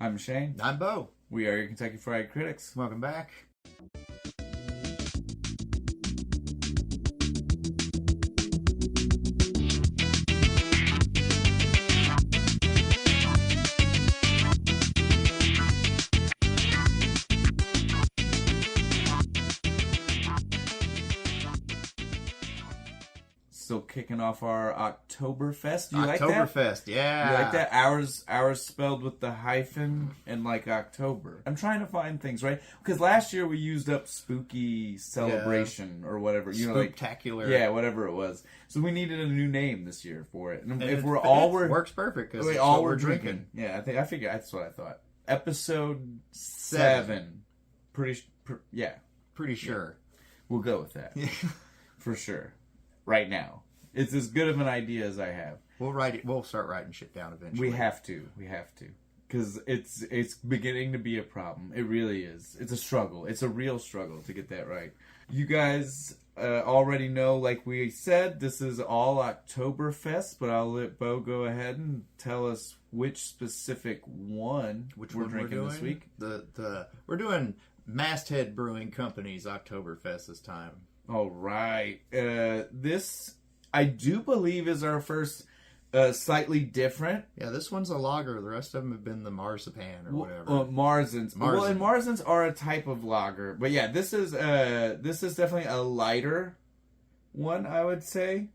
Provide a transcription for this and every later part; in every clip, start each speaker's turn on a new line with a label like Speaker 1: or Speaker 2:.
Speaker 1: I'm Shane.
Speaker 2: I'm Bo.
Speaker 1: We are your Kentucky Fried Critics.
Speaker 2: Welcome back.
Speaker 1: Still kicking off our Oktoberfest. Do you like that?
Speaker 2: Oktoberfest, yeah.
Speaker 1: You like that? Ours spelled with the hyphen and like October. I'm trying to find things, right? Because last year we used up spooky celebration or whatever.
Speaker 2: Spooktacular.
Speaker 1: Yeah, whatever it was. So we needed a new name this year for it. And if
Speaker 2: works perfect because
Speaker 1: all we're drinking. Yeah, I figured that's what I thought. Episode 7. Pretty sure.
Speaker 2: Yeah.
Speaker 1: We'll go with that. For sure. Right now. It's as good of an idea as I have.
Speaker 2: We'll write it. We'll start writing shit down eventually.
Speaker 1: We have to. Because it's beginning to be a problem. It really is. It's a struggle. It's a real struggle to get that right. You guys already know, like we said, this is all Oktoberfest, but I'll let Bo go ahead and tell us which specific one we're drinking this week.
Speaker 2: We're doing Masthead Brewing Company's Oktoberfest this time.
Speaker 1: All right. This, I do believe, is our first slightly different.
Speaker 2: Yeah, this one's a lager. The rest of them have been the marzipan or whatever.
Speaker 1: Marzens. Well, and Marzens are a type of lager. But yeah, this is definitely a lighter one, I would say.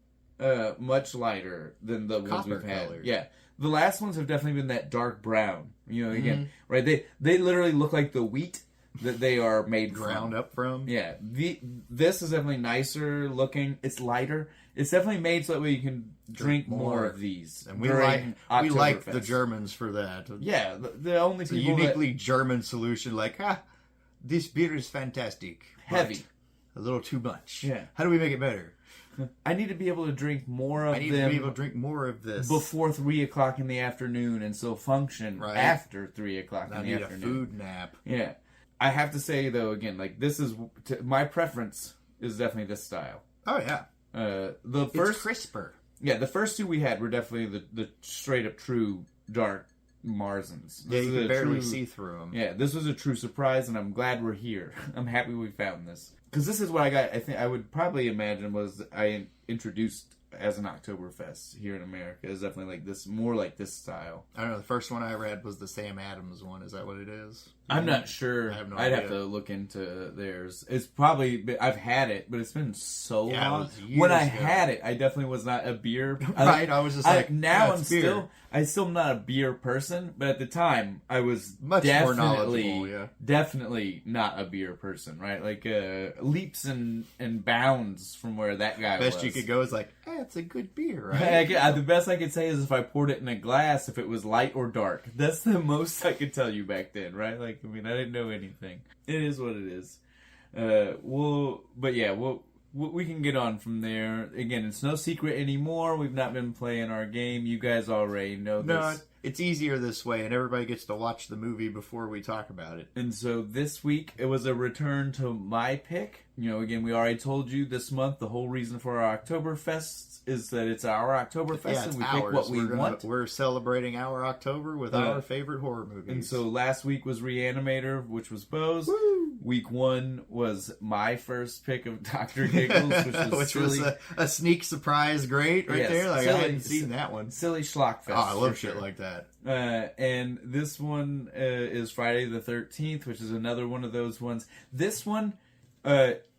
Speaker 1: Much lighter than the ones we've had.
Speaker 2: Colored.
Speaker 1: Yeah. The last ones have definitely been that dark brown. You know, again, right? They literally look like the wheat that they are made
Speaker 2: ground up from.
Speaker 1: Yeah, this is definitely nicer looking. It's lighter. It's definitely made so that way you can drink more of these.
Speaker 2: And we like the Germans for that.
Speaker 1: Yeah, the only
Speaker 2: it's
Speaker 1: people
Speaker 2: a uniquely German solution. Like, this beer is fantastic,
Speaker 1: heavy,
Speaker 2: a little too much.
Speaker 1: Yeah,
Speaker 2: how do we make it better?
Speaker 1: I need to be able to drink more of them.
Speaker 2: I need to be able to drink more of this
Speaker 1: before 3 o'clock in the afternoon, and still function after 3 o'clock in the afternoon.
Speaker 2: I need a food nap.
Speaker 1: Yeah. I have to say, though, again, like, this is... my preference is definitely this style.
Speaker 2: Oh, yeah. It's crisper.
Speaker 1: Yeah, the first two we had were definitely the straight-up true dark Marzens.
Speaker 2: Yeah, you can barely see through them.
Speaker 1: Yeah, this was a true surprise, and I'm glad we're here. I'm happy we found this. Because this is what I got, I think I would probably imagine was I introduced as an Oktoberfest here in America. Is definitely like this, more like this style.
Speaker 2: I don't know, the first one I read was the Sam Adams one. Is that what it is?
Speaker 1: I'm not sure.
Speaker 2: I have no
Speaker 1: I'd
Speaker 2: idea.
Speaker 1: have to look into theirs. It's probably, I've had it, but it's been so long.
Speaker 2: It was years
Speaker 1: when I
Speaker 2: ago.
Speaker 1: had it, I definitely was not a beer.
Speaker 2: Right, I was just like,
Speaker 1: now
Speaker 2: it's beer.
Speaker 1: I'm still not a beer person, but at the time, I was
Speaker 2: much more knowledgeable, yeah.
Speaker 1: Definitely not a beer person, right? Like, leaps and bounds from where that guy was.
Speaker 2: Best you could go is like, it's a good beer, right?
Speaker 1: The best I could say is if I poured it in a glass, if it was light or dark. That's the most I could tell you back then, right? Like, I mean, I didn't know anything. It is what it is. We can get on from there. Again, it's no secret anymore. We've not been playing our game. You guys already know this.
Speaker 2: No, it's easier this way, and everybody gets to watch the movie before we talk about it.
Speaker 1: And so this week, it was a return to my pick. You know, again, we already told you this month the whole reason for our Oktoberfest is that it's our Oktoberfest, and we pick what we want.
Speaker 2: We're celebrating our October with our favorite horror movies.
Speaker 1: And so last week was Reanimator, which was Bo's.
Speaker 2: Woo!
Speaker 1: Week 1 was my first pick of Dr. Giggles, which
Speaker 2: was a sneak surprise great there. Like, I hadn't seen that one.
Speaker 1: Silly Schlockfest.
Speaker 2: Oh, I love shit like that.
Speaker 1: And this one is Friday the 13th, which is another one of those ones. This one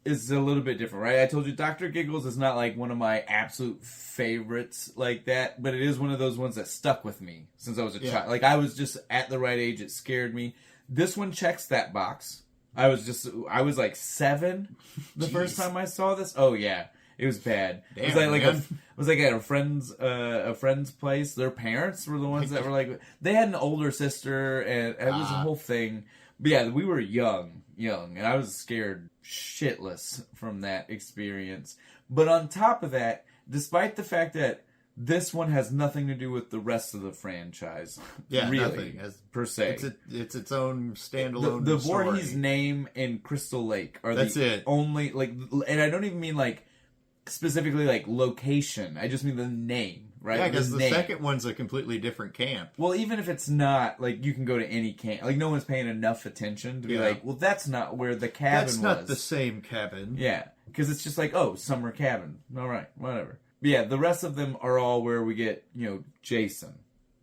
Speaker 1: is a little bit different, right? I told you Dr. Giggles is not like one of my absolute favorites like that, but it is one of those ones that stuck with me since I was a child. Like, I was just at the right age. It scared me. This one checks that box. I was like 7 the first time I saw this. Oh yeah, it was bad.
Speaker 2: Damn,
Speaker 1: it was like at a friend's place. Their parents were the ones that were like, they had an older sister, and it was a whole thing. But yeah, we were young, and I was scared shitless from that experience. But on top of that, despite the fact that this one has nothing to do with the rest of the franchise.
Speaker 2: Yeah,
Speaker 1: really,
Speaker 2: nothing.
Speaker 1: Per se.
Speaker 2: It's its own standalone
Speaker 1: The
Speaker 2: story.
Speaker 1: Voorhees name and Crystal Lake are
Speaker 2: That's it.
Speaker 1: Only, like, and I don't even mean, like, specifically, like, location. I just mean the name. right?
Speaker 2: Yeah, because the second one's a completely different camp.
Speaker 1: Well, even if it's not, like, you can go to any camp. Like, no one's paying enough attention to be like, well, that's not where the cabin was.
Speaker 2: That's not the same cabin.
Speaker 1: Yeah, because it's just like, oh, summer cabin. All right, whatever. But yeah, the rest of them are all where we get, Jason.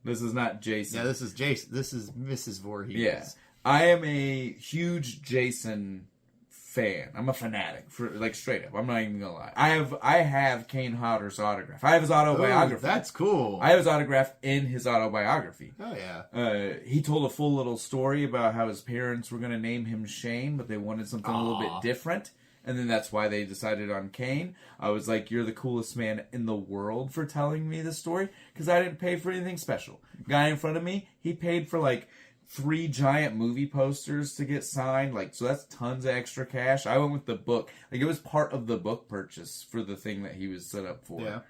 Speaker 1: This is not Jason.
Speaker 2: Yeah, this is Jason. This is Mrs. Voorhees.
Speaker 1: Yeah. I am a huge Jason fan. I'm a fanatic for straight up. I'm not even gonna lie. I have Kane Hodder's autograph. I have his autobiography.
Speaker 2: Oh, that's cool.
Speaker 1: I have his autograph in his autobiography.
Speaker 2: Oh yeah.
Speaker 1: He told a full little story about how his parents were gonna name him Shane, but they wanted something a little bit different. And then that's why they decided on Kane. I was like, you're the coolest man in the world for telling me this story, because I didn't pay for anything special. Guy in front of me, he paid for 3 giant movie posters to get signed. So that's tons of extra cash. I went with the book. It was part of the book purchase for the thing that he was set up for. Yeah.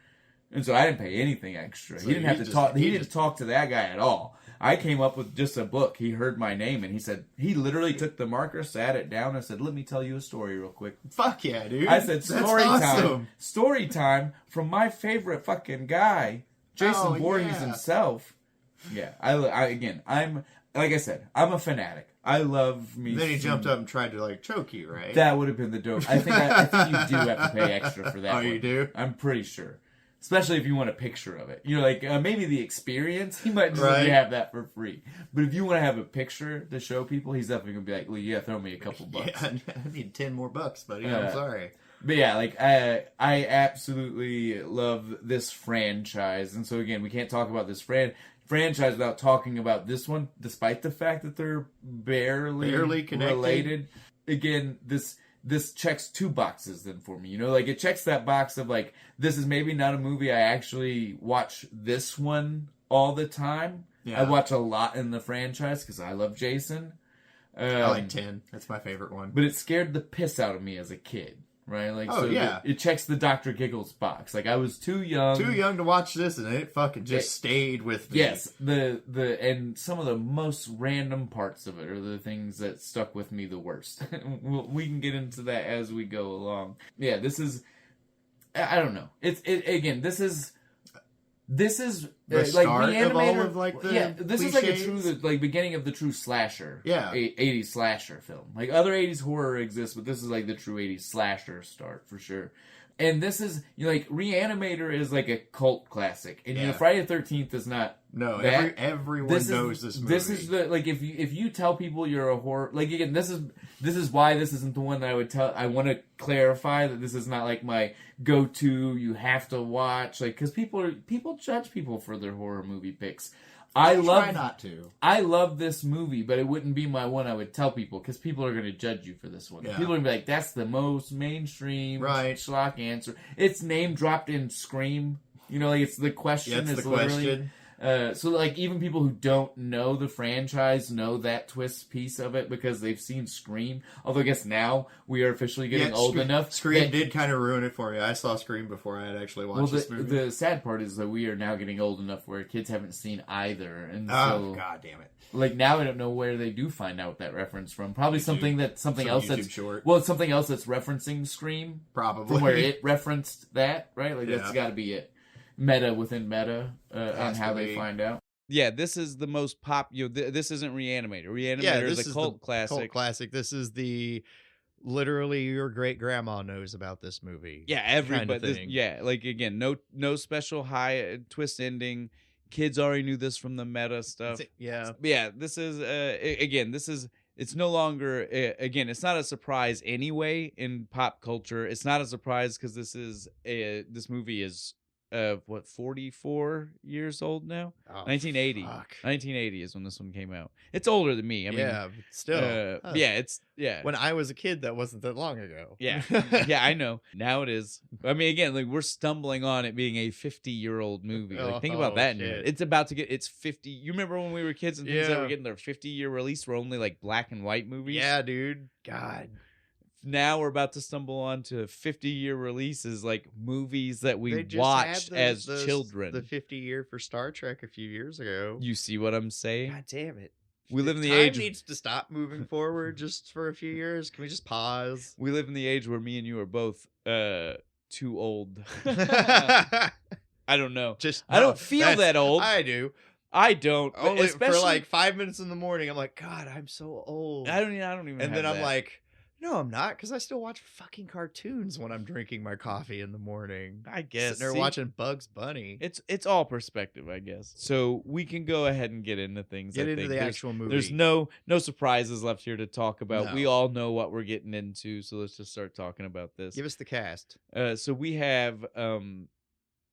Speaker 1: And so I didn't pay anything extra. So he didn't have to talk. He didn't talk to that guy at all. I came up with just a book. He heard my name and he said, he literally took the marker, sat it down, and said, let me tell you a story real quick.
Speaker 2: Fuck yeah, dude.
Speaker 1: I said, story
Speaker 2: awesome.
Speaker 1: time. Story time from my favorite fucking guy, Jason Voorhees himself. Yeah. I'm, like I said, I'm a fanatic. I love me.
Speaker 2: Then he jumped up and tried to choke you, right?
Speaker 1: That would have been the dope. I think you do have to pay extra for that.
Speaker 2: Oh,
Speaker 1: one.
Speaker 2: You do?
Speaker 1: I'm pretty sure. Especially if you want a picture of it. Maybe the experience, he might just let you have that for free. But if you want to have a picture to show people, he's definitely going to be like, well, yeah, throw me a couple bucks.
Speaker 2: Yeah, I need 10 more bucks, buddy. I'm sorry.
Speaker 1: But yeah, I absolutely love this franchise. And so again, we can't talk about this franchise without talking about this one, despite the fact that they're barely connected. Related. Again, this checks 2 boxes then for me. It checks that box of this is maybe not a movie I actually watch this one all the time. Yeah. I watch a lot in the franchise because I love Jason.
Speaker 2: I like 10. That's my favorite one.
Speaker 1: But it scared the piss out of me as a kid. Right?
Speaker 2: Yeah.
Speaker 1: It checks the Dr. Giggles box. I was too young.
Speaker 2: Too young to watch this, and it fucking just stayed with me.
Speaker 1: Yes. And some of the most random parts of it are the things that stuck with me the worst. We can get into that as we go along. Yeah, this is... I don't know. This is
Speaker 2: the start of all of the
Speaker 1: this
Speaker 2: cliches?
Speaker 1: is a true beginning of the true slasher.
Speaker 2: Yeah,
Speaker 1: 80s slasher film. Other 80s horror exists, but this is the true 80s slasher start for sure. And this is Reanimator is a cult classic, and Friday the 13th is not.
Speaker 2: No, everyone knows this movie.
Speaker 1: This is the if you tell people you're a horror again, this is why this isn't the one that I would tell. I want to clarify that this is not my go-to. You have to watch because people judge people for their horror movie picks.
Speaker 2: I try not to.
Speaker 1: I love this movie, but it wouldn't be my one I would tell people because people are going to judge you for this one. Yeah. People are going to be like, "That's the most mainstream schlock answer." It's name dropped in Scream. It's the question.
Speaker 2: Yeah, it's the question.
Speaker 1: So even people who don't know the franchise know that twist piece of it because they've seen Scream. Although I guess now we are officially getting old enough.
Speaker 2: Scream did kind of ruin it for me. I saw Scream before I had actually watched this movie.
Speaker 1: The sad part is that we are now getting old enough where kids haven't seen either. And
Speaker 2: God damn it.
Speaker 1: Now I don't know where they do find out that reference from. Probably something else that's
Speaker 2: short.
Speaker 1: Well, it's something else that's referencing Scream.
Speaker 2: Probably.
Speaker 1: From where it referenced that, right? That's got to be it. Meta within meta on how they find out. Yeah, this is the most this isn't Reanimator. Reanimator is a cult classic.
Speaker 2: Cult classic. This is literally your great grandma knows about this movie.
Speaker 1: Yeah, everybody. Again, no special high twist ending. Kids already knew this from the meta stuff.
Speaker 2: Yeah.
Speaker 1: Yeah, this is it's no longer it's not a surprise anyway in pop culture. It's not a surprise because this movie is 44 years old now? 1980.
Speaker 2: Fuck.
Speaker 1: 1980 is when this one came out. It's older than me. I mean,
Speaker 2: but still.
Speaker 1: Yeah.
Speaker 2: When I was a kid, that wasn't that long ago.
Speaker 1: Yeah. Yeah, I know. Now it is. I mean, again, we're stumbling on it being a 50-year-old movie. Think about that. It's about to get its 50. You remember when we were kids and things that were getting their 50-year release were only black and white movies?
Speaker 2: Yeah, dude. God.
Speaker 1: Now we're about to stumble onto 50-year releases, movies that we watched as children.
Speaker 2: The 50-year for Star Trek a few years ago.
Speaker 1: You see what I'm saying?
Speaker 2: God damn it.
Speaker 1: We live in the age...
Speaker 2: Time needs to stop moving forward just for a few years. Can we just pause?
Speaker 1: We live in the age where me and you are both too old. I don't know.
Speaker 2: I
Speaker 1: don't feel that old.
Speaker 2: I do.
Speaker 1: I don't.
Speaker 2: Only
Speaker 1: especially
Speaker 2: for like 5 minutes in the morning. I'm like, God, I'm so old.
Speaker 1: I don't even.
Speaker 2: And
Speaker 1: have
Speaker 2: then I'm
Speaker 1: that.
Speaker 2: like, no, I'm not, because I still watch fucking cartoons when I'm drinking my coffee in the morning.
Speaker 1: I guess
Speaker 2: Sitting there watching Bugs Bunny.
Speaker 1: It's all perspective, I guess. So we can go ahead and get into things.
Speaker 2: Get
Speaker 1: I
Speaker 2: into
Speaker 1: think.
Speaker 2: the
Speaker 1: There's,
Speaker 2: actual movie.
Speaker 1: There's no surprises left here to talk about.
Speaker 2: No.
Speaker 1: We all know what we're getting into, so let's just start talking about this.
Speaker 2: Give us the cast.
Speaker 1: So we have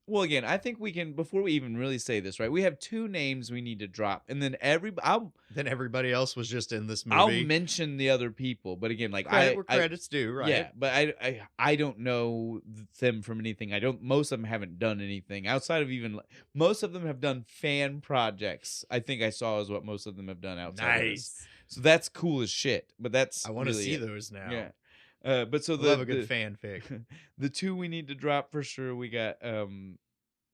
Speaker 1: well, again, I think we can, before we even really say this, right? We have 2 names we need to drop, and then
Speaker 2: everybody else was just in this movie.
Speaker 1: I'll mention the other people, but again, like
Speaker 2: Credit where credit's due, right?
Speaker 1: Yeah, but I don't know them from anything. Most of them haven't done anything outside of even. Most of them have done fan projects. I think I saw is what most of them have done outside. Of this. So that's cool as shit. But that's
Speaker 2: I want to see those now.
Speaker 1: Yeah. But so
Speaker 2: love a good fanfic.
Speaker 1: The 2 we need to drop for sure. We got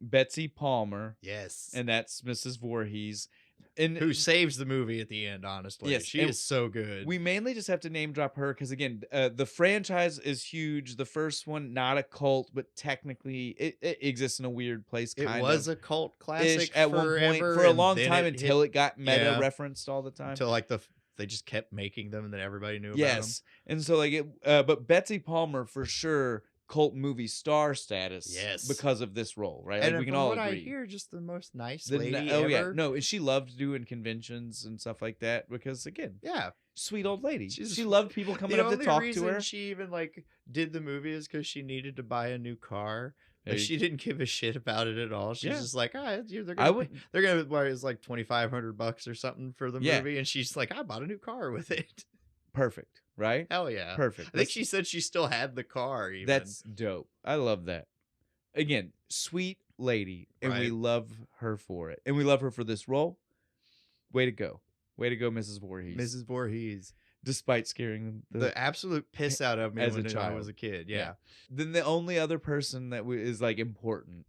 Speaker 1: Betsy Palmer.
Speaker 2: Yes.
Speaker 1: And that's Mrs. Voorhees. And
Speaker 2: who saves the movie at the end, honestly. Yes, she is so good.
Speaker 1: We mainly just have to name drop her because, again, the franchise is huge. The first one, not a cult, but technically it exists in a weird place.
Speaker 2: It was a cult classic
Speaker 1: at one point for a long time until it got meta referenced all the time.
Speaker 2: Until like they just kept making them and then everybody knew about them.
Speaker 1: Yes. And so like but Betsy Palmer for sure cult movie star status because of this role, right?
Speaker 2: And
Speaker 1: like, we can all agree.
Speaker 2: I hear, just the most nice lady
Speaker 1: oh
Speaker 2: ever.
Speaker 1: Yeah, no, and she loved doing conventions and stuff like that because again, sweet old lady. She loved people coming up to talk to her.
Speaker 2: The only reason she even like did the movie is because she needed to buy a new car. Like, she didn't give a shit about it at all. She's just like, they're gonna buy it's like $2,500 or something for the movie, and she's like, I bought a new car with it.
Speaker 1: Perfect, right?
Speaker 2: Hell yeah,
Speaker 1: perfect.
Speaker 2: I think she said she still had the car. Even.
Speaker 1: That's dope. I love that. Again, sweet lady, and we love her for it, and we love her for this role. Way to go, Mrs. Voorhees.
Speaker 2: Mrs. Voorhees.
Speaker 1: Despite scaring
Speaker 2: the absolute piss out of me
Speaker 1: as
Speaker 2: when
Speaker 1: a child.
Speaker 2: I was a kid. Yeah.
Speaker 1: Then the only other person that is like important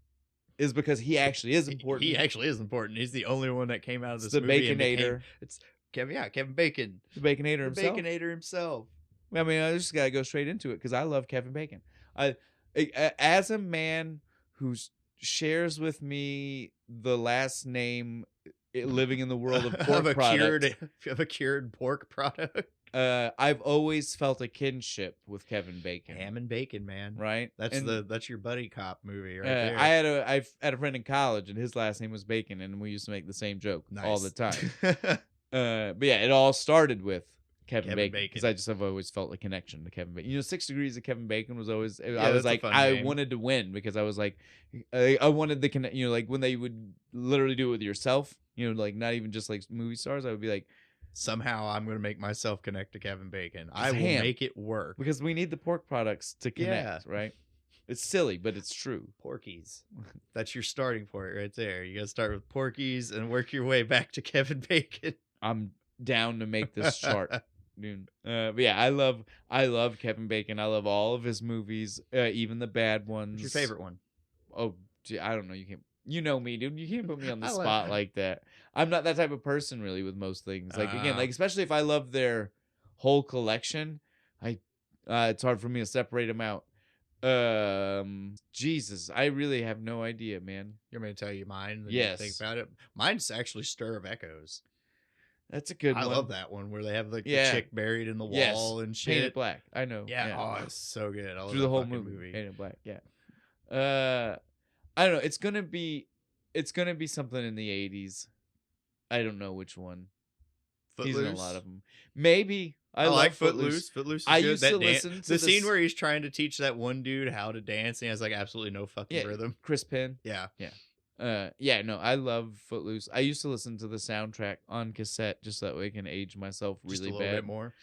Speaker 1: is because he actually is important.
Speaker 2: He actually is important. He's the only one that came out of this
Speaker 1: the
Speaker 2: movie.
Speaker 1: Baconator.
Speaker 2: It's Kevin Bacon.
Speaker 1: The Baconator himself.
Speaker 2: The Baconator himself.
Speaker 1: I mean, I just gotta go straight into it because I love Kevin Bacon. As a man who shares with me the last name living in the world of pork product.
Speaker 2: Of a cured pork product.
Speaker 1: I've always felt a kinship with Kevin Bacon.
Speaker 2: Ham and Bacon, man.
Speaker 1: Right?
Speaker 2: That's your buddy cop movie right there.
Speaker 1: I had a friend in college and his last name was Bacon and we used to make the same joke all the time. But yeah, it all started with Kevin Bacon because I just have always felt a connection to Kevin Bacon. 6 Degrees of Kevin Bacon was always I was like I wanted to win because I was like I wanted the connect. Like when they would literally do it with yourself. Like not even just like movie stars. I would be like,
Speaker 2: somehow I'm going to make myself connect to Kevin Bacon. I will make it work
Speaker 1: because we need the pork products to connect. Right? It's silly, but it's true.
Speaker 2: Porkies. That's your starting point right there. You got to start with Porkies and work your way back to Kevin Bacon.
Speaker 1: I'm down to make this chart. Dude. But yeah, I love Kevin Bacon. I love all of his movies, even the bad ones.
Speaker 2: What's your favorite one?
Speaker 1: Oh, gee, I don't know. You know me, dude. You can't put me on the spot like that. I'm not that type of person, really, with most things. Like again, like especially if I love their whole collection, it's hard for me to separate them out. Jesus, I really have no idea, man.
Speaker 2: You want me to tell you mine?
Speaker 1: Yes.
Speaker 2: Think about it. Mine's actually Stir of Echoes.
Speaker 1: That's a good one.
Speaker 2: I love that one where they have like the chick buried in the wall and shit.
Speaker 1: Painted Black. I know.
Speaker 2: Yeah. Oh, it's so good. I love
Speaker 1: through the whole movie. Painted Black. Yeah. I don't know. It's gonna be something in the 80s. I don't know which one.
Speaker 2: Footloose?
Speaker 1: He's in a lot of them. Maybe. I like Footloose.
Speaker 2: Footloose is
Speaker 1: I
Speaker 2: good.
Speaker 1: used to listen to
Speaker 2: the scene where he's trying to teach that one dude how to dance and he has like absolutely no fucking rhythm.
Speaker 1: Chris Penn.
Speaker 2: Yeah.
Speaker 1: No, I love Footloose. I used to listen to the soundtrack on cassette just that way I can age myself really
Speaker 2: just a little
Speaker 1: bad.
Speaker 2: bit more.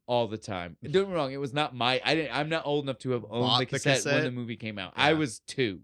Speaker 1: All the time. Don't get me wrong, it was not I'm not old enough to have owned the cassette when the movie came out. I was 2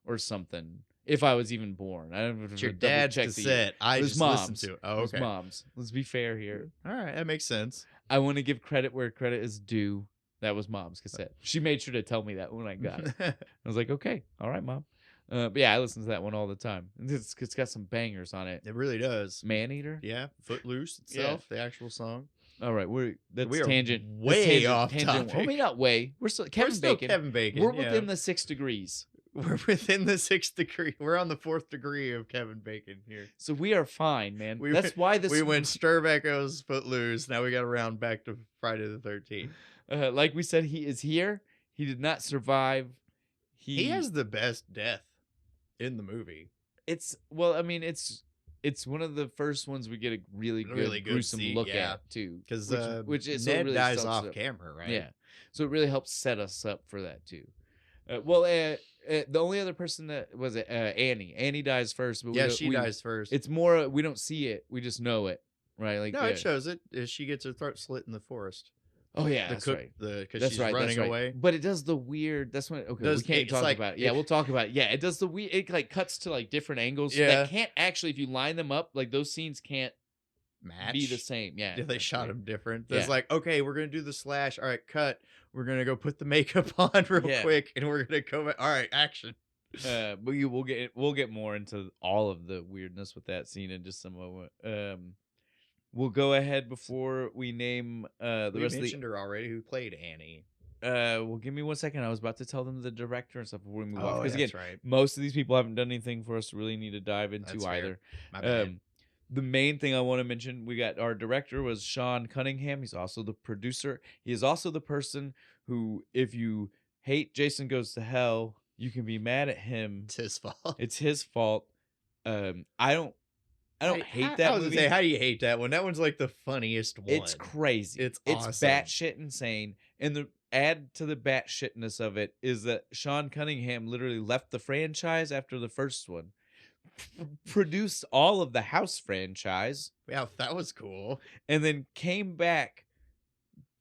Speaker 1: or something. If I was even born. I don't know if
Speaker 2: your dad's cassette. I just listened to it. Oh, okay.
Speaker 1: It was Mom's. Let's be fair here.
Speaker 2: All right, that makes sense.
Speaker 1: I want to give credit where credit is due. That was Mom's cassette. She made sure to tell me that when I got it. I was like, okay, all right, Mom. But yeah, I listen to that one all the time. It's got some bangers on it.
Speaker 2: It really does.
Speaker 1: Maneater.
Speaker 2: Yeah, Footloose itself, the actual song.
Speaker 1: All right, we are
Speaker 2: way off topic.
Speaker 1: Well, maybe not way. We're still Kevin Bacon.
Speaker 2: Kevin Bacon.
Speaker 1: We're within the 6 degrees.
Speaker 2: We're within the 6th degree. We're on the 4th degree of Kevin Bacon here.
Speaker 1: So we are fine, man. That's why
Speaker 2: we went Sturbeckos, Footloose. Now we got to round back to Friday the 13th.
Speaker 1: Like we said, he is here. He did not survive.
Speaker 2: He has the best death in the movie.
Speaker 1: It's one of the first ones we get a really good gruesome look at too,
Speaker 2: because
Speaker 1: which is
Speaker 2: Ned
Speaker 1: really
Speaker 2: dies off camera, right?
Speaker 1: Yeah, so it really helps set us up for that too. The only other person that was Annie. Annie dies first, but
Speaker 2: she dies first.
Speaker 1: It's more we don't see it, we just know it, right? Like
Speaker 2: it shows it. She gets her throat slit in the forest.
Speaker 1: Oh yeah, that's right.
Speaker 2: Because she's running away.
Speaker 1: But it does the weird. That's when we can't talk about it. Yeah, we'll talk about it. Yeah, it does the weird. It like cuts to like different angles. Yeah, that can't actually. If you line them up, like those scenes can't be the same. Yeah,
Speaker 2: they shot them different. It's like, okay, we're gonna do the slash. All right, cut. We're gonna go put the makeup on real quick, and we're gonna go back. All right, action.
Speaker 1: But we'll get more into all of the weirdness with that scene in just a moment. We'll go ahead before we name the rest of the... We
Speaker 2: mentioned her already, who played Annie.
Speaker 1: Well, give me 1 second. I was about to tell them the director and stuff before we move on. Because
Speaker 2: again, right.
Speaker 1: Most of these people haven't done anything for us to really need to dive into either.
Speaker 2: My bad.
Speaker 1: The main thing I want to mention, we got our director was Sean Cunningham. He's also the producer. He is also the person who, if you hate Jason Goes to Hell, you can be mad at him.
Speaker 2: It's his fault.
Speaker 1: It's his fault. I don't hate that movie.
Speaker 2: How do you hate that one? That one's like the funniest one.
Speaker 1: It's crazy. It's
Speaker 2: awesome.
Speaker 1: batshit insane. And the add to the batshitness of it is that Sean Cunningham literally left the franchise after the first one, produced all of the House franchise.
Speaker 2: Yeah, that was cool.
Speaker 1: And then came back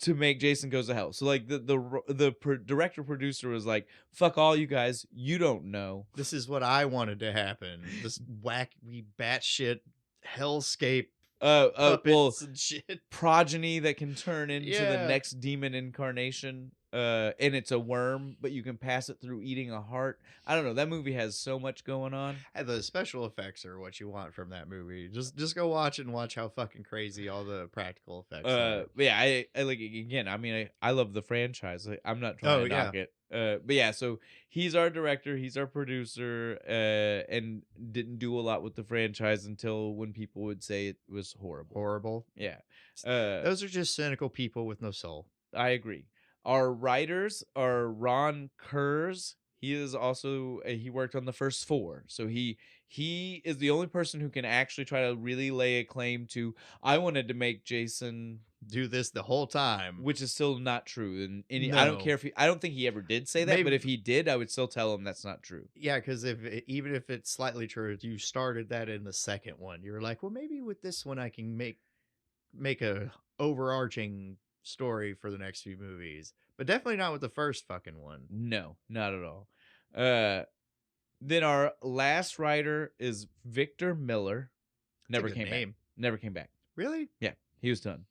Speaker 1: to make Jason Goes to Hell. So like the director producer was like, fuck all you guys, you don't know.
Speaker 2: This is what I wanted to happen. This wacky batshit hellscape puppets and shit.
Speaker 1: Progeny that can turn into the next demon incarnation. And it's a worm, but you can pass it through eating a heart. I don't know. That movie has so much going on.
Speaker 2: The special effects are what you want from that movie. Just go watch it and watch how fucking crazy all the practical effects are.
Speaker 1: Yeah, I like again. I mean, I love the franchise. I'm not trying to knock it. But yeah, so he's our director, he's our producer, and didn't do a lot with the franchise until when people would say it was horrible. Yeah,
Speaker 2: those are just cynical people with no soul.
Speaker 1: I agree. Our writers are Ron Kurz. He is also he worked on the first 4, so he is the only person who can actually try to really lay a claim to. I wanted to make Jason
Speaker 2: do this the whole time,
Speaker 1: which is still not true. And I don't care if I don't think he ever did say that, but if he did, I would still tell him that's not true.
Speaker 2: Yeah, because even if it's slightly true, you started that in the second one. You're like, well, maybe with this one I can make a overarching story for the next few movies, but definitely not with the first fucking one.
Speaker 1: No, not at all. Then our last writer is Victor Miller. Never came back.
Speaker 2: Really?
Speaker 1: Yeah, he was done.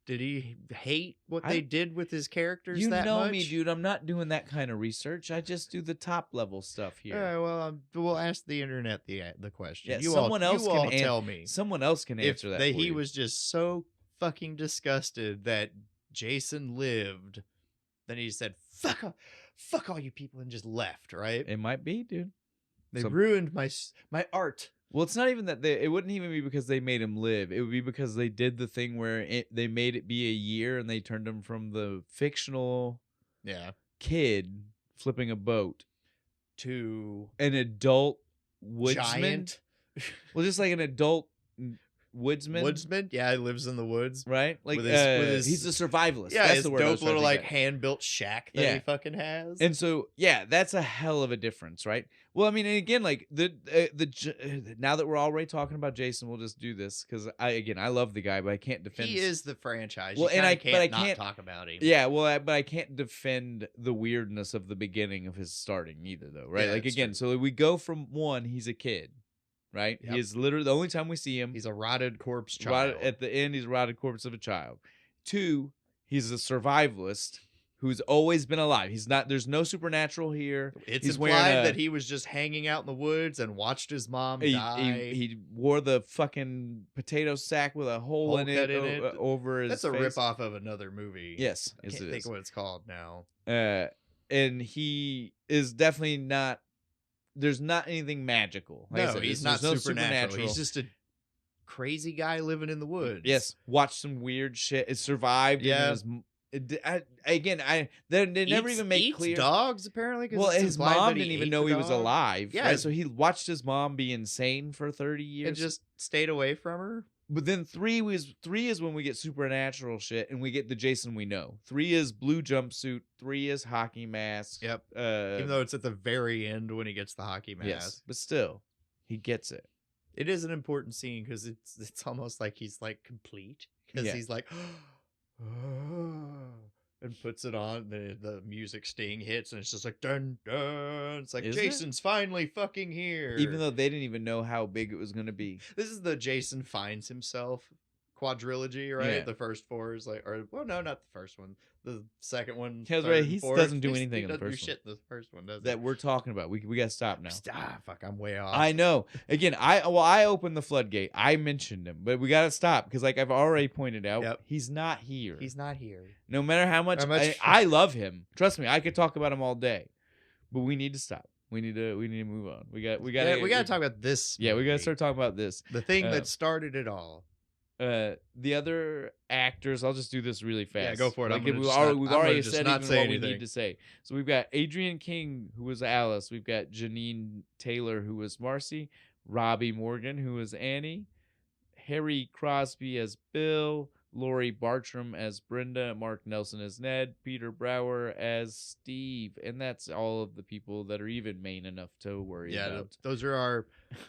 Speaker 2: Did he hate what they did with his characters?
Speaker 1: You
Speaker 2: that
Speaker 1: know
Speaker 2: much?
Speaker 1: Me, dude. I'm not doing that kind of research. I just do the top level stuff here.
Speaker 2: Well, we'll ask the internet the question.
Speaker 1: Yeah, someone else can
Speaker 2: tell me.
Speaker 1: Someone else can answer that.
Speaker 2: He was just so fucking disgusted that Jason lived, then he said, fuck all you people, and just left, right?
Speaker 1: It might be, dude.
Speaker 2: They ruined my art.
Speaker 1: Well, it's not even that it wouldn't even be because they made him live. It would be because they did the thing where they made it be a year and they turned him from the fictional kid flipping a boat
Speaker 2: to
Speaker 1: an adult woodsman.
Speaker 2: Giant.
Speaker 1: Well, just like an adult woodsman.
Speaker 2: Yeah, he lives in the woods,
Speaker 1: right? Like he's a survivalist.
Speaker 2: Yeah,
Speaker 1: that's the word.
Speaker 2: Dope little like hand built shack that he fucking has.
Speaker 1: And so that's a hell of a difference, right? Well, I mean, and again, like the now that we're already talking about Jason, we'll just do this because I love the guy, but I can't defend.
Speaker 2: He is the franchise.
Speaker 1: Well,
Speaker 2: I can't talk about him.
Speaker 1: Yeah, well, but I can't defend the weirdness of the beginning of his starting either, though, right?
Speaker 2: Yeah,
Speaker 1: like again, so we go from 1, he's a kid. Right, He is literally the only time we see him.
Speaker 2: He's a rotted corpse child.
Speaker 1: At the end, he's a rotted corpse of a child. 2, he's a survivalist who's always been alive. He's not. There's no supernatural here.
Speaker 2: It's implied that he was just hanging out in the woods and watched his mom die.
Speaker 1: He wore the fucking potato sack with a hole in it over his.
Speaker 2: That's a ripoff of another movie.
Speaker 1: Yes,
Speaker 2: I can't think of what it's called now.
Speaker 1: and he is definitely not. There's not anything magical.
Speaker 2: Like no, he's not supernatural. He's just a crazy guy living in the woods.
Speaker 1: Yes, watched some weird shit. It survived.
Speaker 2: Yeah.
Speaker 1: They never even make clear.
Speaker 2: Dogs apparently.
Speaker 1: Well, his mom didn't even know he was alive. Yeah, right? So he watched his mom be insane for 30 years
Speaker 2: and just stayed away from her.
Speaker 1: But then three is when we get supernatural shit, and we get the Jason we know. 3 is blue jumpsuit. 3 is hockey mask.
Speaker 2: Yep. Even though it's at the very end when he gets the hockey mask. Yes,
Speaker 1: but still, he gets it.
Speaker 2: It is an important scene because it's almost like he's like complete because he's like, and puts it on. The music sting hits and it's just like dun dun. It's like Jason's finally fucking here.
Speaker 1: Even though they didn't even know how big it was going to be.
Speaker 2: This is the Jason finds himself quadrilogy, right? Yeah. The first 4 is like, or well, no, not the first one. The second one.
Speaker 1: He doesn't do anything in the first one.
Speaker 2: Shit in the first one, does
Speaker 1: that we're talking about. We got to stop now.
Speaker 2: Fuck, I'm way off.
Speaker 1: I know. Again, I opened the floodgate. I mentioned him, but we got to stop because, like I've already pointed out, he's not here.
Speaker 2: He's not here.
Speaker 1: No matter how much I love him. Trust me, I could talk about him all day, but we need to stop. We need to move on. We got to
Speaker 2: talk about this.
Speaker 1: Yeah, we got to start talking about this.
Speaker 2: The thing that started it all.
Speaker 1: The other actors, I'll just do this really fast.
Speaker 2: Yeah, go for it.
Speaker 1: Like we've already said even what we need to say. So we've got Adrienne King, who was Alice. We've got Janine Taylor, who was Marcy. Robbie Morgan, who was Annie. Harry Crosby as Bill. Lori Bartram as Brenda. Mark Nelson as Ned. Peter Brower as Steve. And that's all of the people that are even main enough to worry about.
Speaker 2: Yeah, those are our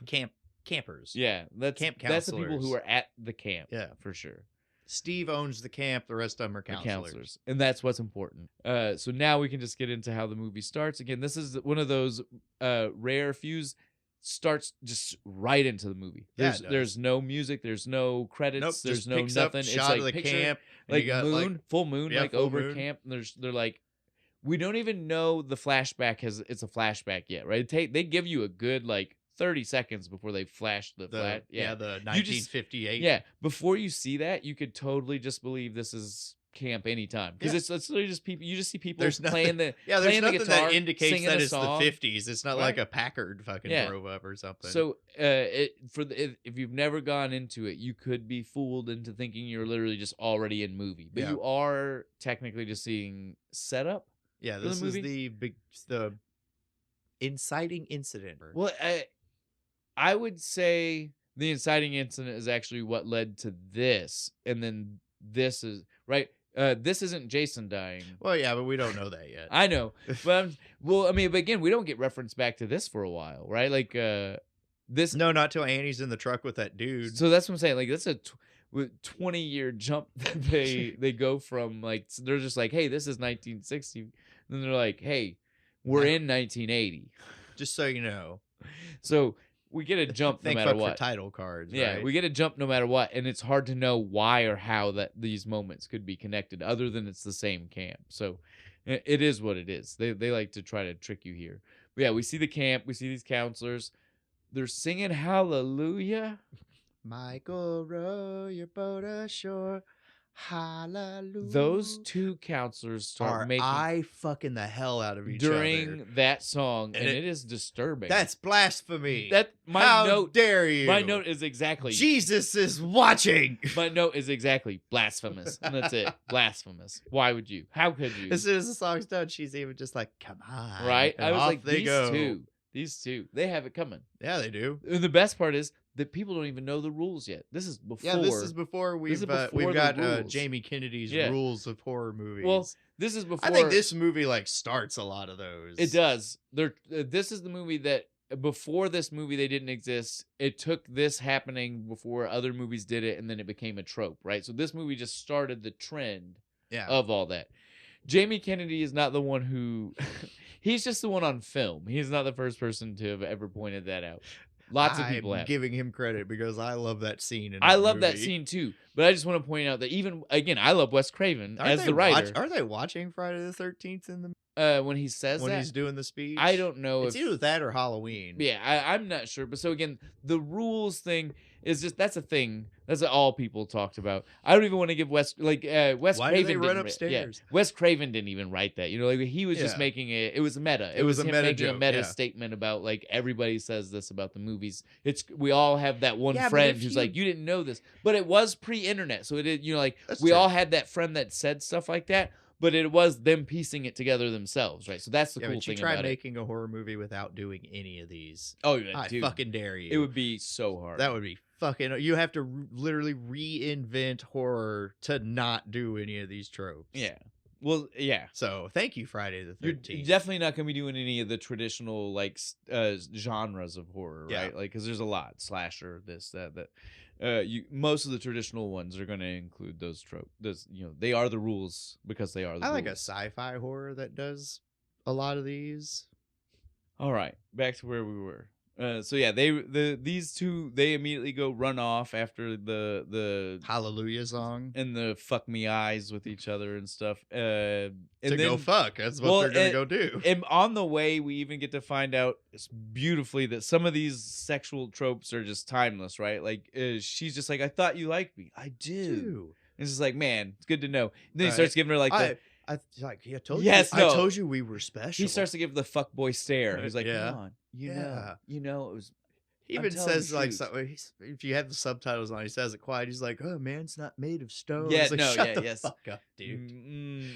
Speaker 2: campers.
Speaker 1: Yeah, that's the people who are at the camp.
Speaker 2: Yeah,
Speaker 1: for sure.
Speaker 2: Steve owns the camp. The rest of them are counselors.
Speaker 1: And that's what's important. So now we can just get into how the movie starts. Again, this is one of those rare fews starts just right into the movie. There's no music. There's no credits.
Speaker 2: Nope,
Speaker 1: there's no nothing.
Speaker 2: It's like the picture, camp,
Speaker 1: like moon, full moon, like full over moon. Camp. And they're like, we don't even know the flashback it's a flashback yet, right? They give you a good like 30 seconds before they flash the flat.
Speaker 2: Yeah, the 1958.
Speaker 1: Before you see that, you could totally just believe this is camp anytime because it's literally just people. You just see people playing the
Speaker 2: there's
Speaker 1: playing
Speaker 2: nothing
Speaker 1: the guitar,
Speaker 2: that indicates that it's
Speaker 1: song.
Speaker 2: The 50s. It's not like a Packard fucking drove up or something.
Speaker 1: So if you've never gone into it, you could be fooled into thinking you're literally just already in movie, but you are technically just seeing setup.
Speaker 2: Yeah, this is the inciting incident.
Speaker 1: Well, I would say the inciting incident is actually what led to this, and then this is right. This isn't Jason dying.
Speaker 2: Well, yeah, but we don't know that yet.
Speaker 1: I know, but but again, we don't get reference back to this for a while, right? Like this.
Speaker 2: No, not till Annie's in the truck with that dude.
Speaker 1: So that's what I'm saying. Like that's a 20-year jump that they go from like they're just like, hey, this is 1960, and then they're like, hey, we're in 1980.
Speaker 2: Just so you know.
Speaker 1: So. We get a jump no matter what.
Speaker 2: For title cards,
Speaker 1: yeah,
Speaker 2: right?
Speaker 1: We get a jump no matter what, and it's hard to know why or how that these moments could be connected, other than it's the same camp. So, it is what it is. They like to try to trick you here. But yeah, we see the camp. We see these counselors. They're singing Hallelujah.
Speaker 2: Michael, row your boat ashore. Hallelujah.
Speaker 1: Those two counselors start making
Speaker 2: fucking the hell out of each other
Speaker 1: during that song, and it is disturbing.
Speaker 2: That's blasphemy.
Speaker 1: How
Speaker 2: dare you?
Speaker 1: My note is exactly
Speaker 2: Jesus is watching.
Speaker 1: My note is exactly blasphemous, and that's it. Blasphemous. Why would you? How could you?
Speaker 2: As soon as the song's done, she's even just like, "Come on!"
Speaker 1: Right?
Speaker 2: And
Speaker 1: I was like,
Speaker 2: go.
Speaker 1: These two, they have it coming.
Speaker 2: Yeah, they do.
Speaker 1: And the best part is that people don't even know the rules yet. This is before.
Speaker 2: Yeah, this is before we've got Jamie Kennedy's rules of horror movies.
Speaker 1: Well, this is before.
Speaker 2: I think this movie like starts a lot of those.
Speaker 1: It does. This is the movie that before this movie they didn't exist. It took this happening before other movies did it, and then it became a trope, right? So this movie just started the trend of all that. Jamie Kennedy is not the one who. He's just the one on film. He's not the first person to have ever pointed that out. Lots of people have.
Speaker 2: I'm giving him credit because I love that scene.
Speaker 1: I love that scene too. But I just want to point out that even, again, I love Wes Craven as the writer.
Speaker 2: Are they watching Friday the 13th in
Speaker 1: the when he says
Speaker 2: when he's doing the speech?
Speaker 1: I don't know.
Speaker 2: It's either that or Halloween.
Speaker 1: Yeah, I'm not sure. But so again, the rules thing, It's just that's a thing. That's all people talked about. I don't even want to give Wes Wes
Speaker 2: Why
Speaker 1: Craven
Speaker 2: do they run
Speaker 1: didn't
Speaker 2: upstairs?
Speaker 1: Wes Craven didn't even write that. Like he was just making it was meta. It was him
Speaker 2: meta
Speaker 1: making
Speaker 2: joke,
Speaker 1: a meta statement about like everybody says this about the movies. We all have that one friend who's like you didn't know this, but it was pre-internet, so it did. Like we all had that friend that said stuff like that. But it was them piecing it together themselves, right? So that's the cool thing about it.
Speaker 2: Try making a horror movie without doing any of these.
Speaker 1: Oh, yeah,
Speaker 2: I fucking dare you.
Speaker 1: It would be so hard.
Speaker 2: That would be fucking... You have to literally reinvent horror to not do any of these tropes.
Speaker 1: Yeah. Well, yeah.
Speaker 2: So, thank you, Friday the 13th.
Speaker 1: You're definitely not going to be doing any of the traditional, like, genres of horror, right? Like, because there's a lot. Slasher, this, that. Most of the traditional ones are going to include those tropes. They are the rules because they are the rules.
Speaker 2: I like a sci-fi horror that does a lot of these.
Speaker 1: All right, back to where we were. So yeah, these two they immediately go run off after the
Speaker 2: Hallelujah song
Speaker 1: and the fuck me eyes with each other and stuff.
Speaker 2: Go fuck. That's what they're gonna go do.
Speaker 1: And on the way, we even get to find out beautifully that some of these sexual tropes are just timeless, right? Like she's just like, I thought you liked me. I do. And it's just like, man, it's good to know. And then he starts giving her like
Speaker 2: I told
Speaker 1: I
Speaker 2: told you we were special.
Speaker 1: He starts to give the fuck boy stare. He's like, come on, you know, it was.
Speaker 2: He even says like, if you have the subtitles on, he says it quiet. He's like, "Oh, man's not made of stone."
Speaker 1: Yeah,
Speaker 2: like, shut the fuck up, dude.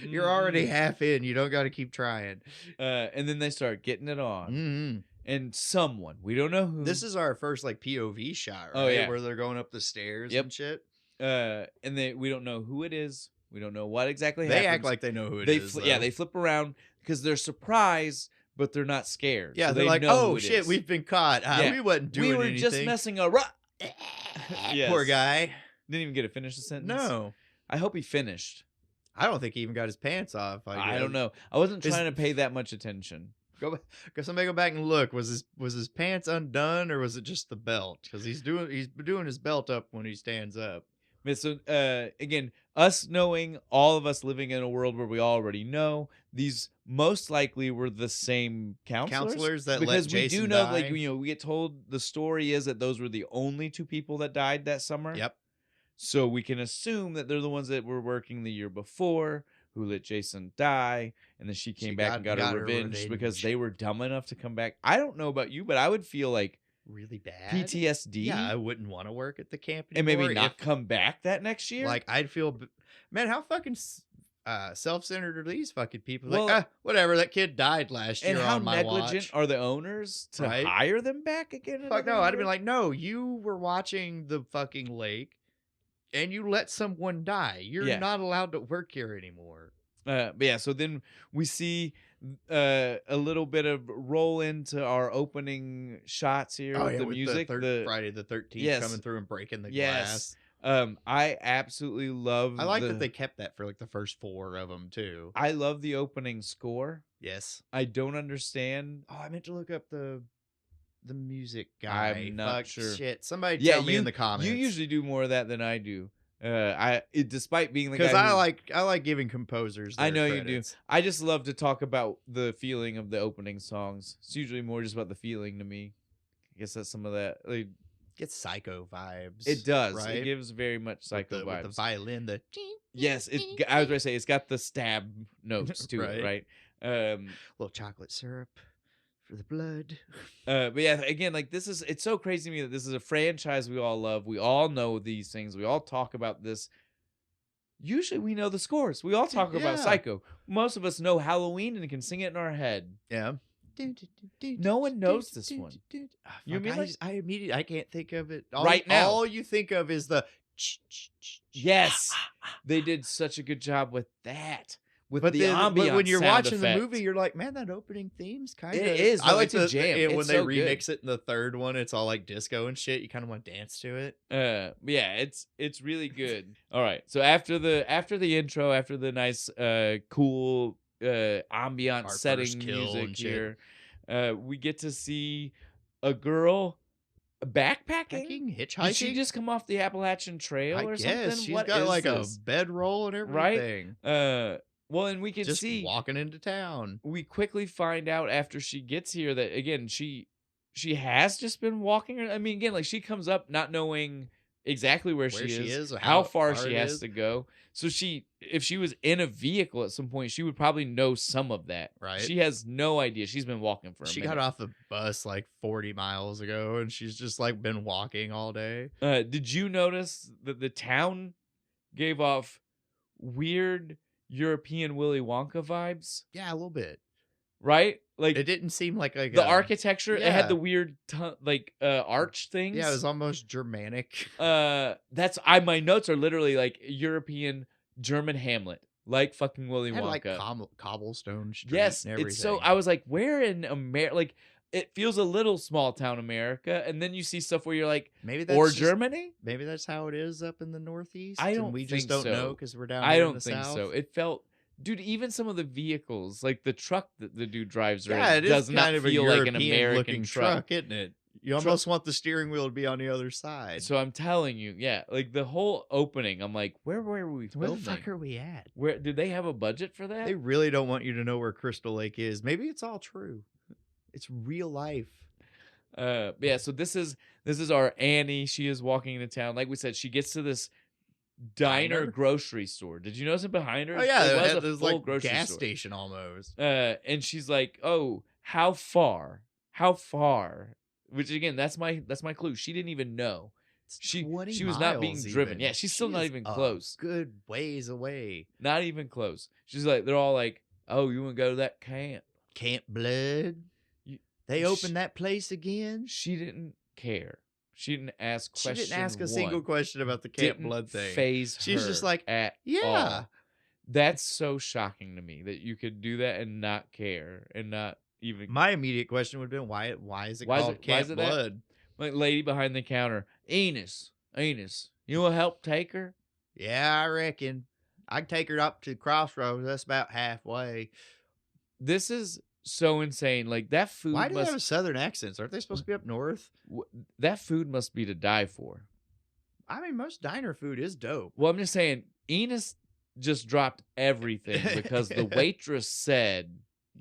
Speaker 2: You're already half in. You don't got to keep trying.
Speaker 1: And then they start getting it on. And someone, we don't know who.
Speaker 2: This is our first like POV shot, right?
Speaker 1: Oh yeah,
Speaker 2: where they're going up the stairs and shit.
Speaker 1: And we don't know who it is. We don't know what exactly happens.
Speaker 2: They act like they know who it is.
Speaker 1: They flip around because they're surprised, but they're not scared.
Speaker 2: Yeah,
Speaker 1: so
Speaker 2: they're like, "Oh shit, we've been caught. We wasn't doing anything.
Speaker 1: We were just messing around."
Speaker 2: Yes. Poor guy.
Speaker 1: Didn't even get to finish the sentence.
Speaker 2: No.
Speaker 1: I hope he finished.
Speaker 2: I don't think he even got his pants off.
Speaker 1: I don't know. I wasn't trying to pay that much attention.
Speaker 2: Somebody go back and look. Was his pants undone or was it just the belt? Because he's doing his belt up when he stands up.
Speaker 1: So again, us knowing, all of us living in a world where we already know, these most likely were the same counselors
Speaker 2: that
Speaker 1: because
Speaker 2: let Jason
Speaker 1: we do know,
Speaker 2: die.
Speaker 1: like we get told the story is that those were the only two people that died that summer.
Speaker 2: Yep.
Speaker 1: So we can assume that they're the ones that were working the year before who let Jason die, and then she came back and got her revenge because they were dumb enough to come back. I don't know about you, but I would feel like
Speaker 2: really bad
Speaker 1: PTSD.
Speaker 2: Yeah, I wouldn't want to work at the camp anymore.
Speaker 1: And maybe not come back that next year.
Speaker 2: Like I'd feel, man, how fucking self-centered are these fucking people? Like, whatever, that kid died last year on my watch. And how negligent
Speaker 1: are the owners to hire them back again?
Speaker 2: Fuck no, I'd have been like, no, you were watching the fucking lake and you let someone die. You're not allowed to work here anymore.
Speaker 1: But yeah, so then we see a little bit of roll into our opening shots here with the music.
Speaker 2: Friday the 13th coming through and breaking the glass.
Speaker 1: I absolutely love.
Speaker 2: I like that they kept that for like the first 4 of them too.
Speaker 1: I love the opening score.
Speaker 2: Yes,
Speaker 1: I don't understand.
Speaker 2: Oh, I meant to look up the music guy.
Speaker 1: I'm not sure.
Speaker 2: Shit, somebody tell me in the comments.
Speaker 1: You usually do more of that than I do. Despite being the guy,
Speaker 2: because I like giving composers.
Speaker 1: I know
Speaker 2: credits.
Speaker 1: You do. I just love to talk about the feeling of the opening songs. It's usually more just about the feeling to me. I guess that's some of that. Like,
Speaker 2: gets Psycho vibes.
Speaker 1: It does.
Speaker 2: Right?
Speaker 1: It gives very much Psycho vibes.
Speaker 2: With the violin,
Speaker 1: yes. I was going to say it's got the stab notes to it, right?
Speaker 2: Little chocolate syrup for the blood.
Speaker 1: But yeah, again, like it's so crazy to me that this is a franchise we all love. We all know these things. We all talk about this. Usually we know the scores. We all talk about Psycho. Most of us know Halloween and can sing it in our head.
Speaker 2: Yeah.
Speaker 1: No one knows this one.
Speaker 2: You mean I immediately I can't think of it
Speaker 1: right now.
Speaker 2: All you think of is the
Speaker 1: yes. They did such a good job with that. But
Speaker 2: when you're watching
Speaker 1: the
Speaker 2: movie, you're like, man, that opening theme's kind of.
Speaker 1: It is.
Speaker 2: I like
Speaker 1: the jam.
Speaker 2: When they remix it in the third one, it's all like disco and shit. You kind of want to dance to it.
Speaker 1: Yeah, it's really good. All right, so after the intro, after the nice, cool, ambient setting music here, we get to see a girl backpacking,
Speaker 2: hitchhiking.
Speaker 1: Did she just come off the Appalachian Trail or something?
Speaker 2: She's got like this? A bedroll and everything,
Speaker 1: right? Well, and we can
Speaker 2: just
Speaker 1: see
Speaker 2: walking into town.
Speaker 1: We quickly find out after she gets here that again she she has just been walking. I mean, again, like she comes up not knowing exactly where she is
Speaker 2: or
Speaker 1: how far she
Speaker 2: it
Speaker 1: has
Speaker 2: is.
Speaker 1: to go. So if she was in a vehicle at some point, she would probably know some of that.
Speaker 2: Right.
Speaker 1: She has no idea. She's been walking for a minute.
Speaker 2: She got off the bus like 40 miles ago, and she's just like been walking all day.
Speaker 1: Did you notice that the town gave off weird European Willy Wonka vibes?
Speaker 2: Yeah, a little bit.
Speaker 1: Right? Like
Speaker 2: it didn't seem like
Speaker 1: the architecture.
Speaker 2: Yeah.
Speaker 1: It had the weird arch things.
Speaker 2: Yeah, it was almost Germanic.
Speaker 1: My notes are literally like European German Hamlet, like fucking Willy Wonka.
Speaker 2: Like cobblestone street.
Speaker 1: Yes,
Speaker 2: and everything.
Speaker 1: it's so. I was like, where in America? Like it feels a little small town America, and then you see stuff where you're like,
Speaker 2: maybe that's
Speaker 1: or
Speaker 2: just,
Speaker 1: Germany.
Speaker 2: Maybe that's how it is up in the Northeast.
Speaker 1: I don't.
Speaker 2: And we
Speaker 1: think
Speaker 2: just don't
Speaker 1: so.
Speaker 2: know because we're down.
Speaker 1: I
Speaker 2: here
Speaker 1: don't
Speaker 2: in the
Speaker 1: think
Speaker 2: South.
Speaker 1: so. It felt. Dude, even some of the vehicles, like the truck that the dude drives around,
Speaker 2: yeah, it
Speaker 1: does
Speaker 2: is
Speaker 1: not
Speaker 2: kind of
Speaker 1: feel
Speaker 2: a
Speaker 1: like an American
Speaker 2: truck, isn't it? You almost want the steering wheel to be on the other side.
Speaker 1: So I'm telling you, yeah, like the whole opening, I'm like, where were we filming?
Speaker 2: Where the fuck are we at?
Speaker 1: Where did they have a budget for that?
Speaker 2: They really don't want you to know where Crystal Lake is. Maybe it's all true. It's real life.
Speaker 1: Yeah. So this is our Annie. She is walking into town. Like we said, she gets to this diner grocery store. Did you notice it behind her?
Speaker 2: Oh yeah,
Speaker 1: it was
Speaker 2: a
Speaker 1: a full
Speaker 2: like
Speaker 1: grocery
Speaker 2: gas
Speaker 1: store.
Speaker 2: station almost.
Speaker 1: And she's like, "Oh, how far? How far?" Which again, that's my clue. She didn't even know. She was not being driven. Yeah, she's still not even close.
Speaker 2: Good ways away.
Speaker 1: Not even close. She's like, they're all like, "Oh, you want to go to that camp?
Speaker 2: Camp Blood? They opened that place again?"
Speaker 1: She didn't care. She didn't ask question.
Speaker 2: She didn't ask a single question about the Camp Blood thing.
Speaker 1: Phase
Speaker 2: She's
Speaker 1: her
Speaker 2: just like,
Speaker 1: at
Speaker 2: yeah.
Speaker 1: all. That's so shocking to me that you could do that and not care and not even.
Speaker 2: My immediate question would have been, why is it called Camp Blood?
Speaker 1: Like lady behind the counter, Enos, you want to help take her?
Speaker 2: Yeah, I reckon. I can take her up to the crossroads. That's about halfway.
Speaker 1: This is so insane. Like that food.
Speaker 2: Why do they have southern accents? Aren't they supposed to be up north?
Speaker 1: That food must be to die for.
Speaker 2: I mean, most diner food is dope.
Speaker 1: Well, I'm just saying, Enos just dropped everything because the waitress said,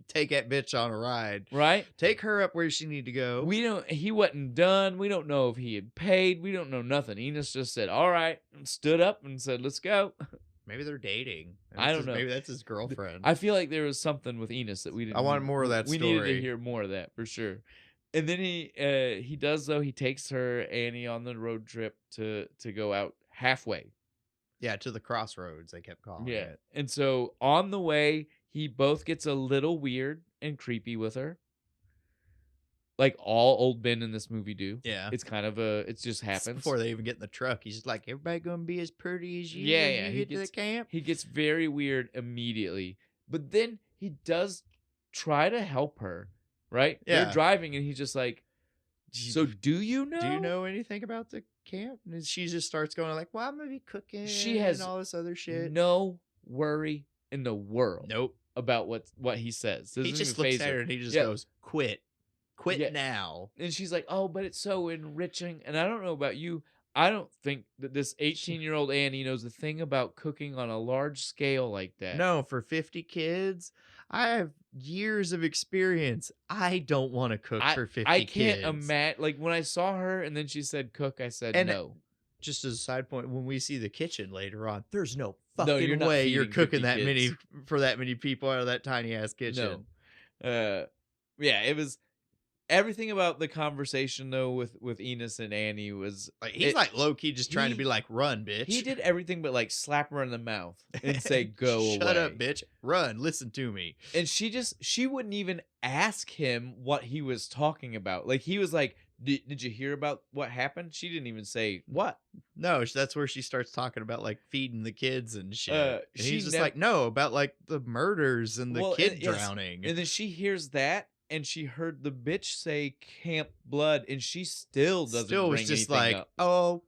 Speaker 2: "Take that bitch on a ride."
Speaker 1: Right?
Speaker 2: Take her up where she need to go.
Speaker 1: He wasn't done. We don't know if he had paid. We don't know nothing. Enos just said, "All right," and stood up and said, "Let's go."
Speaker 2: Maybe they're dating.
Speaker 1: I don't know.
Speaker 2: Maybe that's his girlfriend.
Speaker 1: I feel like there was something with Enos that we didn't.
Speaker 2: I wanted more of that story.
Speaker 1: We needed to hear more of that for sure. And then he does though. He takes her Annie on the road trip to go out halfway.
Speaker 2: Yeah, to the crossroads. They kept calling it.
Speaker 1: And so on the way, he both gets a little weird and creepy with her. Like all old men in this movie do.
Speaker 2: Yeah.
Speaker 1: It's kind of it just happens.
Speaker 2: Before they even get in the truck, he's just like, "Everybody gonna be as pretty as you
Speaker 1: when
Speaker 2: you get to the camp?"
Speaker 1: He gets very weird immediately. But then he does try to help her, right?
Speaker 2: Yeah.
Speaker 1: They're driving and he's just like, "So do you know?
Speaker 2: Do you know anything about the camp?" And she just starts going like, "Well, I'm gonna be cooking."
Speaker 1: She has
Speaker 2: and all this other shit.
Speaker 1: No worry in the world.
Speaker 2: Nope.
Speaker 1: About what he says.
Speaker 2: He just looks at her and he just goes, "Quit now."
Speaker 1: And she's like, "Oh, but it's so enriching." And I don't know about you. I don't think that this 18-year-old Annie knows a thing about cooking on a large scale like that.
Speaker 2: No, for 50 kids, I have years of experience. I don't want to cook for 50 kids.
Speaker 1: I can't imagine. Like when I saw her and then she said cook, I said no.
Speaker 2: Just as a side point, when we see the kitchen later on, there's no fucking way you're cooking that many for that many people out of that tiny ass kitchen.
Speaker 1: No. Yeah, it was everything about the conversation though with Enos and Annie was
Speaker 2: like he's like low key just trying to be like, "Run, bitch."
Speaker 1: He did everything but like slap her in the mouth and say, "Go away.
Speaker 2: Shut up, bitch. Run. Listen to me."
Speaker 1: And she wouldn't even ask him what he was talking about. Like he was like, Did you hear about what happened? She didn't even say what.
Speaker 2: No, that's where she starts talking about like feeding the kids and shit. And he's just like, no, about like the murders and the kid drowning.
Speaker 1: And then she hears that, and she heard the bitch say Camp Blood, and she still doesn't. Still was just like, up.
Speaker 2: "Oh,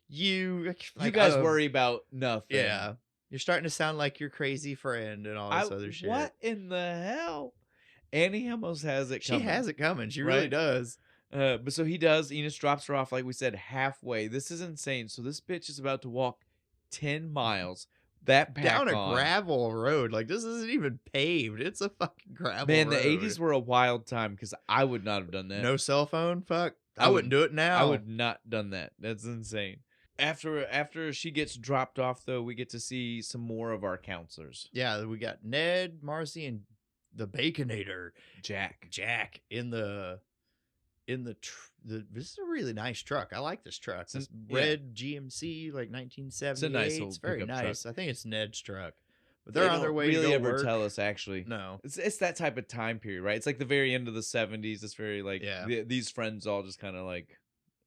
Speaker 2: you
Speaker 1: guys worry about nothing."
Speaker 2: Yeah, you're starting to sound like your crazy friend and all this other shit.
Speaker 1: What in the hell? Annie almost has it coming.
Speaker 2: She has it coming. She really does.
Speaker 1: But so he does. Enos drops her off, like we said, halfway. This is insane. So this bitch is about to walk 10 miles that pack
Speaker 2: down a
Speaker 1: on.
Speaker 2: gravel road. Like, this isn't even paved. It's a fucking gravel road.
Speaker 1: Man, the 80s were a wild time because I would not have done that.
Speaker 2: No cell phone? Fuck. I wouldn't do it now.
Speaker 1: I would not done that. That's insane. After she gets dropped off, though, we get to see some more of our counselors.
Speaker 2: Yeah, we got Ned, Marcy, and the Baconator. Jack in the this is a really nice truck. I like this truck. This red GMC, like 1978. It's a nice old very nice. Truck. I think it's Ned's truck. But they're on their way
Speaker 1: really
Speaker 2: to go
Speaker 1: ever
Speaker 2: work.
Speaker 1: Tell us, actually.
Speaker 2: No.
Speaker 1: It's that type of time period, right? It's like the very end of the 70s. It's very like these friends all just kind of like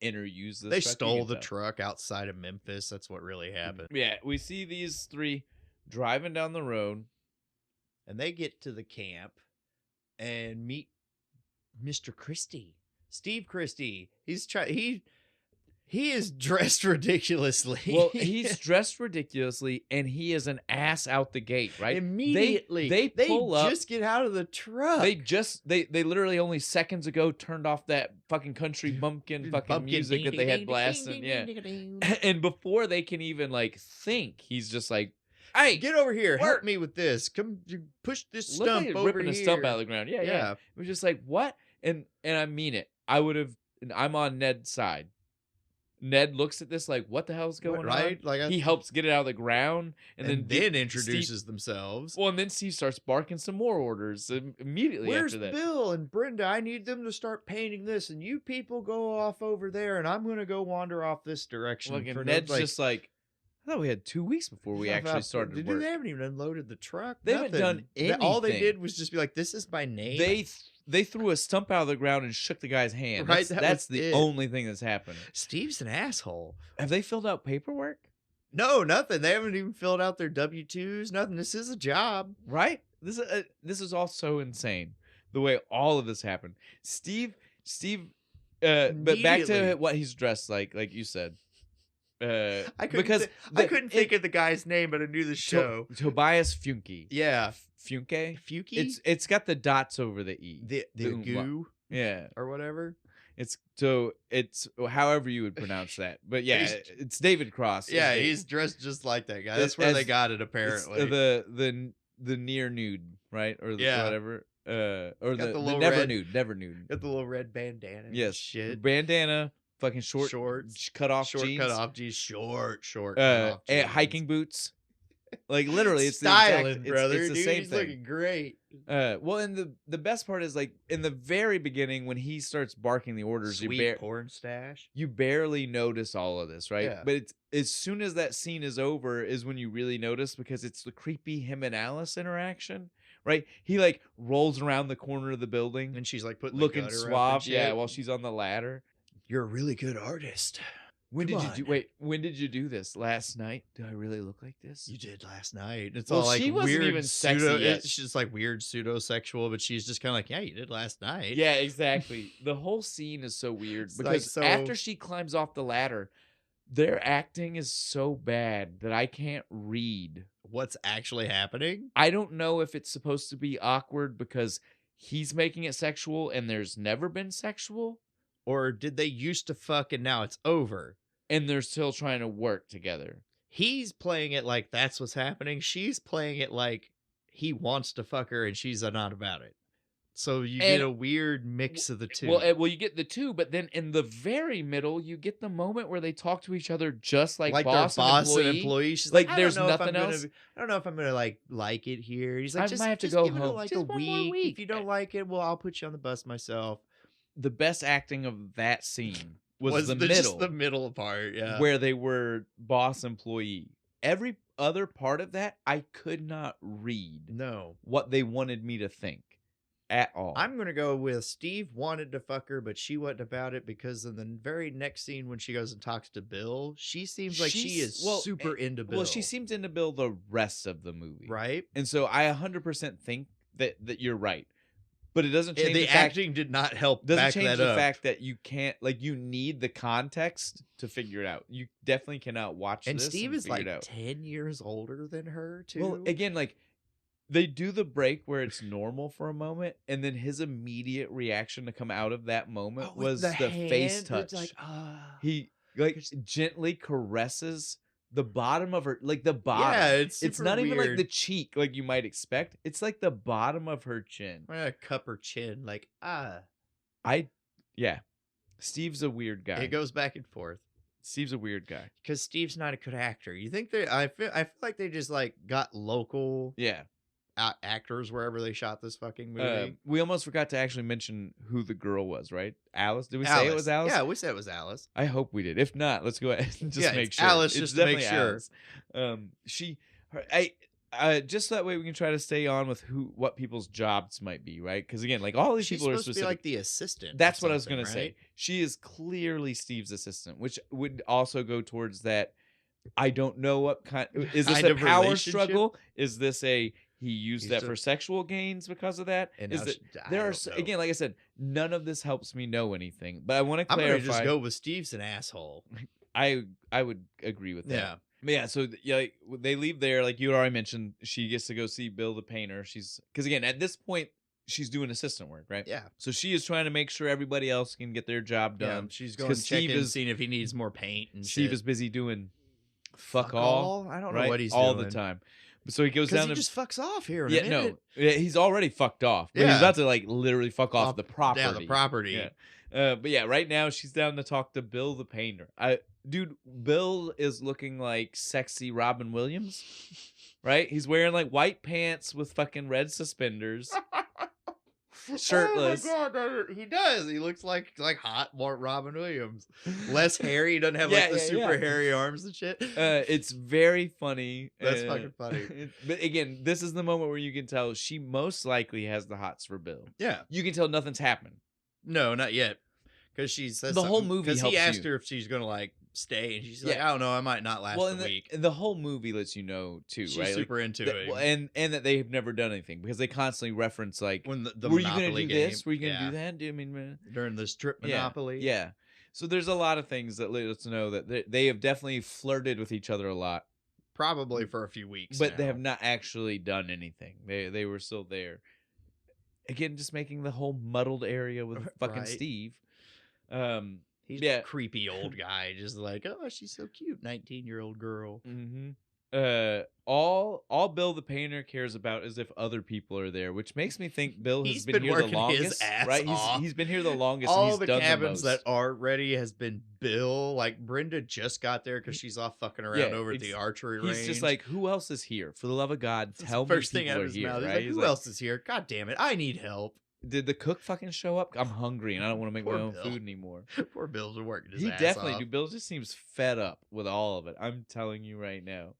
Speaker 1: interuse this.
Speaker 2: They stole the truck outside of Memphis. That's what really happened.
Speaker 1: Yeah, we see these three driving down the road.
Speaker 2: And they get to the camp and meet Mr. Christie. Steve Christie. He is dressed ridiculously.
Speaker 1: Well, he's dressed ridiculously, and he is an ass out the gate, right?
Speaker 2: Immediately.
Speaker 1: They pull up.
Speaker 2: Just get out of the truck.
Speaker 1: They literally only seconds ago turned off that fucking country bumpkin music that they had blasting. Yeah. And before they can even like think, he's just like, hey,
Speaker 2: get over here. Help me with this. Come push this stump over
Speaker 1: ripping a stump out of the ground. Yeah. It was just like, what? And I mean it. I'm on Ned's side. Ned looks at this like, what the hell's going on? Like he helps get it out of the ground, and then
Speaker 2: introduces themselves.
Speaker 1: Well, and then Steve starts barking some more orders immediately after that.
Speaker 2: Where's Bill and Brenda? I need them to start painting this, and you people go off over there, and I'm going to go wander off this direction.
Speaker 1: Look, and Ned's just like, I thought we had 2 weeks before we actually started work.
Speaker 2: They haven't even unloaded the truck.
Speaker 1: They haven't done anything.
Speaker 2: All they did was just be like, this is my name.
Speaker 1: They threw a stump out of the ground and shook the guy's hand. Right, that's the only thing that's happened.
Speaker 2: Steve's an asshole.
Speaker 1: Have they filled out paperwork?
Speaker 2: No, nothing. They haven't even filled out their W-2s. Nothing. This is a job,
Speaker 1: right? This is all so insane. The way all of this happened. Steve. But back to what he's dressed like you said.
Speaker 2: I couldn't think of the guy's name, but I knew the show.
Speaker 1: Tobias Funke.
Speaker 2: Yeah.
Speaker 1: Funke? It's got the dots over the E.
Speaker 2: The goo?
Speaker 1: Yeah.
Speaker 2: Or whatever.
Speaker 1: It's however you would pronounce that. But yeah, it's David Cross.
Speaker 2: Yeah, he's dressed just like that guy. That's where they got it, apparently.
Speaker 1: The near nude, right? Or whatever. Or the never nude.
Speaker 2: Got the little red bandana.
Speaker 1: Yes.
Speaker 2: Shit.
Speaker 1: Bandana. Fucking shorts, cut off jeans, short cut off jeans. Hiking boots, like literally, it's
Speaker 2: styling, brother.
Speaker 1: It's the same
Speaker 2: he's
Speaker 1: thing.
Speaker 2: Looking great.
Speaker 1: Well, and the best part is like in the very beginning when he starts barking the orders,
Speaker 2: sweet porn stash.
Speaker 1: You barely notice all of this, right?
Speaker 2: Yeah.
Speaker 1: But it's as soon as that scene is over is when you really notice because it's the creepy him and Alice interaction. Right, he like rolls around the corner of the building,
Speaker 2: and she's like
Speaker 1: looking suave, while she's on the ladder.
Speaker 2: You're a really good artist.
Speaker 1: When did you do this? Last night? Do I really look like this?
Speaker 2: You did last night. It's all like
Speaker 1: she wasn't
Speaker 2: weird
Speaker 1: even sexy yet.
Speaker 2: She's like weird pseudo-sexual, but she's just kind of like, yeah, you did last night.
Speaker 1: Yeah, exactly. The whole scene is so weird because after she climbs off the ladder, their acting is so bad that I can't read
Speaker 2: what's actually happening.
Speaker 1: I don't know if it's supposed to be awkward because he's making it sexual and there's never been sexual.
Speaker 2: Or did they used to fuck and now it's over?
Speaker 1: And they're still trying to work together.
Speaker 2: He's playing it like that's what's happening. She's playing it like he wants to fuck her and she's not about it. So you get a weird mix of the two.
Speaker 1: Well, you get the two, but then in the very middle, you get the moment where they talk to each other just like boss and employee.
Speaker 2: She's like, there's nothing else. I don't know if I'm gonna like it here. He's like,
Speaker 1: I might have to go
Speaker 2: give
Speaker 1: home.
Speaker 2: It like
Speaker 1: just
Speaker 2: a week. If you don't like it, well, I'll put you on the bus myself.
Speaker 1: The best acting of that scene was the
Speaker 2: middle. Just the middle part, yeah.
Speaker 1: Where they were boss employee. Every other part of that, I could not read what they wanted me to think at all.
Speaker 2: I'm going to go with Steve wanted to fuck her, but she wasn't about it because in the very next scene when she goes and talks to Bill, she seems like she is super into Bill.
Speaker 1: Well, she seems into Bill the rest of the movie.
Speaker 2: Right.
Speaker 1: And so I 100% think that you're right. But it doesn't change
Speaker 2: the acting did not help back that up. Doesn't change
Speaker 1: the fact that you can't, like, you need the context to figure it out. You definitely cannot watch
Speaker 2: and
Speaker 1: this
Speaker 2: Steve
Speaker 1: and
Speaker 2: is
Speaker 1: figure it
Speaker 2: like
Speaker 1: out.
Speaker 2: 10 years older than her, too.
Speaker 1: Well, again, like, they do the break where it's normal for a moment, and then his immediate reaction to come out of that moment was the face touch.
Speaker 2: It's like,
Speaker 1: He, like, gently caresses the bottom of her, like the bottom.
Speaker 2: Yeah, it's
Speaker 1: not
Speaker 2: weird.
Speaker 1: even like the cheek, like you might expect. It's like the bottom of her chin.
Speaker 2: I'm gonna cup her chin, like
Speaker 1: Yeah. Steve's a weird guy.
Speaker 2: It goes back and forth.
Speaker 1: Steve's a weird guy
Speaker 2: because Steve's not a good actor. You think they? I feel like they just like got local actors wherever they shot this fucking movie.
Speaker 1: We almost forgot to actually mention who the girl was, right? Alice. Did we say it was Alice?
Speaker 2: Yeah, we said it was Alice.
Speaker 1: I hope we did. If not, let's go ahead and just make sure.
Speaker 2: Alice, just to make sure.
Speaker 1: Just so that way we can try to stay on with what people's jobs might be, right? Because again, like all these people are
Speaker 2: supposed to be like the assistant.
Speaker 1: That's what I was gonna say. She is clearly Steve's assistant, which would also go towards that. I don't know what kind. Is this a power struggle? Is this he used that for sexual gains because of that?
Speaker 2: And
Speaker 1: there are again, like I said, none of this helps me know anything. But I want to clarify.
Speaker 2: I'm gonna just go with Steve's an asshole.
Speaker 1: I would agree with that.
Speaker 2: Yeah.
Speaker 1: But yeah, so they leave there, like you already mentioned. She gets to go see Bill the painter. Because again, at this point, she's doing assistant work, right?
Speaker 2: Yeah.
Speaker 1: So she is trying to make sure everybody else can get their job done.
Speaker 2: Yeah, she's going to check in, seeing if he needs more paint. And
Speaker 1: Steve is busy doing fuck all.
Speaker 2: I don't know what he's
Speaker 1: all
Speaker 2: doing
Speaker 1: the time. So he goes down.
Speaker 2: He just fucks off here.
Speaker 1: He's already fucked off. But he's about to like literally fuck off the property.
Speaker 2: Yeah, the property.
Speaker 1: Yeah. But yeah, right now she's down to talk to Bill the painter. Dude, Bill is looking like sexy Robin Williams, right? He's wearing like white pants with fucking red suspenders, shirtless.
Speaker 2: Oh my god, he does. He looks like hot more Robin Williams. Less hairy. He doesn't have the super hairy arms and shit.
Speaker 1: It's very funny.
Speaker 2: That's fucking funny.
Speaker 1: But again, this is the moment where you can tell she most likely has the hots for Bill.
Speaker 2: Yeah,
Speaker 1: you can tell nothing's happened.
Speaker 2: No, not yet. Because she says
Speaker 1: the whole movie.
Speaker 2: Because he asked her if she's gonna like stay, and she's like, I don't know, I might not last a week.
Speaker 1: And the whole movie lets you know too,
Speaker 2: she's
Speaker 1: right?
Speaker 2: She's super into it,
Speaker 1: and that they have never done anything because they constantly reference like,
Speaker 2: when the
Speaker 1: were you gonna do
Speaker 2: game.
Speaker 1: this? Were you gonna do that? I mean,
Speaker 2: during the strip Monopoly,
Speaker 1: yeah. So there's a lot of things that let us know that they have definitely flirted with each other a lot,
Speaker 2: probably for a few weeks,
Speaker 1: but they have not actually done anything. They were still there. Again, just making the whole muddled area with fucking Steve.
Speaker 2: He's a creepy old guy, just like, oh, she's so cute, 19-year-old girl.
Speaker 1: Mm-hmm. All Bill the painter cares about is if other people are there, which makes me think Bill has been here the longest.
Speaker 2: His ass
Speaker 1: right?
Speaker 2: Off.
Speaker 1: He's been here the longest.
Speaker 2: All
Speaker 1: and he's
Speaker 2: the
Speaker 1: done
Speaker 2: cabins
Speaker 1: the most.
Speaker 2: that aren't ready has been Bill. Like Brenda just got there because she's off fucking around over at the archery range.
Speaker 1: He's just like, who else is here? For the love of God, tell me people are here. Right?
Speaker 2: Like, who else is here? God damn it, I need help.
Speaker 1: Did the cook fucking show up? I'm hungry and I don't want to make my own food anymore.
Speaker 2: Poor Bill's working his
Speaker 1: ass
Speaker 2: off.
Speaker 1: He definitely do. Bill just seems fed up with all of it. I'm telling you right now.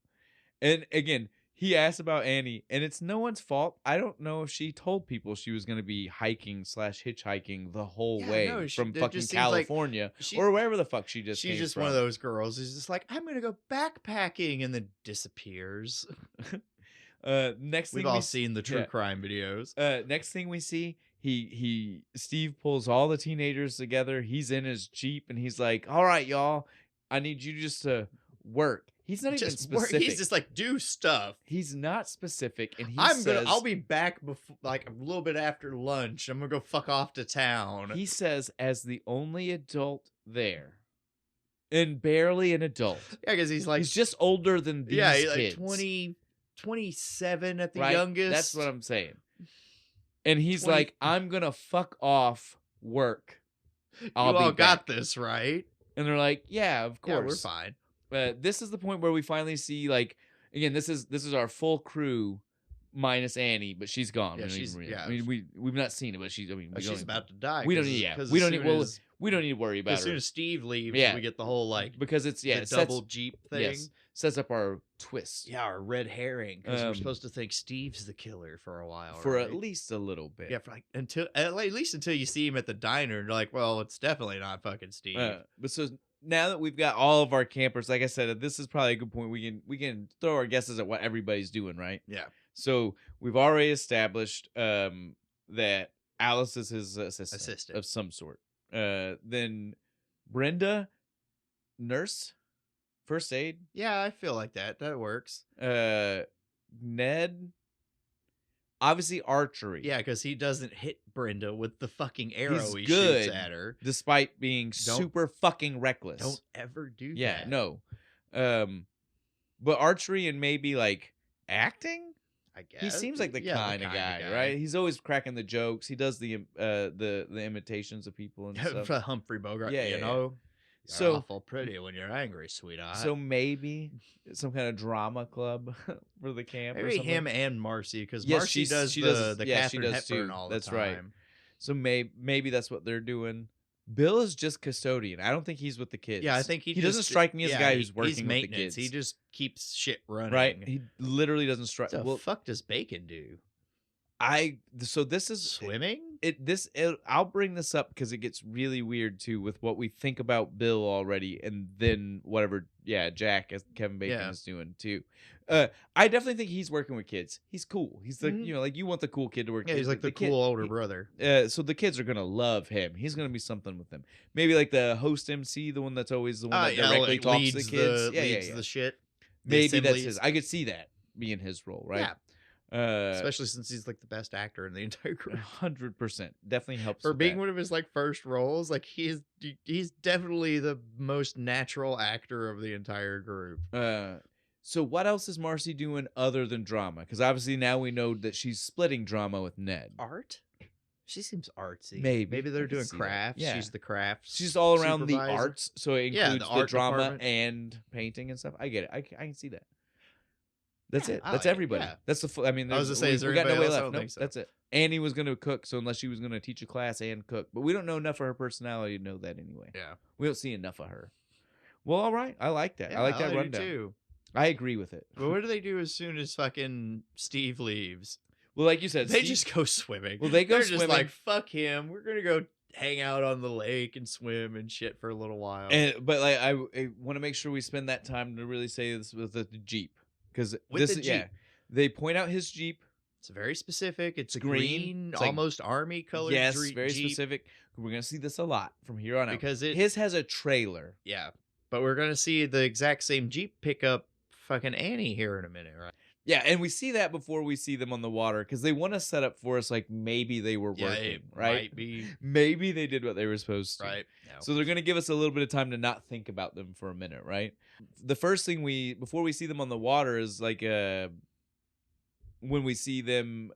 Speaker 1: And again, he asked about Annie, and it's no one's fault. I don't know if she told people she was going to be hiking/hitchhiking the whole way from fucking California or wherever the fuck she just came from.
Speaker 2: She's just one of those girls who's just like, I'm going to go backpacking, and then disappears.
Speaker 1: Next thing
Speaker 2: we've all seen the true crime videos.
Speaker 1: Next thing we see, Steve pulls all the teenagers together. He's in his Jeep and he's like, all right, y'all, I need you just to work. He's not even specific.
Speaker 2: He's just like, do stuff.
Speaker 1: He's not specific. And
Speaker 2: I'll be back before, like a little bit after lunch. I'm going to go fuck off to town.
Speaker 1: He says, as the only adult there. And barely an adult.
Speaker 2: Yeah, because he's
Speaker 1: just older than these kids.
Speaker 2: Like 27 at the youngest.
Speaker 1: That's what I'm saying. And he's like, I'm going to fuck off work.
Speaker 2: You all got this, right?
Speaker 1: And they're like, yeah, of course.
Speaker 2: Yeah, we're fine.
Speaker 1: This is the point where we finally see, like, again, this is our full crew minus Annie, but she's gone.
Speaker 2: Yeah,
Speaker 1: I mean, we've not seen it, but she's
Speaker 2: about to die.
Speaker 1: We don't need to worry about her.
Speaker 2: As soon as Steve leaves, we get the whole
Speaker 1: because it's
Speaker 2: the double Jeep thing.
Speaker 1: Yes, sets up our twist.
Speaker 2: Yeah, our red herring, because we're supposed to think Steve's the killer for a while,
Speaker 1: for at least a little bit.
Speaker 2: Yeah, for like at least until you see him at the diner, and you're like, well, it's definitely not fucking Steve.
Speaker 1: But so now that we've got all of our campers, like I said, this is probably a good point. We can throw our guesses at what everybody's doing, right?
Speaker 2: Yeah.
Speaker 1: So we've already established that Alice is his assistant of some sort. Then Brenda, nurse, first aid.
Speaker 2: Yeah, I feel like that works.
Speaker 1: Ned, obviously archery.
Speaker 2: Yeah, because he doesn't hit Brenda with the fucking arrow he shoots at her,
Speaker 1: despite being super fucking reckless.
Speaker 2: Don't ever do that.
Speaker 1: Yeah, no.
Speaker 3: but archery and maybe like acting.
Speaker 2: I guess
Speaker 3: He seems like the kind of guy, right? He's always cracking the jokes. He does the imitations of people and stuff.
Speaker 2: Humphrey Bogart,
Speaker 3: Yeah,
Speaker 2: you
Speaker 3: yeah,
Speaker 2: know.
Speaker 3: Yeah.
Speaker 2: So awful pretty when you're angry, sweetheart.
Speaker 3: So maybe some kind of drama club for the camp.
Speaker 2: Maybe
Speaker 3: or something.
Speaker 2: Him and Marcy, because Marcy does the Catherine Hepburn all the time.
Speaker 3: That's right. So maybe that's what they're doing. Bill is just custodian. I don't think he's with the kids.
Speaker 2: Yeah, I think he
Speaker 3: doesn't strike me as a guy who's working with the kids.
Speaker 2: He just keeps shit running.
Speaker 3: Right? He literally doesn't strike.
Speaker 2: What the fuck does Bacon do?
Speaker 3: So this is
Speaker 2: swimming.
Speaker 3: I'll bring this up because it gets really weird too with what we think about Bill already, and then whatever. Yeah, Jack as Kevin Bacon is doing too. I definitely think he's working with kids. He's cool. He's the like you want the cool kid to work.
Speaker 2: Yeah, he's like the cool older brother.
Speaker 3: So the kids are gonna love him. He's gonna be something with them. Maybe like the host MC, the one that's always the one that directly talks to the kids.
Speaker 2: Leads the shit.
Speaker 3: Maybe that's his. I could see that being his role, right?
Speaker 2: Yeah. Especially since he's like the best actor in the entire group.
Speaker 3: 100%, definitely helps
Speaker 2: for being one of his like first roles. Like he's definitely the most natural actor of the entire group.
Speaker 3: So what else is Marcy doing other than drama? Because obviously now we know that she's splitting drama with Ned.
Speaker 2: Art? She seems artsy.
Speaker 3: Maybe
Speaker 2: they're doing crafts.
Speaker 3: Yeah.
Speaker 2: She's the crafts.
Speaker 3: She's all around the arts, so it includes the drama
Speaker 2: department.
Speaker 3: And painting and stuff. I get it. I can see that. That's it. That's
Speaker 2: like
Speaker 3: everybody.
Speaker 2: Yeah.
Speaker 3: That's the. I mean,
Speaker 2: I was just saying,
Speaker 3: we got no way left.
Speaker 2: Nope, so.
Speaker 3: That's it. Annie was going to cook, so unless she was going to teach a class and cook, but we don't know enough of her personality to know that anyway.
Speaker 2: Yeah,
Speaker 3: we don't see enough of her. Well, all right. I like that.
Speaker 2: Yeah,
Speaker 3: I like that rundown
Speaker 2: too.
Speaker 3: I agree with it.
Speaker 2: But what do they do as soon as fucking Steve leaves?
Speaker 3: Well, like you said,
Speaker 2: they just go swimming.
Speaker 3: Well, they're
Speaker 2: just like, fuck him. We're gonna go hang out on the lake and swim and shit for a little while.
Speaker 3: But like, I want to make sure we spend that time to really say this with the Jeep, because they point out his Jeep.
Speaker 2: It's very specific. It's green, it's almost like, army colored.
Speaker 3: Yes, very Jeep. Specific. We're gonna see this a lot from here on out
Speaker 2: because
Speaker 3: his has a trailer.
Speaker 2: Yeah, but we're gonna see the exact same Jeep pick up fucking Annie here in a minute, right?
Speaker 3: Yeah, and we see that before we see them on the water because they want to set up for us like maybe they were working, right?
Speaker 2: Might be.
Speaker 3: Maybe they did what they were supposed to.
Speaker 2: Right.
Speaker 3: No. So they're going to give us a little bit of time to not think about them for a minute, right? The first thing before we see them on the water is like when we see them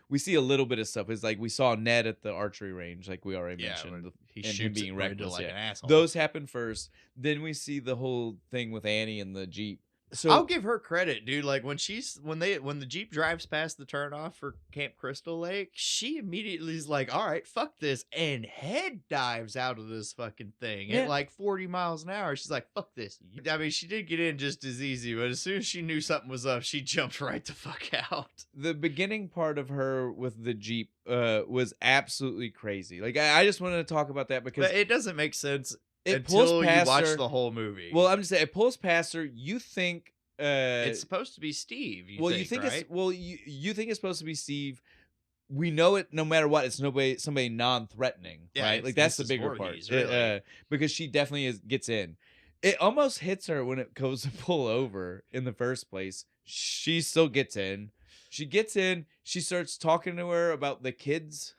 Speaker 3: we see a little bit of stuff. It's like we saw Ned at the archery range, like we already mentioned.
Speaker 2: He shoots
Speaker 3: being reckless,
Speaker 2: like an asshole.
Speaker 3: Those happen first. Then we see the whole thing with Annie and the Jeep. So
Speaker 2: I'll give her credit, dude. Like when the Jeep drives past the turnoff for Camp Crystal Lake, she immediately is like, "All right, fuck this," and head dives out of this fucking thing at like 40 miles an hour. She's like, "Fuck this." I mean, she did get in just as easy, but as soon as she knew something was up, she jumped right the fuck out.
Speaker 3: The beginning part of her with the Jeep was absolutely crazy. Like I just wanted to talk about that because
Speaker 2: it doesn't make sense.
Speaker 3: It pulls past
Speaker 2: you watch
Speaker 3: her.
Speaker 2: The whole movie.
Speaker 3: Well, I'm just saying it pulls past her. You think
Speaker 2: it's supposed to be Steve. You think right?
Speaker 3: You think it's supposed to be Steve. We know it no matter what. It's somebody non-threatening, right? Like that's the bigger part, really. Because she definitely gets in. It almost hits her when it goes to pull over in the first place. She still gets in. She gets in. She starts talking to her about the kids.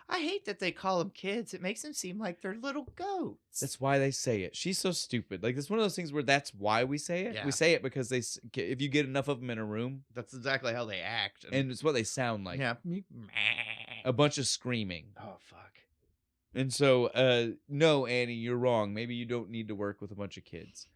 Speaker 2: I hate that they call them kids. It makes them seem like they're little goats.
Speaker 3: That's why they say it. She's so stupid. Like, it's one of those things where that's why we say it. Yeah. We say it because if you get enough of them in a room.
Speaker 2: That's exactly how they act.
Speaker 3: And it's what they sound like.
Speaker 2: Yeah.
Speaker 3: A bunch of screaming.
Speaker 2: Oh, fuck.
Speaker 3: And so, no, Annie, you're wrong. Maybe you don't need to work with a bunch of kids.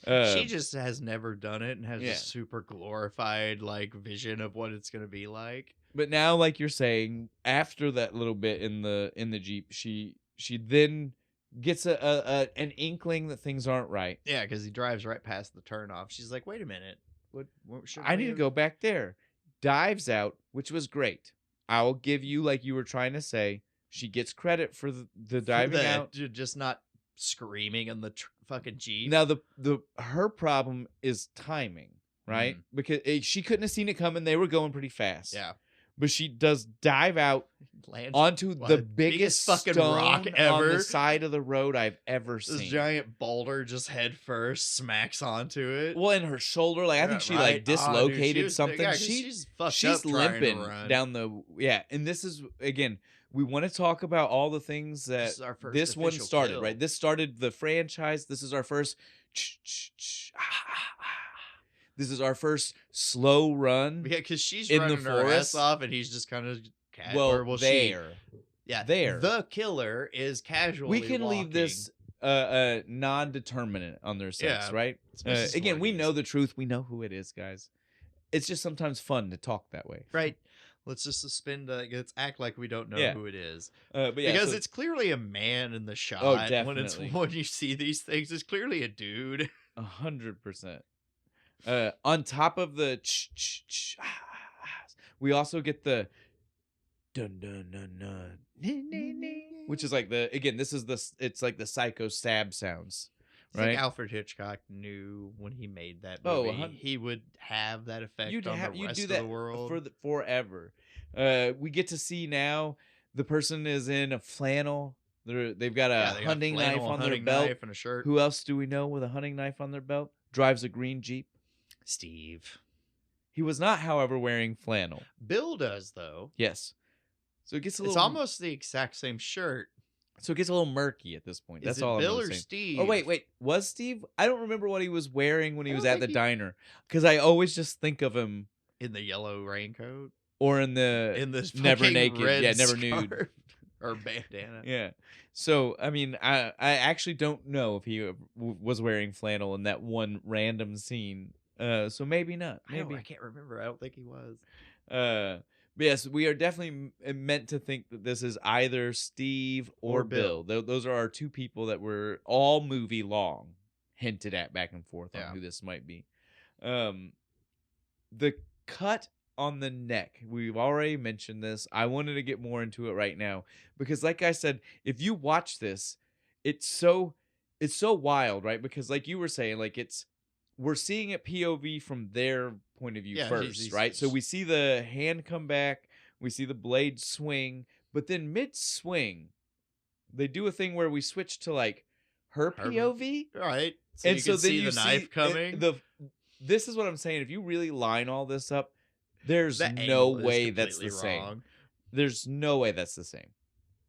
Speaker 2: She just has never done it and has a super glorified like vision of what it's gonna be like.
Speaker 3: But now, like you're saying, after that little bit in the Jeep, she then gets an inkling that things aren't right.
Speaker 2: Yeah, because he drives right past the turnoff. She's like, "Wait a minute, what
Speaker 3: I need to go back there." Dives out, which was great. I'll give you, like you were trying to say, she gets credit for the diving out,
Speaker 2: just not screaming in the fucking Jeep.
Speaker 3: Now her problem is timing, right? Because she couldn't have seen it coming. They were going pretty fast.
Speaker 2: Yeah.
Speaker 3: But she does dive out onto the biggest fucking rock ever on the side of the road I've ever seen.
Speaker 2: This giant boulder just head first smacks onto it.
Speaker 3: Well, in her shoulder, like I think she like dislocated something.
Speaker 2: Yeah, she's
Speaker 3: limping down the and this is again. We want to talk about all the things that this one started, right? This started the franchise. This is our first This is our first slow run.
Speaker 2: Yeah, because she's
Speaker 3: in
Speaker 2: running
Speaker 3: the
Speaker 2: her ass
Speaker 3: forest.
Speaker 2: off, and he's just kind of
Speaker 3: There.
Speaker 2: Yeah,
Speaker 3: there.
Speaker 2: The killer is casually.
Speaker 3: We can leave this non-determinate on their sex, right? Again, we know the truth. We know who it is, guys. It's just sometimes fun to talk that way,
Speaker 2: right? Let's just suspend. Let's act like we don't know who it is.
Speaker 3: But yeah,
Speaker 2: because it's clearly a man in the shot.
Speaker 3: Oh, definitely.
Speaker 2: When you see these things, it's clearly a dude.
Speaker 3: 100%. On top of the we also get the dun dun dun dun, which is like it's like the psycho stab sounds. Right?
Speaker 2: Like Alfred Hitchcock knew when he made that movie, he would have that effect on the rest of the world
Speaker 3: forever. We get to see now the person is in a flannel. They've got a hunting knife on their belt
Speaker 2: and a shirt.
Speaker 3: Who else do we know with a hunting knife on their belt? Drives a green Jeep.
Speaker 2: Steve.
Speaker 3: He was not, however, wearing flannel.
Speaker 2: Bill does, though.
Speaker 3: Yes. So it gets a little.
Speaker 2: It's almost the exact same shirt.
Speaker 3: So it gets a little murky at this point. That's all I'm saying.
Speaker 2: Bill or Steve?
Speaker 3: Oh, wait. Was Steve? I don't remember what he was wearing when he was at the diner. Because I always just think of him.
Speaker 2: In the yellow raincoat?
Speaker 3: Or in the never naked.
Speaker 2: Red
Speaker 3: never nude.
Speaker 2: Or bandana.
Speaker 3: Yeah. So, I mean, I actually don't know if he was wearing flannel in that one random scene. So maybe not. Maybe.
Speaker 2: I can't remember. I don't think he was.
Speaker 3: But yes, we are definitely meant to think that this is either Steve or Bill. Those are our two people that were all movie long hinted at back and forth on who this might be. The cut on the neck, we've already mentioned this. I wanted to get more into it right now because, like I said, if you watch this, it's so wild, right? Because, like you were saying, like we're seeing it POV from their point of view first, right? So we see the hand come back, we see the blade swing, but then mid-swing, they do a thing where we switch to like her POV,
Speaker 2: right? So
Speaker 3: and
Speaker 2: you
Speaker 3: so
Speaker 2: can
Speaker 3: then
Speaker 2: see
Speaker 3: you
Speaker 2: the knife coming.
Speaker 3: This is what I'm saying. If you really line all this up, there's no way that's the same. There's no way that's the same.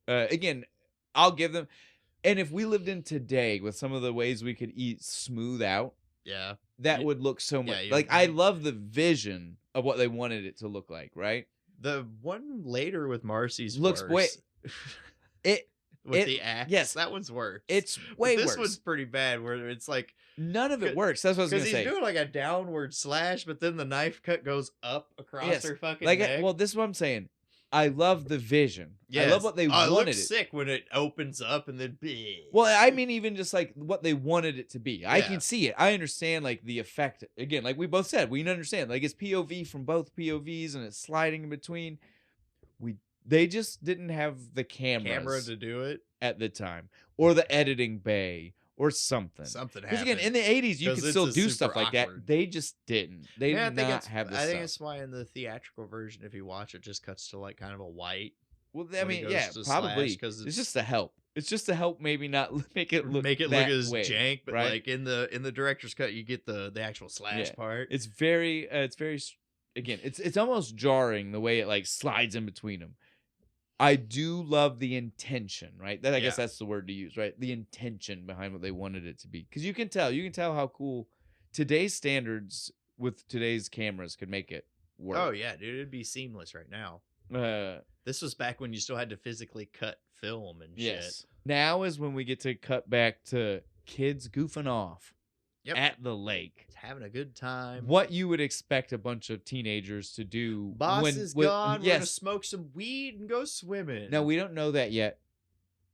Speaker 3: Again, I'll give them. And if we lived in today with some of the ways we could eat smooth out, that would look so much. Like, I love the vision of what they wanted it to look like, right?
Speaker 2: The one later with Marcy's
Speaker 3: looks
Speaker 2: worse.
Speaker 3: With
Speaker 2: the axe.
Speaker 3: Yes,
Speaker 2: that one's worse.
Speaker 3: It's way worse.
Speaker 2: This one's pretty bad where it's like
Speaker 3: none of it works. That's what I was going to say.
Speaker 2: Because he's doing like a downward slash, but then the knife cut goes up across her fucking neck.
Speaker 3: Well, this is what I'm saying. I love the vision. Yes. I love what they wanted.
Speaker 2: It looks sick when it opens up and then.
Speaker 3: Well, I mean, even just like what they wanted it to be. I can see it. I understand like the effect. Again, like we both said, we understand. Like it's POV from both POVs and it's sliding in between. They just didn't have the camera
Speaker 2: to do it
Speaker 3: at the time, or the editing bay, or something.
Speaker 2: Something happened.
Speaker 3: Because again, in the 80s, you could still do stuff like that. They just didn't. They did not have this.
Speaker 2: I think it's why in the theatrical version, if you watch it, just cuts to like kind of a white.
Speaker 3: Well, I mean, yeah, probably because it's just to help. It's just to help maybe not make it look
Speaker 2: as jank, but right? Like in the director's cut, you get the actual slash part.
Speaker 3: It's very again, it's almost jarring the way it like slides in between them. I do love the intention, right? I guess that's the word to use, right? The intention behind what they wanted it to be. Because you can tell how cool today's standards with today's cameras could make it work.
Speaker 2: Oh, yeah, dude. It'd be seamless right now. This was back when you still had to physically cut film and shit.
Speaker 3: Now is when we get to cut back to kids goofing off at the lake.
Speaker 2: Having a good time.
Speaker 3: What you would expect a bunch of teenagers to do.
Speaker 2: Boss is gone. We're going to smoke some weed and go swimming.
Speaker 3: No, we don't know that yet.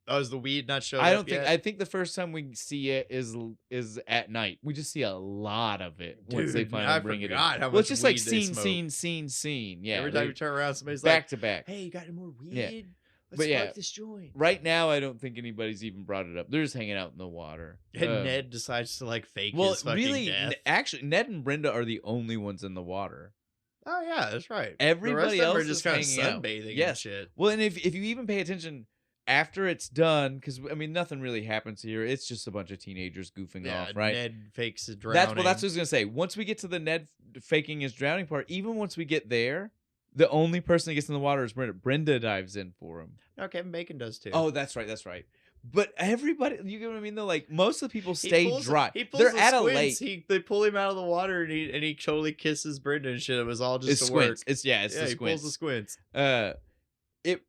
Speaker 2: Oh, is the weed not showing
Speaker 3: up yet? I think the first time we see it is at night. We just see a lot of it once they finally bring it in. Well, it's just like scene. Yeah.
Speaker 2: Every time you turn around, somebody's
Speaker 3: back to back.
Speaker 2: Hey, you got any more weed? Yeah.
Speaker 3: Let's
Speaker 2: smoke this joint.
Speaker 3: Right now, I don't think anybody's even brought it up. They're just hanging out in the water.
Speaker 2: And Ned decides to like fake his fucking death.
Speaker 3: Actually, Ned and Brenda are the only ones in the water.
Speaker 2: Oh yeah, that's right.
Speaker 3: Everybody else
Speaker 2: are just kind of sunbathing and shit.
Speaker 3: Well, and if you even pay attention after it's done, because I mean nothing really happens here. It's just a bunch of teenagers goofing off, right?
Speaker 2: Ned fakes a drowning.
Speaker 3: That's what I was gonna say. Once we get to the Ned faking his drowning part, even once we get there. The only person that gets in the water is Brenda. Brenda dives in for him.
Speaker 2: No, Kevin Bacon does too.
Speaker 3: Oh, that's right. But everybody, you get what I mean? Though, like most of the people stay dry. They're at a lake.
Speaker 2: They pull him out of the water, and he totally kisses Brenda and shit. It was all just
Speaker 3: the
Speaker 2: work.
Speaker 3: Squints. It's the Squints.
Speaker 2: He pulls the Squints.
Speaker 3: It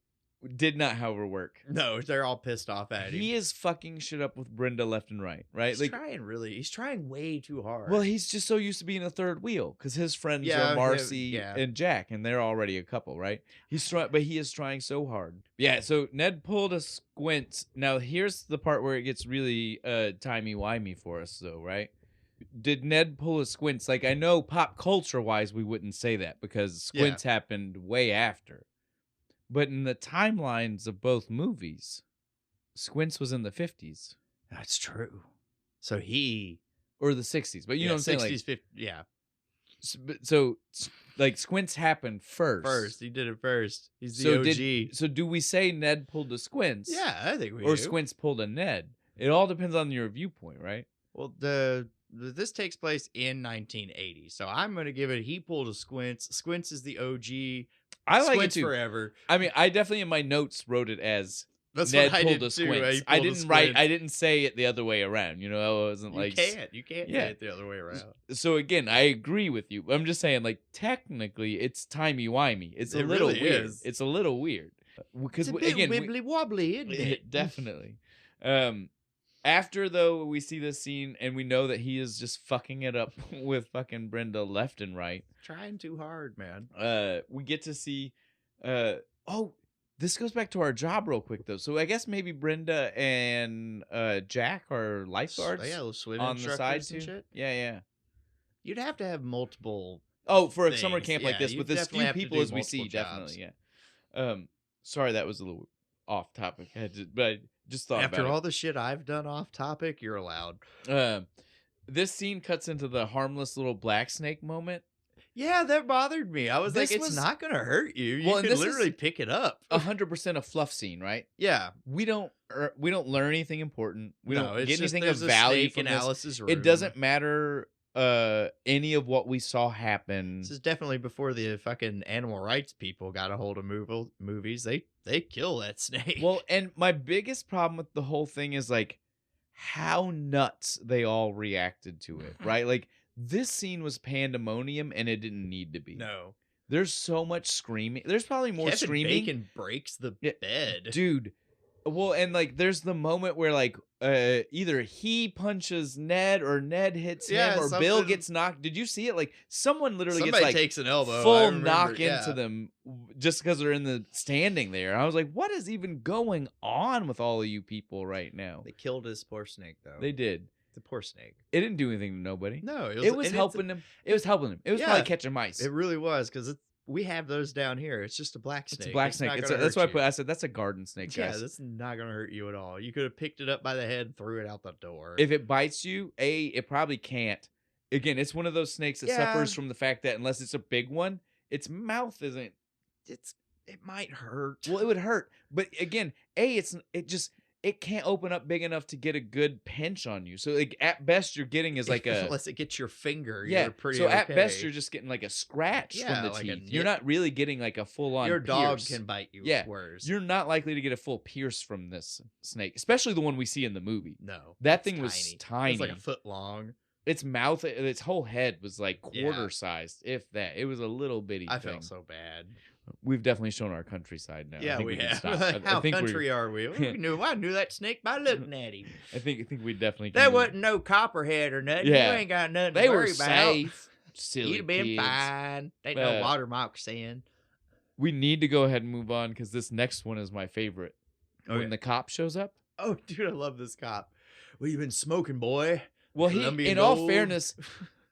Speaker 3: did not, however, work.
Speaker 2: No, they're all pissed off at him.
Speaker 3: He is fucking shit up with Brenda left and right, right?
Speaker 2: He's trying way too hard.
Speaker 3: Well, he's just so used to being a third wheel because his friends are Marcy and Jack, and they're already a couple, right? But he is trying so hard. Yeah, so Ned pulled a Squint. Now, here's the part where it gets really timey-wimey for us, though, right? Did Ned pull a Squints? Like, I know pop culture-wise we wouldn't say that because Squints happened way after. But in the timelines of both movies, Squints was in the 50s.
Speaker 2: That's true. So
Speaker 3: or the 60s, but you know what I'm
Speaker 2: 60s,
Speaker 3: saying?
Speaker 2: 50s, yeah.
Speaker 3: So, like, Squints happened first.
Speaker 2: He did it first. He's the OG.
Speaker 3: So do we say Ned pulled a Squints?
Speaker 2: Yeah, I think we do.
Speaker 3: Or Squints pulled a Ned? It all depends on your viewpoint, right?
Speaker 2: Well, this takes place in 1980, so I'm going to give it, he pulled a Squints. Squints is the OG.
Speaker 3: I like
Speaker 2: Squints
Speaker 3: it too.
Speaker 2: Forever.
Speaker 3: I mean, I definitely in my notes wrote it as
Speaker 2: That's
Speaker 3: Ned
Speaker 2: what I
Speaker 3: pulled
Speaker 2: did
Speaker 3: a Squints.
Speaker 2: too.
Speaker 3: I didn't write. I didn't say it the other way around. You know, I wasn't like
Speaker 2: you can't say it the other way around.
Speaker 3: So again, I agree with you. I'm just saying, like, technically, it's timey-wimey. It's a little
Speaker 2: really
Speaker 3: weird.
Speaker 2: is.
Speaker 3: It's a little weird because
Speaker 2: It's a bit
Speaker 3: again,
Speaker 2: wibbly wobbly, isn't it?
Speaker 3: Definitely. After though we see this scene and we know that he is just fucking it up with fucking Brenda left and right.
Speaker 2: Trying too hard, man.
Speaker 3: We get to see this goes back to our job real quick though. So I guess maybe Brenda and Jack are lifeguards on the side too.
Speaker 2: Shit.
Speaker 3: Yeah.
Speaker 2: You'd have to have multiple
Speaker 3: for a summer camp like this with as few people as we see,
Speaker 2: jobs.
Speaker 3: definitely, yeah. Sorry that was a little off topic. But I just thought
Speaker 2: after
Speaker 3: about
Speaker 2: all the shit I've done off topic, you're allowed.
Speaker 3: This scene cuts into the harmless little black snake moment.
Speaker 2: Yeah, that bothered me. I was it's not gonna hurt you. You can literally pick it up.
Speaker 3: 100% a fluff scene, right?
Speaker 2: Yeah,
Speaker 3: we don't learn anything important. We don't get anything of
Speaker 2: value
Speaker 3: value
Speaker 2: from
Speaker 3: this.
Speaker 2: Alice's room.
Speaker 3: It doesn't matter any of what we saw happen.
Speaker 2: This is definitely before the fucking animal rights people got a hold of movies. They kill that snake.
Speaker 3: Well, and my biggest problem with the whole thing is like how nuts they all reacted to it, right? Like this scene was pandemonium and it didn't need to be.
Speaker 2: No.
Speaker 3: There's so much screaming. There's probably more
Speaker 2: Kevin
Speaker 3: screaming.
Speaker 2: Bacon breaks the bed.
Speaker 3: Dude. Well, and like there's the moment where like either he punches Ned or Ned hits him or Bill gets knocked. Did you see it? Like somebody gets like
Speaker 2: takes an elbow,
Speaker 3: full knock into them just because they're in the standing there. I was like, what is even going on with all of you people right now?
Speaker 2: They killed his poor snake though.
Speaker 3: They did.
Speaker 2: The poor snake.
Speaker 3: It didn't do anything to nobody.
Speaker 2: No,
Speaker 3: it was helping him. It was helping him. It was probably catching mice.
Speaker 2: It really was because we have those down here. It's just a black snake.
Speaker 3: It's a black snake. That's why I said that's a garden snake, guys.
Speaker 2: Yeah, that's not gonna hurt you at all. You could have picked it up by the head, threw it out the door.
Speaker 3: If it bites you, it probably can't. Again, it's one of those snakes that suffers from the fact that unless it's a big one, its mouth isn't.
Speaker 2: It might hurt.
Speaker 3: Well, it would hurt, but again, it can't open up big enough to get a good pinch on you. So like at best you're getting is like
Speaker 2: unless it gets your finger,
Speaker 3: yeah.
Speaker 2: You're pretty
Speaker 3: so
Speaker 2: okay.
Speaker 3: at best you're just getting like a scratch from the teeth. You're not really getting like a full on.
Speaker 2: Your dog
Speaker 3: pierce.
Speaker 2: can bite you.
Speaker 3: Yeah,
Speaker 2: worse.
Speaker 3: You're not likely to get a full pierce from this snake, especially the one we see in the movie.
Speaker 2: No,
Speaker 3: that thing was tiny.
Speaker 2: It was like a foot long.
Speaker 3: Its mouth, its whole head was like quarter sized, if that. It was a little bitty.
Speaker 2: I felt so bad.
Speaker 3: We've definitely shown our countryside now.
Speaker 2: Yeah, we have. How country are we? I knew that snake by looking at him.
Speaker 3: I think we definitely.
Speaker 2: There wasn't no copperhead or nothing.
Speaker 3: Yeah.
Speaker 2: You ain't got nothing
Speaker 3: they
Speaker 2: to worry
Speaker 3: were
Speaker 2: about.
Speaker 3: Safe. Silly
Speaker 2: You'd have been
Speaker 3: kids.
Speaker 2: fine. Ain't no water moccasin.
Speaker 3: We need to go ahead and move on because this next one is my favorite.
Speaker 2: Okay.
Speaker 3: When the cop shows up.
Speaker 2: Oh, dude, I love this cop. What you been smoking, boy?
Speaker 3: Well, in all fairness,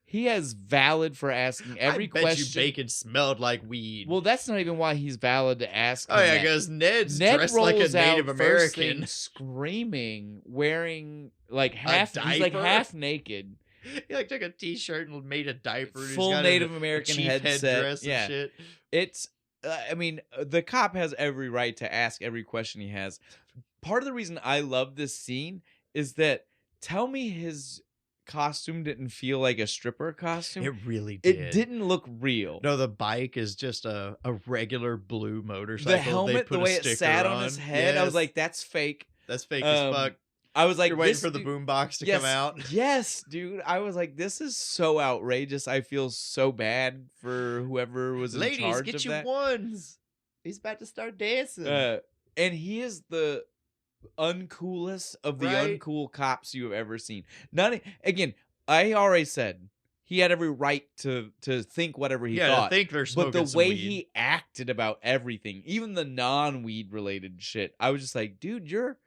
Speaker 3: he has valid for asking every question.
Speaker 2: I bet you bacon smelled like weed.
Speaker 3: Well, that's not even why he's valid to ask.
Speaker 2: Oh yeah, because Ned's dressed like a Native American,
Speaker 3: screaming, wearing like half. He's like half naked.
Speaker 2: He like took a t-shirt and made a diaper.
Speaker 3: Full Native American headset.
Speaker 2: And shit.
Speaker 3: It's. I mean, the cop has every right to ask every question he has. Part of the reason I love this scene is that tell me his costume didn't feel like a stripper costume.
Speaker 2: It really did.
Speaker 3: It didn't look real.
Speaker 2: No, the bike is just a regular blue motorcycle.
Speaker 3: The helmet, the way it sat on his head, I was like, that's fake.
Speaker 2: That's fake as fuck.
Speaker 3: I was like,
Speaker 2: you're waiting for the boombox to come out.
Speaker 3: Yes, dude. I was like, this is so outrageous. I feel so bad for whoever was in charge of that.
Speaker 2: Ladies, get your ones. He's about to start dancing.
Speaker 3: And he is the uncoolest of the uncool cops you have ever seen. Again, I already said he had every right to think whatever he thought.
Speaker 2: To think they're smoking
Speaker 3: but the way
Speaker 2: weed.
Speaker 3: he acted about everything, even the non-weed related shit, I was just like, dude, you're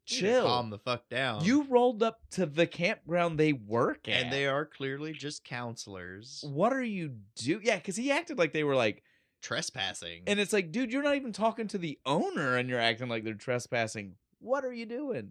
Speaker 3: chill.
Speaker 2: Calm the fuck down.
Speaker 3: You rolled up to the campground they work at.
Speaker 2: And they are clearly just counselors.
Speaker 3: What are you doing? Yeah, because he acted like they were like
Speaker 2: trespassing.
Speaker 3: And it's like, dude, you're not even talking to the owner and you're acting like they're trespassing. What are you doing?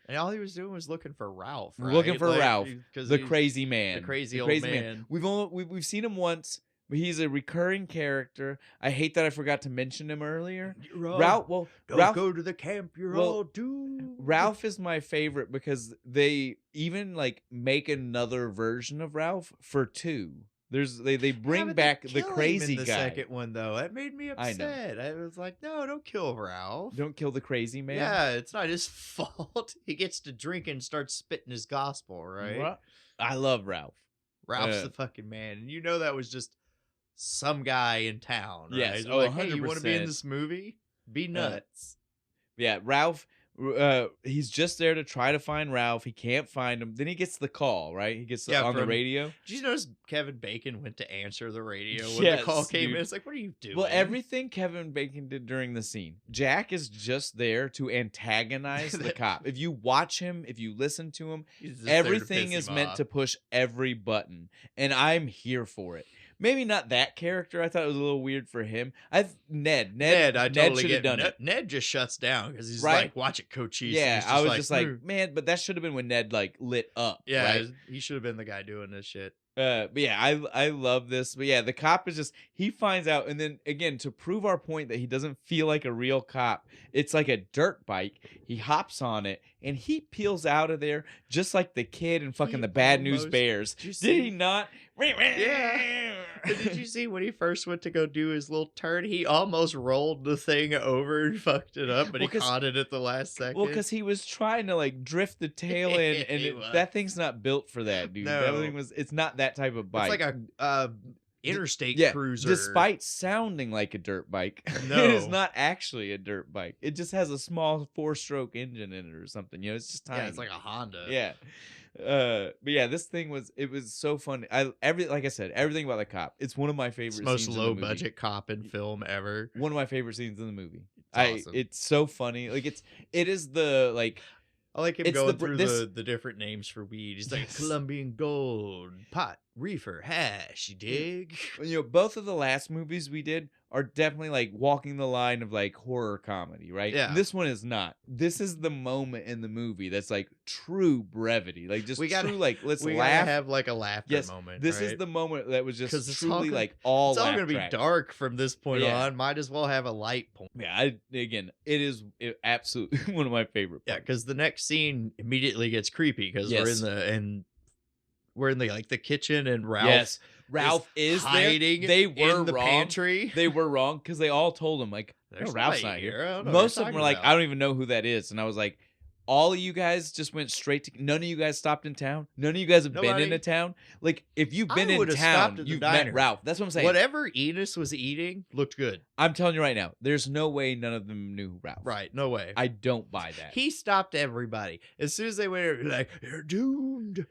Speaker 2: And all he was doing was looking for Ralph. Right?
Speaker 3: Looking for Ralph, the crazy man.
Speaker 2: The crazy old man.
Speaker 3: We've seen him once. But he's a recurring character. I hate that I forgot to mention him earlier. Ralph,
Speaker 2: don't go to the camp. You're all doomed.
Speaker 3: Ralph is my favorite because they even like make another version of Ralph for 2. They bring back the crazy
Speaker 2: him in the
Speaker 3: guy.
Speaker 2: Second one though, that made me upset. I was like, no, don't kill Ralph.
Speaker 3: Don't kill the crazy man.
Speaker 2: Yeah, it's not his fault. He gets to drink and start spitting his gospel, right?
Speaker 3: I love Ralph.
Speaker 2: Ralph's the fucking man, and you know that was just some guy in town, right?
Speaker 3: Yes.
Speaker 2: Like, hey, you want to be in this movie? Be nuts.
Speaker 3: Yeah, Ralph. He's just there to try to find Ralph. He can't find him. Then he gets the call, right? He gets on the radio.
Speaker 2: Did you notice Kevin Bacon went to answer the radio when the call came in? It's like, what are you doing?
Speaker 3: Well, everything Kevin Bacon did during the scene, Jack is just there to antagonize the cop. If you watch him, if you listen to him, everything is meant to push every button, and I'm here for it. Maybe not that character. I thought it was a little weird for him. Ned, I totally
Speaker 2: should have
Speaker 3: done it.
Speaker 2: Ned just shuts down because he's like, watch it, Cochise.
Speaker 3: Yeah, I was just like, man, but that should have been when Ned like lit up.
Speaker 2: Yeah,
Speaker 3: right?
Speaker 2: He should have been the guy doing this shit.
Speaker 3: But yeah, I love this. But yeah, the cop is just, he finds out, and then again, to prove our point that he doesn't feel like a real cop, it's like a dirt bike. He hops on it and he peels out of there just like the kid in fucking the Bad News Bears. Did he not?
Speaker 2: Yeah. Did you see when he first went to go do his little turn? He almost rolled the thing over and fucked it up, but he caught it at the last second.
Speaker 3: Well, because he was trying to like drift the tail in, and that thing's not built for that, dude.
Speaker 2: No.
Speaker 3: That thing it's not that type of bike.
Speaker 2: It's like a interstate cruiser.
Speaker 3: Despite sounding like a dirt bike,
Speaker 2: no.
Speaker 3: It is not actually a dirt bike. It just has a small 4-stroke engine in it or something. You know, it's just tiny.
Speaker 2: Yeah, it's like a Honda.
Speaker 3: Yeah. But yeah, this thing was so fun. Like I said, everything about the cop. It's one of my favorite.
Speaker 2: It's most low budget cop in film ever.
Speaker 3: One of my favorite scenes in the movie.
Speaker 2: It's awesome.
Speaker 3: It's so funny. Like it is the like.
Speaker 2: I like him going through the different names for weed. He's like Colombian gold, pot, reefer, hash. You dig?
Speaker 3: You know, both of the last movies we did are definitely like walking the line of like horror comedy, right?
Speaker 2: Yeah.
Speaker 3: This one is not. This is the moment in the movie that's like true brevity, like just true like let's laugh.
Speaker 2: Gotta have like a laughter moment.
Speaker 3: This is the moment that was just truly like all.
Speaker 2: It's all gonna be dark from this point on. Might as well have a light point.
Speaker 3: Yeah, it is absolutely one of my favorite parts.
Speaker 2: Yeah, because the next scene immediately gets creepy because we're in the like the kitchen and Ralph is
Speaker 3: hiding.
Speaker 2: They were in the pantry.
Speaker 3: They were wrong because they all told him like, no, Ralph's not here. Most of them were like, I don't even know who that is, and I was like, all of you guys just went straight to. None of you guys stopped in town. None of you guys have been in a town. Like if you've been in town, you've met Ralph. That's what I'm saying.
Speaker 2: Whatever Enos was eating looked good.
Speaker 3: I'm telling you right now, there's no way none of them knew Ralph.
Speaker 2: Right, no way.
Speaker 3: I don't buy that.
Speaker 2: He stopped everybody as soon as they went. Like you're doomed.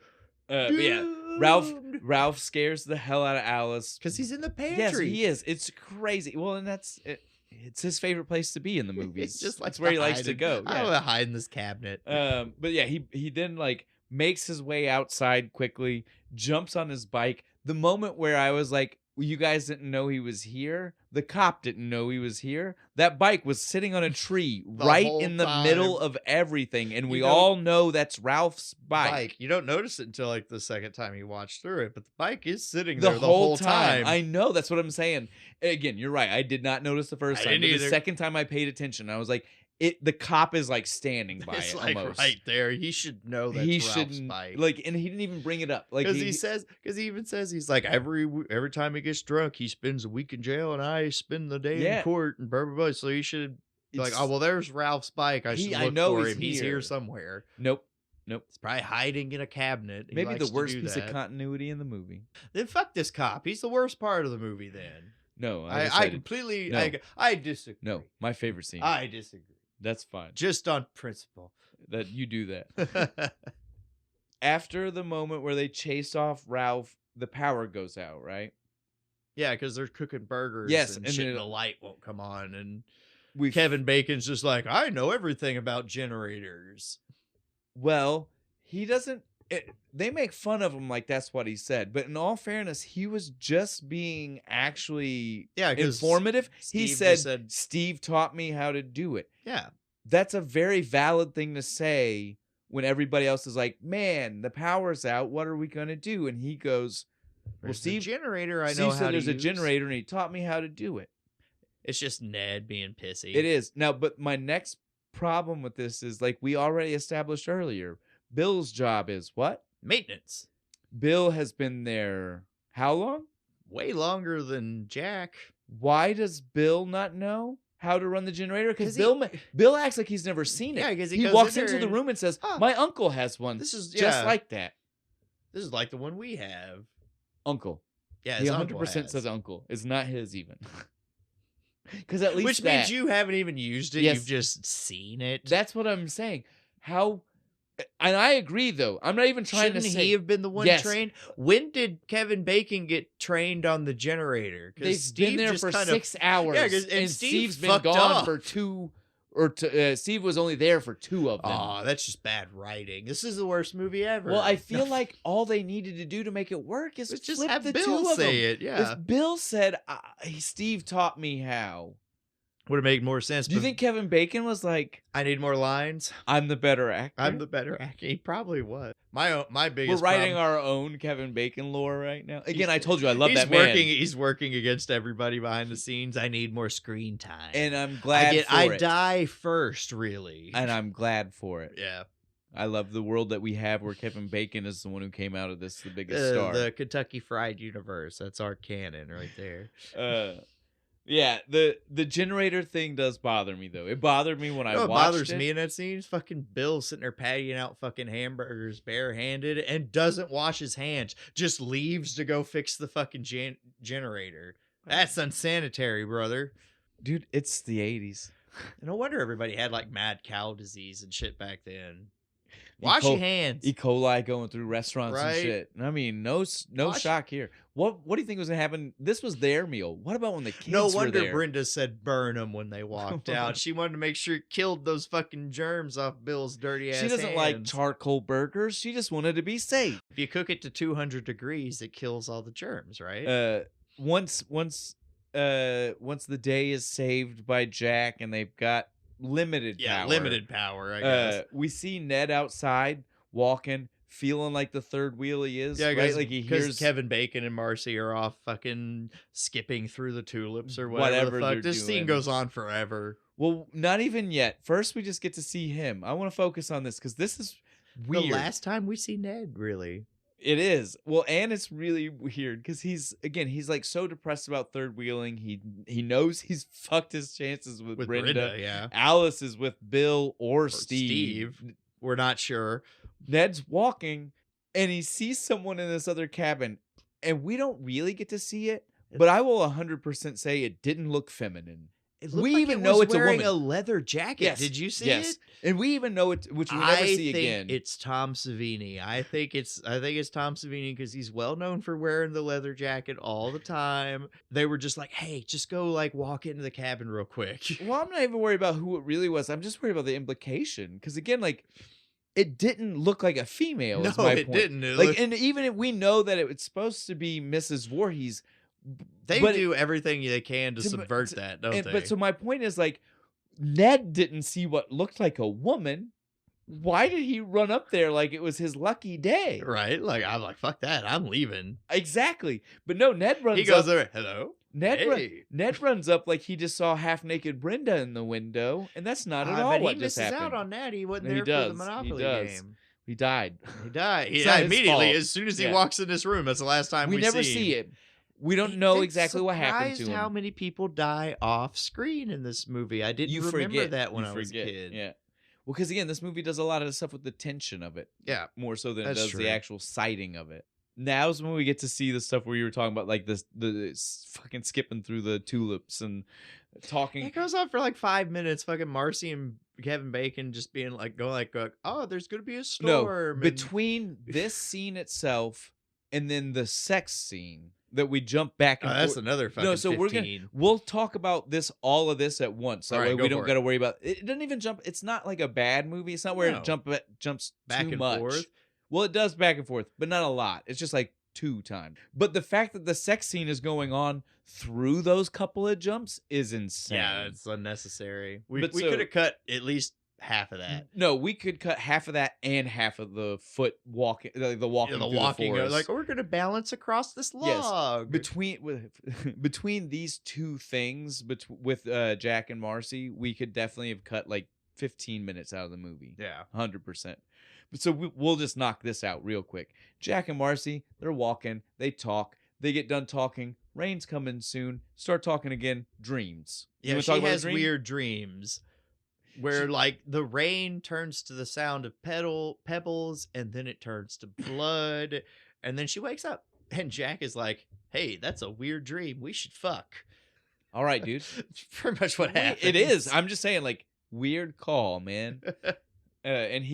Speaker 3: But yeah, Ralph scares the hell out of Alice
Speaker 2: because he's in the pantry.
Speaker 3: Yes, he is. It's crazy. Well, and that's it. It's his favorite place to be in the movies.
Speaker 2: It's just like
Speaker 3: that's where he likes to go.
Speaker 2: I don't want to hide in this cabinet.
Speaker 3: But yeah, he then like makes his way outside quickly, jumps on his bike. The moment where I was like, well, you guys didn't know he was here. The cop didn't know he was here. That bike was sitting on a tree right in the middle of everything, and we all know that's Ralph's bike.
Speaker 2: You don't notice it until like the second time you watch through it, but the bike is sitting there the whole
Speaker 3: time. I know, that's what I'm saying. Again, you're right. I did not notice the first time. But the second time I paid attention, I was like, the cop is like standing by
Speaker 2: it's
Speaker 3: it
Speaker 2: like
Speaker 3: almost.
Speaker 2: Right there. He should know that's Ralph's bike.
Speaker 3: Like, and he didn't even bring it up. Like
Speaker 2: because he even says he's like every time he gets drunk, he spends a week in jail, and I spend the day in court, and blah blah blah. So he should. Like, oh well, there's Ralph's bike. I should look for him. He's here somewhere.
Speaker 3: Nope.
Speaker 2: He's probably hiding in a cabinet.
Speaker 3: Maybe the worst piece of continuity in the movie.
Speaker 2: Then fuck this cop. He's the worst part of the movie. Then
Speaker 3: no,
Speaker 2: I completely. No. I disagree.
Speaker 3: No, my favorite scene.
Speaker 2: I disagree.
Speaker 3: That's fine.
Speaker 2: Just on principle
Speaker 3: that you do that. After the moment where they chase off Ralph, the power goes out, right?
Speaker 2: Yeah, because they're cooking burgers.
Speaker 3: Yes,
Speaker 2: and shit, the light won't come on, and Kevin Bacon's just like, I know everything about generators.
Speaker 3: Well, he doesn't. They make fun of him like that's what he said, but in all fairness, he was just being actually informative. He said, "Steve taught me how to do it."
Speaker 2: Yeah,
Speaker 3: that's a very valid thing to say. When everybody else is like, man, the power's out. What are we going to do? And he goes, well, Steve,
Speaker 2: generator, I know
Speaker 3: Steve
Speaker 2: how
Speaker 3: said
Speaker 2: to
Speaker 3: there's
Speaker 2: use.
Speaker 3: a generator, and he taught me how to do it.
Speaker 2: It's just Ned being pissy.
Speaker 3: It is. Now, but my next problem with this is, like we already established earlier, Bill's job is what?
Speaker 2: Maintenance.
Speaker 3: Bill has been there how long?
Speaker 2: Way longer than Jack.
Speaker 3: Why does Bill not know how to run the generator? Because Bill acts like he's never seen it.
Speaker 2: Yeah, because
Speaker 3: he walks into the room and says, my uncle has one. This is just like that.
Speaker 2: This is like the one we have.
Speaker 3: Uncle.
Speaker 2: Yeah,
Speaker 3: he 100% says uncle. It's not his even. Because at least
Speaker 2: Which means you haven't even used it. Yes, you've just seen it.
Speaker 3: That's what I'm saying. How... And I agree, though. I'm not even trying to say...
Speaker 2: Shouldn't he have been the one trained? When did Kevin Bacon get trained on the generator?
Speaker 3: They've been there for 6 hours. Yeah, and Steve's been gone for 2... Steve was only there for 2 of them.
Speaker 2: Oh, that's just bad writing. This is the worst movie ever.
Speaker 3: Well, I feel like all they needed to do to make it work is
Speaker 2: just
Speaker 3: flip
Speaker 2: have
Speaker 3: the
Speaker 2: Bill
Speaker 3: 2 of
Speaker 2: say
Speaker 3: them.
Speaker 2: It. Yeah.
Speaker 3: If Bill said, Steve taught me how...
Speaker 2: Would have made more sense.
Speaker 3: Do you think Kevin Bacon was like,
Speaker 2: I need more lines?
Speaker 3: I'm the better actor?
Speaker 2: I'm the better actor. He probably was. My biggest
Speaker 3: We're writing our own Kevin Bacon lore right now. Again, I told you I love that man.
Speaker 2: He's working against everybody behind the scenes. I need more screen time.
Speaker 3: And I'm glad
Speaker 2: I die first, really.
Speaker 3: And I'm glad for it.
Speaker 2: Yeah.
Speaker 3: I love the world that we have where Kevin Bacon is the one who came out of this the biggest star.
Speaker 2: The Kentucky Fried Universe. That's our canon right there.
Speaker 3: Yeah, the generator thing does bother me, though. It bothered me when I watched it.
Speaker 2: What bothers me in that scene is fucking Bill sitting there pattying out fucking hamburgers barehanded and doesn't wash his hands. Just leaves to go fix the fucking generator. That's unsanitary, brother.
Speaker 3: Dude, it's the 80s.
Speaker 2: No wonder everybody had like mad cow disease and shit back then. Wash your hands.
Speaker 3: E. coli going through restaurants and shit. I mean, no shock here. What do you think was going to happen? This was their meal. What about when the kids were there?
Speaker 2: No wonder Brenda said burn them when they walked out. She wanted to make sure it killed those fucking germs off Bill's dirty ass hands.
Speaker 3: She doesn't like charcoal burgers. She just wanted to be safe.
Speaker 2: If you cook it to 200 degrees, it kills all the germs, right?
Speaker 3: Once the day is saved by Jack and they've got limited
Speaker 2: power, I guess.
Speaker 3: We see Ned outside walking, feeling like the third wheel he is. Yeah, right? Like he hears
Speaker 2: Kevin Bacon and Marcy are off fucking skipping through the tulips or whatever the fuck. This scene goes on forever.
Speaker 3: Well, not even yet. First, we just get to see him. I want to focus on this because this is weird.
Speaker 2: The last time we see Ned, really.
Speaker 3: It is. Well, and it's really weird because he's like so depressed about third wheeling. He knows he's fucked his chances with Brenda.
Speaker 2: Yeah.
Speaker 3: Alice is with Bill or Steve.
Speaker 2: We're not sure.
Speaker 3: Ned's walking and he sees someone in this other cabin and we don't really get to see it, but I will 100% say it didn't look feminine.
Speaker 2: We even know it's wearing a leather jacket.
Speaker 3: Yes.
Speaker 2: Did you see it?
Speaker 3: And we even know it, which we never see again.
Speaker 2: It's Tom Savini. I think it's Tom Savini because he's well known for wearing the leather jacket all the time. They were just like, hey, just go like walk into the cabin real quick.
Speaker 3: Well, I'm not even worried about who it really was. I'm just worried about the implication because again, like. It didn't look like a female.
Speaker 2: No,
Speaker 3: is my
Speaker 2: it
Speaker 3: point.
Speaker 2: Didn't.
Speaker 3: And even if we know that it's supposed to be Mrs. Voorhees,
Speaker 2: they do everything they can to subvert that, don't they?
Speaker 3: But so my point is like, Ned didn't see what looked like a woman. Why did he run up there like it was his lucky day?
Speaker 2: Right? Like I'm like, fuck that, I'm leaving.
Speaker 3: Exactly. But no, Ned runs.
Speaker 2: He goes there. Hello.
Speaker 3: Ned runs up like he just saw half-naked Brenda in the window, and that's not at all what just happened.
Speaker 2: He misses out on that. He wasn't there for the Monopoly game.
Speaker 3: He died.
Speaker 2: He died. He died immediately as soon as he walks in this room. That's the last time we
Speaker 3: never see it. We don't know exactly what happened to him.
Speaker 2: How many people die off screen in this movie? I didn't remember that when I was a kid.
Speaker 3: Yeah. Well, because again, this movie does a lot of the stuff with the tension of it.
Speaker 2: Yeah.
Speaker 3: More so than it does the actual sighting of it. Now's when we get to see the stuff where you were talking about, like the fucking skipping through the tulips and talking.
Speaker 2: It goes on for like 5 minutes. Fucking Marcy and Kevin Bacon just being like, oh, there's gonna be a storm.
Speaker 3: No, between this scene itself and then the sex scene that we jump back and forth.
Speaker 2: That's another fucking. No, so
Speaker 3: 15. We'll talk about all of this at once. That way we don't got to worry about it. It doesn't even jump. It's not like a bad movie. It's not where it jumps
Speaker 2: back
Speaker 3: too much. Forth. Well, it does back and forth, but not a lot. It's just like 2 times. But the fact that the sex scene is going on through those couple of jumps is insane.
Speaker 2: Yeah, it's unnecessary. We could have cut at least half of that.
Speaker 3: No, we could cut half of that and half of the foot walking, the walking. Yeah, the walking.
Speaker 2: Like, we're gonna balance across this log.
Speaker 3: Yes. Between these 2 things, with Jack and Marcy, we could definitely have cut like 15 minutes out of the movie.
Speaker 2: Yeah,
Speaker 3: 100%. So we'll just knock this out real quick. Jack and Marcy, they're walking. They talk. They get done talking. Rain's coming soon. Start talking again. Dreams.
Speaker 2: Yeah, she has weird dreams where like the rain turns to the sound of pebbles, and then it turns to blood, and then she wakes up, and Jack is like, "Hey, that's a weird dream. We should fuck."
Speaker 3: All right, dude.
Speaker 2: Pretty much what happens.
Speaker 3: It is. I'm just saying, like, weird call, man. And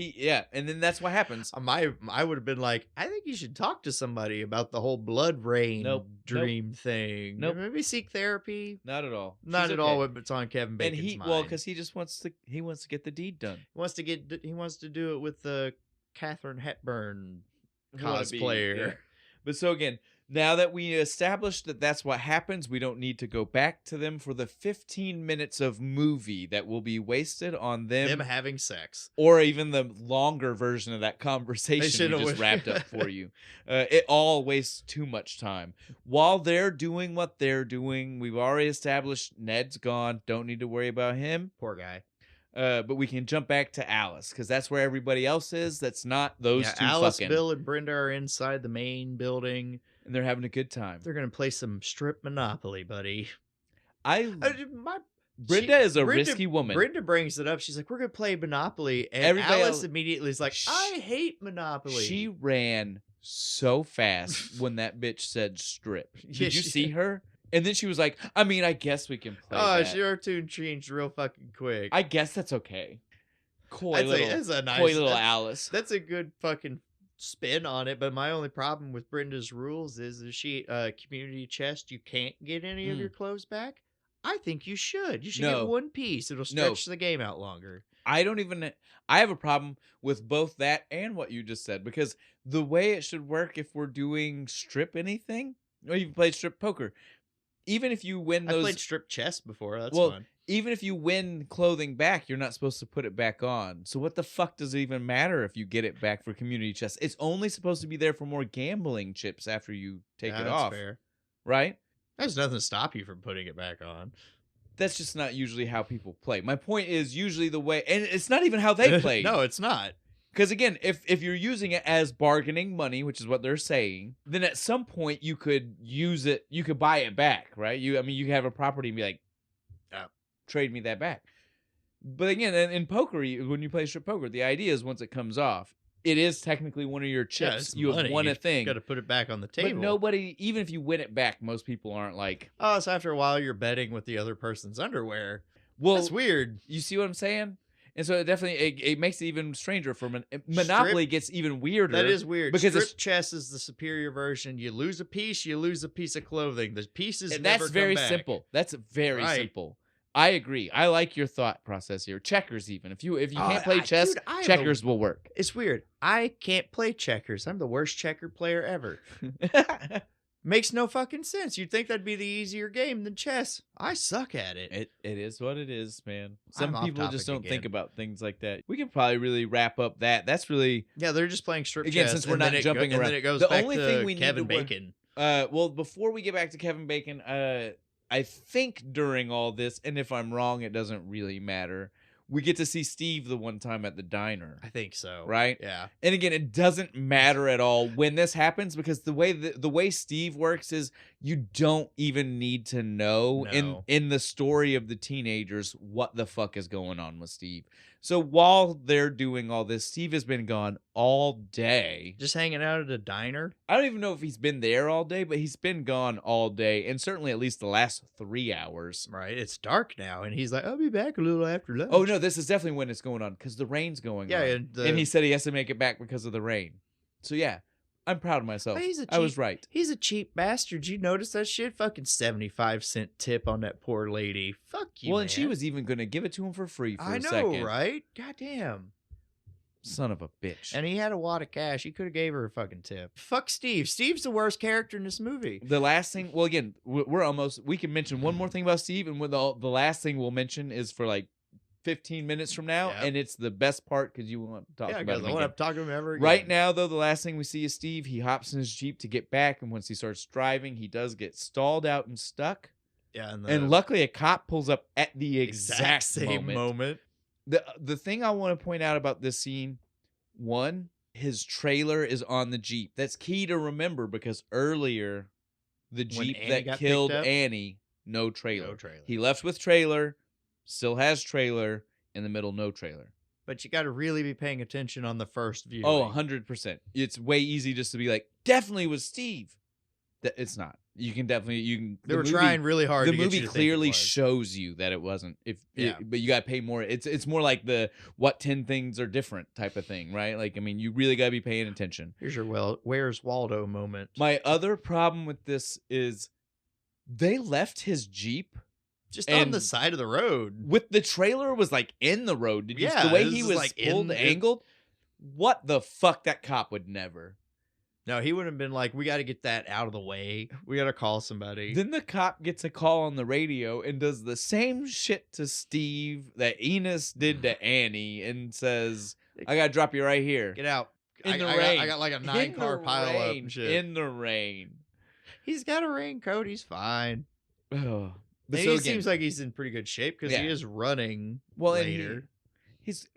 Speaker 3: then that's what happens.
Speaker 2: I would have been like, I think you should talk to somebody about the whole blood rain dream thing.
Speaker 3: Nope.
Speaker 2: Maybe seek therapy.
Speaker 3: Not at all.
Speaker 2: Not at all. If it's on Kevin Bacon's mind.
Speaker 3: Well, because he just wants to get the deed done.
Speaker 2: He wants to do it with the Katharine Hepburn cosplayer.
Speaker 3: Yeah. But so again, now that we established that that's what happens, we don't need to go back to them for the 15 minutes of movie that will be wasted on them
Speaker 2: having sex,
Speaker 3: or even the longer version of that conversation we just wrapped up for you. It all wastes too much time while they're doing what they're doing. We've already established Ned's gone. Don't need to worry about him.
Speaker 2: Poor guy.
Speaker 3: But we can jump back to Alice because that's where everybody else is. That's not those 2
Speaker 2: Alice,
Speaker 3: fucking.
Speaker 2: Bill, and Brenda are inside the main building.
Speaker 3: And they're having a good time.
Speaker 2: They're going to play some strip Monopoly, buddy.
Speaker 3: Brenda is a risky woman.
Speaker 2: Brenda brings it up. She's like, we're going to play Monopoly. And Alice immediately is like, I hate Monopoly.
Speaker 3: She ran so fast when that bitch said strip. Did you see her? And then she was like, I mean, I guess we can play that.
Speaker 2: Her tune changed real fucking quick.
Speaker 3: I guess that's okay. Coy little Alice.
Speaker 2: That's a good fucking spin on it, but my only problem with Brenda's rules is she community chest, you can't get any of your clothes back. I think you should. You should get 1 piece. It'll stretch the game out longer.
Speaker 3: I have a problem with both that and what you just said, because the way it should work if we're doing strip anything, or you've played strip poker, even if you win those...
Speaker 2: I played strip chess before. That's fun.
Speaker 3: Even if you win clothing back, you're not supposed to put it back on. So what the fuck does it even matter if you get it back for community chest? It's only supposed to be there for more gambling chips after you take it off. Fair. Right?
Speaker 2: There's nothing to stop you from putting it back on.
Speaker 3: That's just not usually how people play. My point is usually the way... And it's not even how they play.
Speaker 2: No, it's not.
Speaker 3: Because again, if you're using it as bargaining money, which is what they're saying, then at some point you could use it, you could buy it back, right? You could have a property and be like, trade me that back. But again, in poker, when you play strip poker, the idea is once it comes off, it is technically one of your chips. You have won a thing.
Speaker 2: You got to put it back on the table.
Speaker 3: But nobody, even if you win it back, most people aren't like...
Speaker 2: Oh, so after a while you're betting with the other person's underwear. Well, that's weird.
Speaker 3: You see what I'm saying? And so it definitely it makes it even stranger for Monopoly gets even weirder.
Speaker 2: That is weird. Because strip chess is the superior version. You lose a piece of clothing. The pieces never come back.
Speaker 3: That's very simple. That's very simple. I agree. I like your thought process here. Checkers, even if you can't play chess, checkers will work.
Speaker 2: It's weird. I can't play checkers. I'm the worst checker player ever. Makes no fucking sense. You'd think that'd be the easier game than chess. I suck at it.
Speaker 3: It is what it is, man. Some people just don't think about things like that. We can probably really wrap up that. That's really...
Speaker 2: Yeah, they're just playing strip
Speaker 3: again,
Speaker 2: chess.
Speaker 3: Since we're not jumping around.
Speaker 2: And then it goes the back only to thing we Kevin need to Bacon.
Speaker 3: Well, before we get back to Kevin Bacon, I think during all this, and if I'm wrong, it doesn't really matter, we get to see Steve the one time at the diner.
Speaker 2: I think so.
Speaker 3: Right?
Speaker 2: Yeah.
Speaker 3: And again, it doesn't matter at all when this happens, because the way Steve works is you don't even need to know in the story of the teenagers what the fuck is going on with Steve. So while they're doing all this, Steve has been gone all day.
Speaker 2: Just hanging out at a diner?
Speaker 3: I don't even know if he's been there all day, but he's been gone all day, and certainly at least the last 3 hours.
Speaker 2: Right. It's dark now, and he's like, I'll be back a little after lunch.
Speaker 3: Oh, no, this is definitely when it's going on, because the rain's going on. And he said he has to make it back because of the rain. So, yeah. I'm proud of myself. I was right.
Speaker 2: He's a cheap bastard. You notice that shit? Fucking 75-cent tip on that poor lady. Fuck you,
Speaker 3: Well, and she was even going to give it to him for free for a second.
Speaker 2: I know, right? Goddamn.
Speaker 3: Son of a bitch.
Speaker 2: And he had a wad of cash. He could have gave her a fucking tip. Fuck Steve. Steve's the worst character in this movie.
Speaker 3: The last thing, well, again, we can mention one more thing about Steve, and the last thing we'll mention is for like 15 minutes from now, and it's the best part because you want to talk about him. I want to
Speaker 2: talk to him ever again.
Speaker 3: Right now, though, the last thing we see is Steve. He hops in his Jeep to get back, and once he starts driving, he does get stalled out and stuck.
Speaker 2: Yeah,
Speaker 3: and luckily, a cop pulls up at the exact same moment. The thing I want to point out about this scene, one, his trailer is on the Jeep. That's key to remember because earlier, the Jeep that killed Annie, no trailer. He left with trailer. Still has trailer, in the middle, no trailer.
Speaker 2: But you got to really be paying attention on the first view.
Speaker 3: Oh, 100%. It's way easy just to be like, definitely was Steve. It's not. You can definitely,
Speaker 2: They were trying really hard to get you to think it was.
Speaker 3: The movie clearly shows you that it wasn't. But you got to pay more. It's more like the what 10 things are different type of thing, right? Like, I mean, you really got to be paying attention.
Speaker 2: Here's your Where's Waldo moment.
Speaker 3: My other problem with this is they left his Jeep
Speaker 2: just on the side of the road.
Speaker 3: With the trailer was like in the road. Did you see the way he was like pulled angled? What the fuck? That cop would never.
Speaker 2: No, he would have been like, we got to get that out of the way. We got to call somebody.
Speaker 3: Then the cop gets a call on the radio and does the same shit to Steve that Enos did to Annie and says, I got to drop you right here.
Speaker 2: Get out.
Speaker 3: In the rain.
Speaker 2: I got like a 9-car pile up and shit.
Speaker 3: In the rain.
Speaker 2: He's got a raincoat. He's fine.
Speaker 3: Oh.
Speaker 2: He seems like he's in pretty good shape because he is running later.
Speaker 3: He's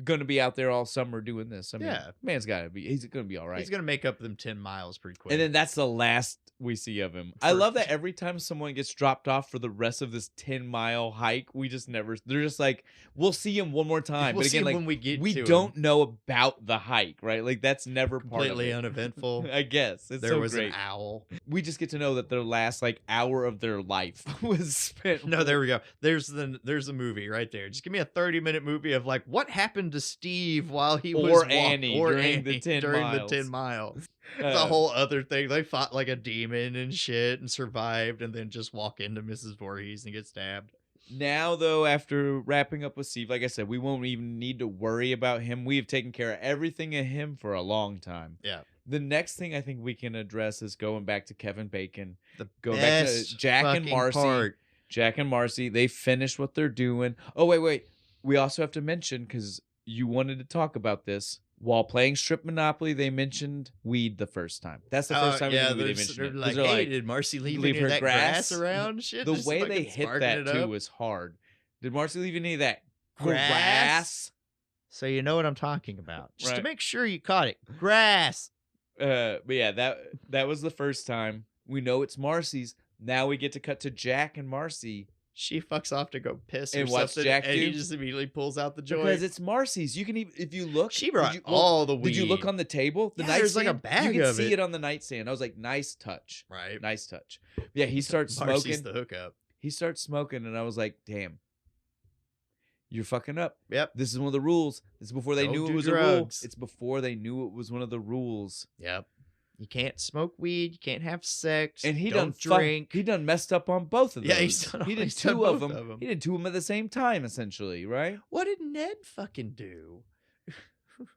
Speaker 3: going to be out there all summer doing this. I mean, man's got to be. He's going to be all right.
Speaker 2: He's going to make up them 10 miles pretty quick.
Speaker 3: And then that's the last we see of him. I love that every time someone gets dropped off for the rest of this 10-mile hike, we just never. They're just like, we'll see him one more time.
Speaker 2: We'll
Speaker 3: but again, like
Speaker 2: when we
Speaker 3: don't know about the hike, right? Like that's never
Speaker 2: completely uneventful.
Speaker 3: I guess
Speaker 2: there was an owl.
Speaker 3: We just get to know that their last like hour of their life was spent.
Speaker 2: No, there we go. There's the movie right there. Just give me a 30-minute movie of like what happened to Steve while he was
Speaker 3: Annie during the 10
Speaker 2: miles. It's a whole other thing. They fought like a demon and shit and survived and then just walk into Mrs. Voorhees and get stabbed.
Speaker 3: Now, though, after wrapping up with Steve, like I said, we won't even need to worry about him. We've taken care of everything of him for a long time.
Speaker 2: Yeah.
Speaker 3: The next thing I think we can address is going back to Kevin Bacon. Going back to Jack and Marcy. Jack and Marcy, they finished what they're doing. Oh, wait. We also have to mention, because you wanted to talk about this, while playing Strip Monopoly, they mentioned weed the first time. That's the first time in the movie they mentioned it.
Speaker 2: Like, hey, did Marcy leave any of that grass around? Shit,
Speaker 3: the way they hit that, too, was hard. Did Marcy leave any of that grass?
Speaker 2: So you know what I'm talking about. Just to make sure you caught it. Grass.
Speaker 3: But yeah, that was the first time. We know it's Marcy's. Now we get to cut to Jack and Marcy.
Speaker 2: She fucks off to go piss
Speaker 3: and
Speaker 2: or something,
Speaker 3: Jack
Speaker 2: and he just immediately pulls out the joint.
Speaker 3: Because it's Marcy's. You can even, if you look,
Speaker 2: she brought all the weed.
Speaker 3: Did you look on the table? The nightstand.
Speaker 2: There's like a bag
Speaker 3: you can
Speaker 2: of
Speaker 3: see it on the nightstand. I was like, nice touch.
Speaker 2: Right.
Speaker 3: Nice touch. Yeah, he starts smoking.
Speaker 2: Marcy's the hookup.
Speaker 3: He starts smoking, and I was like, damn. You're fucking up.
Speaker 2: Yep.
Speaker 3: This is one of the rules. This is before they knew it was a rule. It's before they knew it was one of the rules.
Speaker 2: Yep. You can't smoke weed. You can't have sex.
Speaker 3: And he
Speaker 2: don't drink.
Speaker 3: He done messed up on both of those.
Speaker 2: Yeah,
Speaker 3: he did two of them. He did two of them at the same time, essentially, right?
Speaker 2: What did Ned fucking do?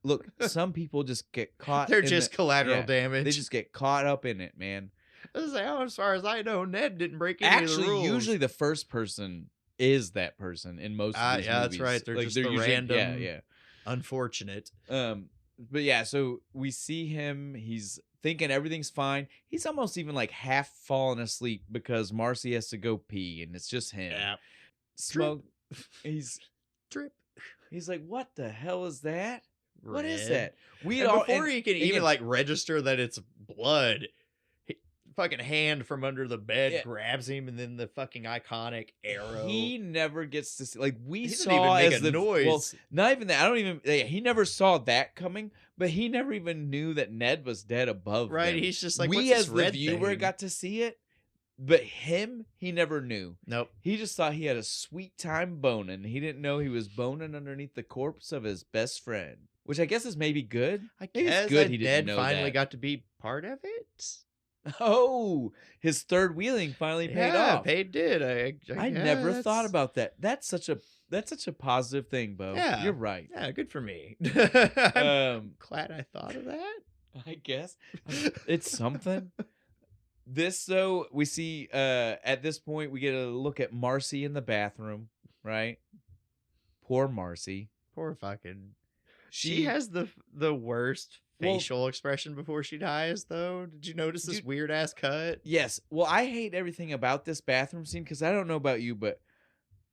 Speaker 3: Look, some people just get caught.
Speaker 2: They're just collateral damage.
Speaker 3: They just get caught up in it, man.
Speaker 2: As far as I know, Ned didn't break any of the rules.
Speaker 3: Actually, usually the first person is that person in most of these movies.
Speaker 2: That's right. They're just the random, unfortunate.
Speaker 3: But yeah, so we see him. He's thinking everything's fine. He's almost even like half falling asleep because Marcy has to go pee, and it's just him.
Speaker 2: Yeah.
Speaker 3: Smoke. He's
Speaker 2: drip.
Speaker 3: He's like, what the hell is that?
Speaker 2: Red.
Speaker 3: What is that?
Speaker 2: Before he can even like register that it's blood, fucking hand from under the bed grabs him, and then the fucking iconic arrow.
Speaker 3: He never gets to see. Like he
Speaker 2: saw
Speaker 3: even
Speaker 2: make a noise.
Speaker 3: Well, not even that. I don't even. He never saw that coming, but he never even knew that Ned was dead above.
Speaker 2: Right?
Speaker 3: Them.
Speaker 2: He's just like,
Speaker 3: we
Speaker 2: what's
Speaker 3: as
Speaker 2: this
Speaker 3: the
Speaker 2: red
Speaker 3: viewer
Speaker 2: thing?
Speaker 3: got to see it, but he never knew.
Speaker 2: Nope.
Speaker 3: He just thought he had a sweet time boning. He didn't know he was boning underneath the corpse of his best friend, which I guess is maybe good.
Speaker 2: I
Speaker 3: maybe
Speaker 2: guess
Speaker 3: it's good he didn't
Speaker 2: Ned
Speaker 3: know
Speaker 2: finally
Speaker 3: that.
Speaker 2: got to be part of it.
Speaker 3: Oh, his third wheeling finally paid off.
Speaker 2: Did.
Speaker 3: I never thought about that. That's such a positive thing, Bo.
Speaker 2: Yeah.
Speaker 3: You're right.
Speaker 2: Yeah, good for me.
Speaker 3: I'm
Speaker 2: glad I thought of that.
Speaker 3: I guess it's something. This though, we see at this point we get a look at Marcy in the bathroom, right? Poor Marcy.
Speaker 2: Poor fucking. She has the worst facial expression before she dies, though. Did you notice this weird ass cut?
Speaker 3: Yes. Well, I hate everything about this bathroom scene because I don't know about you, but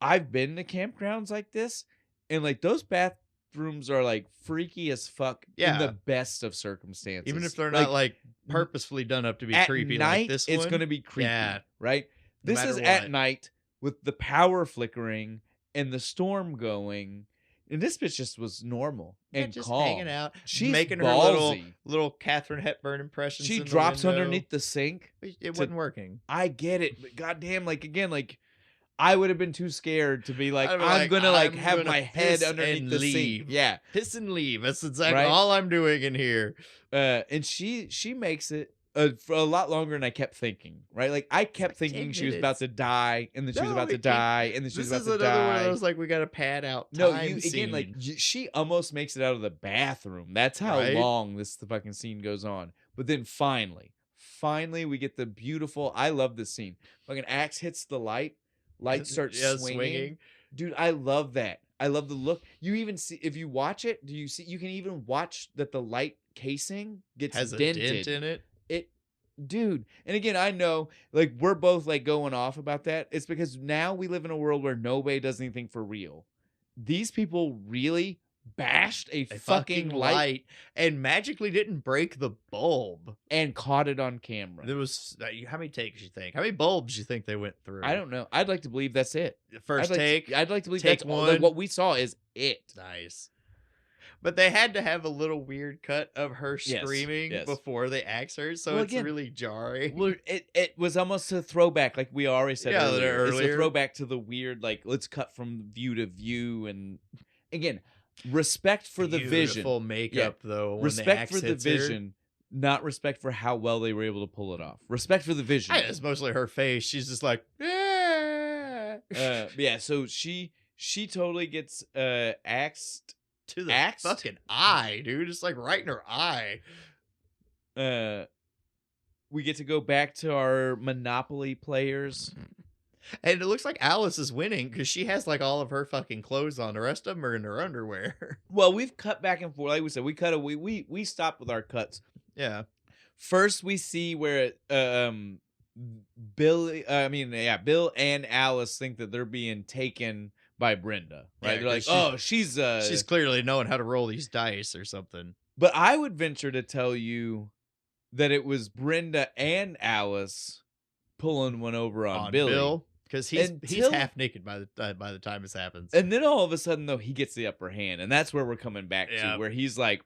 Speaker 3: I've been to campgrounds like this, and like those bathrooms are like freaky as fuck in the best of circumstances.
Speaker 2: Even if they're not like purposefully done up to be creepy
Speaker 3: night,
Speaker 2: like this one.
Speaker 3: It's going to be creepy, right?
Speaker 2: No
Speaker 3: This is at night with the power flickering and the storm going. And this bitch just was normal and
Speaker 2: just
Speaker 3: calm.
Speaker 2: hanging out.
Speaker 3: She's
Speaker 2: making
Speaker 3: ballsy.
Speaker 2: her little Katharine Hepburn impressions.
Speaker 3: She drops underneath the sink.
Speaker 2: It wasn't working.
Speaker 3: I get it, but goddamn, like again, like I would have been too scared to be like, I'm gonna have my head underneath the sink. Yeah,
Speaker 2: piss and leave. That's exactly all I'm doing in here.
Speaker 3: And she makes it. For a lot longer than I kept thinking, right? Like I kept thinking she was about to die, and then she was about to die, and then she was about to die. This is another one of
Speaker 2: those like we got to pad out.
Speaker 3: Again, like she almost makes it out of the bathroom. That's how long the fucking scene goes on. But then finally we get the beautiful. I love this scene. Fucking axe hits the light starts swinging. Dude, I love that. I love the look. You even see if you watch it. Do you see? You can even watch that the light casing has dented.
Speaker 2: A dent in it.
Speaker 3: Dude, and again, I know, like, we're both, like, going off about that. It's because now we live in a world where nobody does anything for real. These people really bashed a fucking light
Speaker 2: and magically didn't break the bulb
Speaker 3: and caught it on camera.
Speaker 2: There was how many takes you think? How many bulbs you think they went through?
Speaker 3: I don't know. I'd like to believe that's it.
Speaker 2: First take.
Speaker 3: I'd like to believe
Speaker 2: take
Speaker 3: that's
Speaker 2: one.
Speaker 3: Like, what we saw is it.
Speaker 2: Nice. But they had to have a little weird cut of her screaming before they axe her, so it's really jarring.
Speaker 3: Well, it was almost a throwback, like we already said earlier. It's a throwback to the weird, like, let's cut from view to view. And again, respect for the vision.
Speaker 2: Beautiful makeup, though. When
Speaker 3: respect
Speaker 2: the
Speaker 3: for the vision, not respect for how well they were able to pull it off. Respect for the vision.
Speaker 2: It's mostly her face. She's just like,
Speaker 3: yeah, so she totally gets axed.
Speaker 2: To the fucking eye, dude. It's like right in her eye.
Speaker 3: We get to go back to our Monopoly players.
Speaker 2: And it looks like Alice is winning because she has like all of her fucking clothes on. The rest of them are in her underwear.
Speaker 3: Well, we've cut back and forth. Like we said, we stopped with our cuts.
Speaker 2: Yeah.
Speaker 3: First, we see where Bill and Alice think that they're being taken by Brenda, right? They're like, oh, she's
Speaker 2: clearly knowing how to roll these dice or something.
Speaker 3: But I would venture to tell you that it was Brenda and Alice pulling one over on Billy.
Speaker 2: Because he's half naked by the time this happens.
Speaker 3: And then all of a sudden, though, he gets the upper hand, and that's where we're coming back to, where he's like,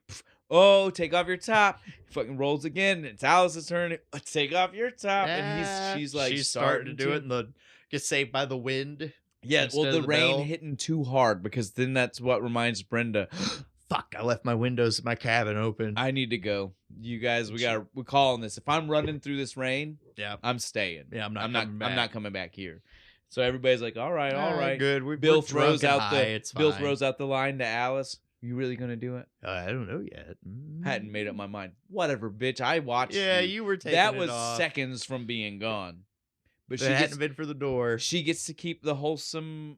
Speaker 3: oh, take off your top. He fucking rolls again. It's Alice's turn. Take off your top. And she's
Speaker 2: starting to do it, and gets saved by the wind.
Speaker 3: Yeah, well, the rain hitting too hard, because then that's what reminds Brenda,
Speaker 2: fuck, I left my windows in my cabin open.
Speaker 3: I need to go. You guys, we're calling this. If I'm running through this rain, I'm staying.
Speaker 2: Yeah, I'm
Speaker 3: not coming back here. So everybody's like, all right.
Speaker 2: Good.
Speaker 3: Bill throws out the line to Alice. You really gonna do it?
Speaker 2: I don't know yet.
Speaker 3: Hadn't made up my mind. Whatever, bitch. I watched.
Speaker 2: Yeah, you were taking
Speaker 3: that
Speaker 2: it
Speaker 3: was
Speaker 2: off.
Speaker 3: Seconds from being gone. But she
Speaker 2: hadn't been for the door.
Speaker 3: She gets to keep the wholesome,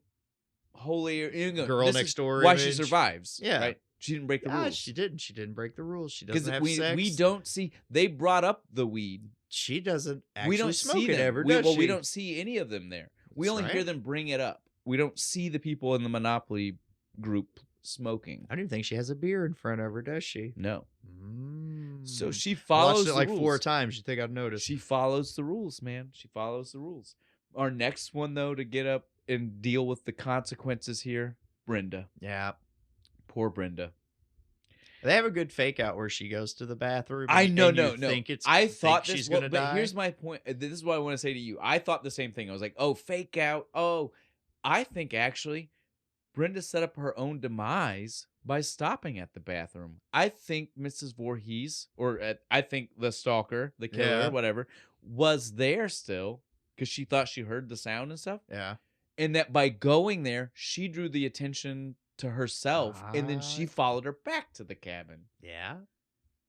Speaker 3: holy
Speaker 2: girl next door.
Speaker 3: Why
Speaker 2: image.
Speaker 3: she survives?
Speaker 2: Yeah,
Speaker 3: right. She didn't break the rules.
Speaker 2: She didn't. She didn't break the rules. She doesn't have sex.
Speaker 3: We don't see. They brought up the weed.
Speaker 2: She doesn't actually
Speaker 3: we don't
Speaker 2: smoke
Speaker 3: see
Speaker 2: it
Speaker 3: them.
Speaker 2: ever. Does she?
Speaker 3: We don't see any of them there. We only hear them bring it up. We don't see the people in the Monopoly group smoking.
Speaker 2: I don't even think she has a beer in front of her, does she?
Speaker 3: No. So she follows
Speaker 2: watched it like
Speaker 3: the rules.
Speaker 2: 4 times. You think I'd notice?
Speaker 3: She follows the rules, man. She follows the rules. Our next one, though, to get up and deal with the consequences here, Brenda.
Speaker 2: Yeah.
Speaker 3: Poor Brenda.
Speaker 2: They have a good fake out where she goes to the bathroom.
Speaker 3: I know,
Speaker 2: no.
Speaker 3: I thought
Speaker 2: she's gonna die.
Speaker 3: But here's my point. This is what I want to say to you. I thought the same thing. I was like, oh, fake out. Oh, I think actually Brenda set up her own demise by stopping at the bathroom. I think Mrs. Voorhees, or I think the stalker, the killer, whatever, was there still because she thought she heard the sound and stuff.
Speaker 2: Yeah.
Speaker 3: And that by going there, she drew the attention to herself, and then she followed her back to the cabin.
Speaker 2: Yeah,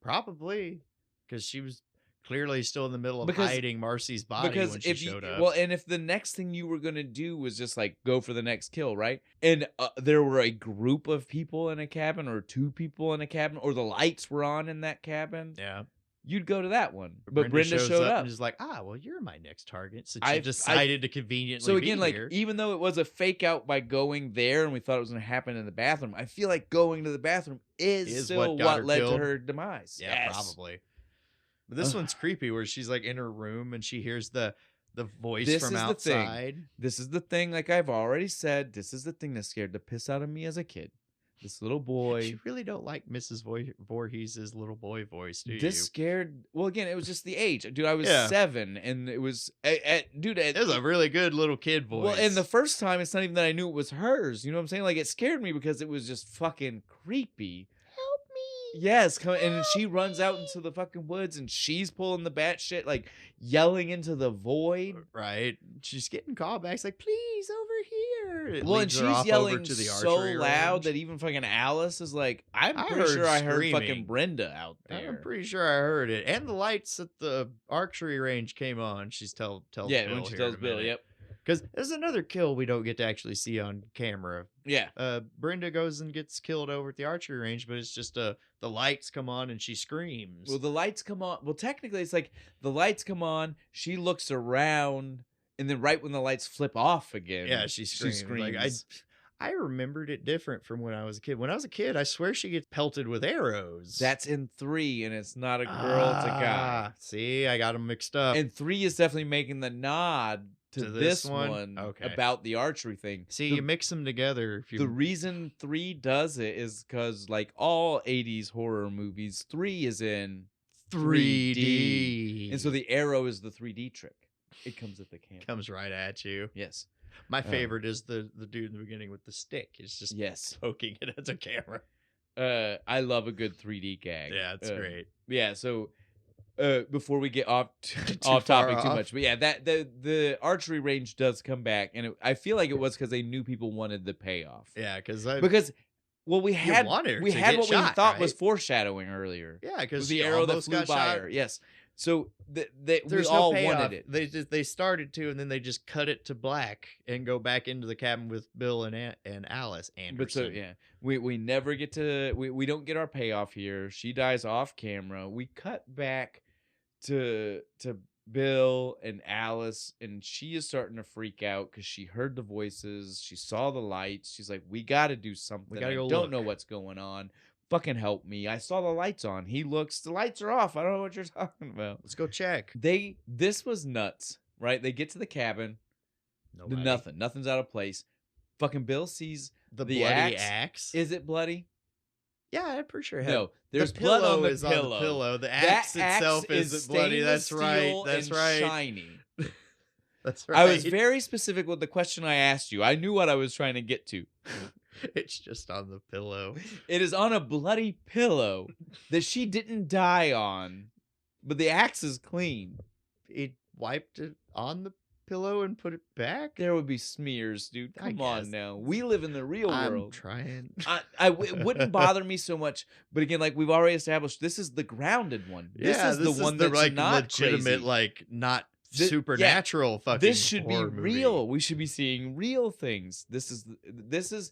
Speaker 2: probably, because she was clearly still in the middle of hiding Marcy's body when she showed up.
Speaker 3: Well, and if the next thing you were gonna do was just like go for the next kill, right? And there were a group of people in a cabin, or 2 people in a cabin, or the lights were on in that cabin.
Speaker 2: Yeah.
Speaker 3: You'd go to that one, but Brenda showed up
Speaker 2: and is like, well, you're my next target. So she decided to conveniently.
Speaker 3: So again,
Speaker 2: be
Speaker 3: like
Speaker 2: here.
Speaker 3: even though it was a fake out by going there, and we thought it was going to happen in the bathroom, I feel like going to the bathroom is still what led to her demise.
Speaker 2: Yeah, probably. But this one's creepy, where she's like in her room and she hears the voice from outside.
Speaker 3: This is the thing. Like I've already said, this is the thing that scared the piss out of me as a kid. This little boy.
Speaker 2: You really don't like Mrs. Voorhees' little boy voice, do you?
Speaker 3: This scared. Well, again, it was just the age, dude. I was 7, and it was, dude. It
Speaker 2: was a really good little kid voice.
Speaker 3: Well, and the first time, it's not even that I knew it was hers. You know what I'm saying? Like it scared me because it was just fucking creepy.
Speaker 2: Help me!
Speaker 3: Yes, and she runs out into the fucking woods, and she's pulling the bat shit, like yelling into the void.
Speaker 2: Right? She's getting callbacks, like, please over here.
Speaker 3: Well, and she's yelling so loud that even fucking Alice is like, I'm pretty sure I heard fucking Brenda out there.
Speaker 2: I'm pretty sure I heard it. And the lights at the archery range came on. She's tells Bill
Speaker 3: when she tells Bill, yep.
Speaker 2: Because there's another kill we don't get to actually see on camera.
Speaker 3: Yeah.
Speaker 2: Brenda goes and gets killed over at the archery range, but it's just the lights come on and she screams.
Speaker 3: Well, the lights come on. Well, technically, it's like the lights come on, she looks around, and then right when the lights flip off again,
Speaker 2: she screams. Like, I remembered it different from when I was a kid. When I was a kid, I swear she gets pelted with arrows.
Speaker 3: That's in 3, and it's not a girl, it's a guy.
Speaker 2: See, I got them mixed up.
Speaker 3: And 3 is definitely making the nod to this one about the archery thing.
Speaker 2: See, you mix them together.
Speaker 3: The reason 3 does it is because, like all 80s horror movies, 3 is in 3D. And so the arrow is the 3D trick. It comes at the camera.
Speaker 2: Comes right at you.
Speaker 3: Yes.
Speaker 2: My favorite is the dude in the beginning with the stick. It's just poking it at the camera.
Speaker 3: I love a good 3D gag.
Speaker 2: Yeah, it's great.
Speaker 3: Yeah, so before we get off topic too much, but yeah, that the archery range does come back, and I feel like it was because they knew people wanted the payoff.
Speaker 2: Yeah, because
Speaker 3: we had what we thought was foreshadowing earlier.
Speaker 2: Yeah, because
Speaker 3: the arrow that flew by her. Yes. So we all wanted it.
Speaker 2: They started to, and then they just cut it to black and go back into the cabin with Bill and Alice Anderson.
Speaker 3: But so we never get to we don't get our payoff here. She dies off camera. We cut back to Bill and Alice, and she is starting to freak out because she heard the voices. She saw the lights. She's like, "We got to do something.
Speaker 2: We gotta
Speaker 3: I don't know what's going on. Fucking help me. I saw the lights on." He looks, the lights are off. I don't know what you're talking about.
Speaker 2: Let's go check.
Speaker 3: This was nuts, right? They get to the cabin. Nothing's out of place. Fucking Bill sees the bloody
Speaker 2: axe.
Speaker 3: Is it bloody?
Speaker 2: Yeah, I'm pretty sure.
Speaker 3: No, there's blood on the pillow.
Speaker 2: The axe itself isn't bloody. That's right. That's right.
Speaker 3: Shiny.
Speaker 2: That's right.
Speaker 3: I was very specific with the question I asked you. I knew what I was trying to get to.
Speaker 2: It's just on the pillow.
Speaker 3: It is on a bloody pillow that she didn't die on, but the axe is clean.
Speaker 2: It wiped it on the pillow and put it back?
Speaker 3: There would be smears, dude. Come on now. We live in the real world.
Speaker 2: I'm trying.
Speaker 3: It wouldn't bother me so much, but again, like we've already established, this is the grounded one. This is the one that's like not
Speaker 2: legitimate,
Speaker 3: crazy.
Speaker 2: like not supernatural fucking.
Speaker 3: This should be real.
Speaker 2: Movie.
Speaker 3: We should be seeing real things. This is.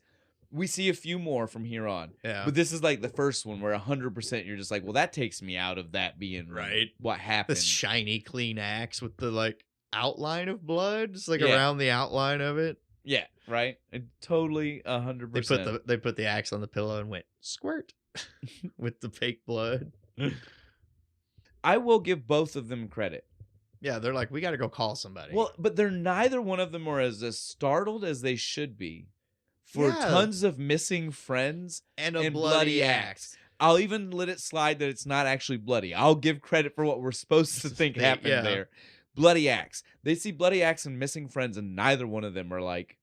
Speaker 3: We see a few more from here on.
Speaker 2: Yeah.
Speaker 3: But this is like the first one where 100% you're just like, well, that takes me out of that being
Speaker 2: right.
Speaker 3: What happened?
Speaker 2: This shiny, clean axe with the like outline of blood, just like around the outline of it.
Speaker 3: Yeah, right. And totally 100%.
Speaker 2: They put the axe on the pillow and went squirt with the fake blood.
Speaker 3: I will give both of them credit.
Speaker 2: Yeah, they're like, we got to go call somebody.
Speaker 3: Well, but they're neither one of them are as startled as they should be for tons of missing friends
Speaker 2: and a bloody axe.
Speaker 3: I'll even let it slide that it's not actually bloody. I'll give credit for what we're supposed to think happened there. Bloody axe. They see bloody axe and missing friends, and neither one of them are like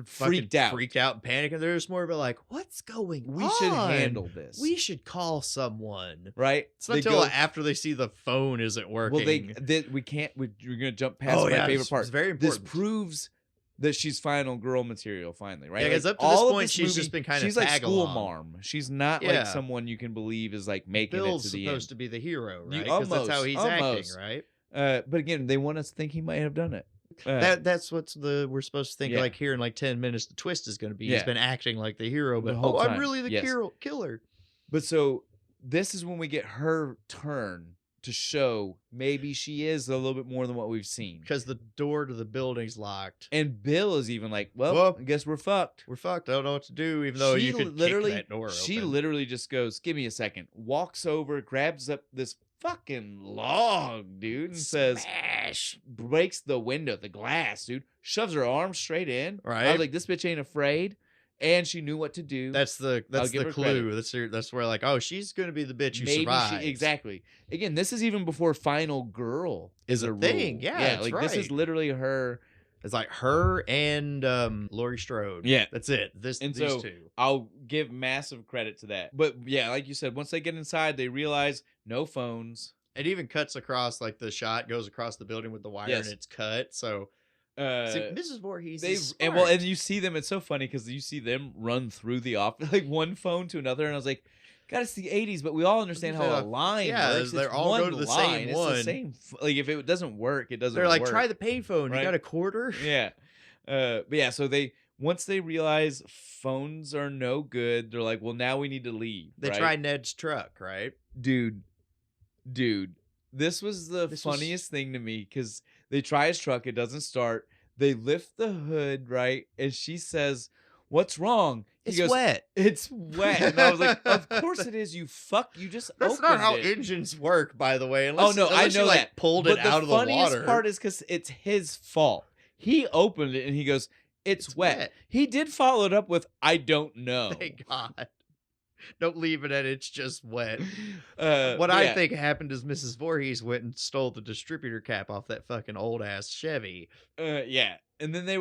Speaker 3: freaked out
Speaker 2: and panicking. They're just more about like, what's going on?
Speaker 3: We should handle this.
Speaker 2: We should call someone.
Speaker 3: Right?
Speaker 2: It's not until after they see the phone isn't working.
Speaker 3: Well, we can't. We're gonna jump past my favorite part.
Speaker 2: It's very important.
Speaker 3: This proves that she's final girl material finally, right?
Speaker 2: Yeah, because up to this point, she's just been kind of
Speaker 3: she's like school marm. She's not like someone you can believe is like making
Speaker 2: Bill's
Speaker 3: it to the
Speaker 2: supposed
Speaker 3: end.
Speaker 2: to be the hero, right? Because that's how he's acting, right?
Speaker 3: But again, they want us to think he might have done it.
Speaker 2: That's what's we're supposed to think like here in like 10 minutes the twist is going to be. He's been acting like the hero, but I'm really the killer.
Speaker 3: But so this is when we get her turn to show maybe she is a little bit more than what we've seen.
Speaker 2: Because the door to the building's locked.
Speaker 3: And Bill is even like, well, I guess we're fucked.
Speaker 2: We're fucked. I don't know what to do, even though you could kick that door open.
Speaker 3: She literally just goes, give me a second. Walks over, grabs up this fucking log, dude, and says, breaks the window, the glass, dude. Shoves her arm straight in.
Speaker 2: Right.
Speaker 3: I was like, this bitch ain't afraid. And she knew what to do.
Speaker 2: That's the clue. That's where like, oh, she's gonna be the bitch who survives.
Speaker 3: Exactly. Again, this is even before Final Girl
Speaker 2: is a thing. Yeah,
Speaker 3: like
Speaker 2: right.
Speaker 3: This is literally her.
Speaker 2: It's like her and Laurie Strode.
Speaker 3: Yeah,
Speaker 2: that's it. These two.
Speaker 3: I'll give massive credit to that. But yeah, like you said, once they get inside, they realize no phones.
Speaker 2: It even cuts across, like the shot goes across the building with the wire and it's cut. So. Mrs. Voorhees is smart.
Speaker 3: And you see them. It's so funny because you see them run through the office, like one phone to another, and I was like, "God, it's the '80s," but we all understand how a line works.
Speaker 2: They're all go to the same one.
Speaker 3: It's the same. Like if it doesn't work, it doesn't.
Speaker 2: They're like,
Speaker 3: work.
Speaker 2: try the payphone.
Speaker 3: Right?
Speaker 2: You got a quarter?
Speaker 3: Yeah, but yeah. So once they realize phones are no good, they're like, "Well, now we need to leave."
Speaker 2: They try Ned's truck, right?
Speaker 3: Dude, this was the funniest thing to me because. They try his truck. It doesn't start. They lift the hood, right? And she says, what's wrong?
Speaker 2: He goes, wet.
Speaker 3: It's wet. And I was like, of course it is, you fuck. You just
Speaker 2: That's
Speaker 3: opened
Speaker 2: not how
Speaker 3: it.
Speaker 2: Engines work, by the way.
Speaker 3: I know
Speaker 2: you,
Speaker 3: that.
Speaker 2: Pulled it out of the water.
Speaker 3: But the funniest part is because it's his fault. He opened it and he goes, it's wet. He did follow it up with, I don't know.
Speaker 2: Thank God. Don't leave it at it's just wet. What I think happened is Mrs. Voorhees went and stole the distributor cap off that fucking old ass Chevy.
Speaker 3: Yeah, and then they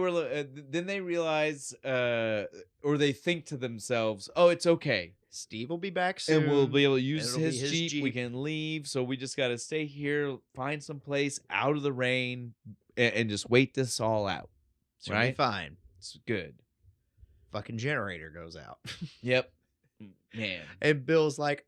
Speaker 3: realize, or they think to themselves, "Oh, it's okay.
Speaker 2: Steve will be back soon,
Speaker 3: and we'll be able to use his Jeep. We can leave. So we just got to stay here, find some place out of the rain, and just wait this all out.
Speaker 2: It's gonna be fine.
Speaker 3: It's good.
Speaker 2: Fucking generator goes out.
Speaker 3: Yep." Man.
Speaker 2: And Bill's like,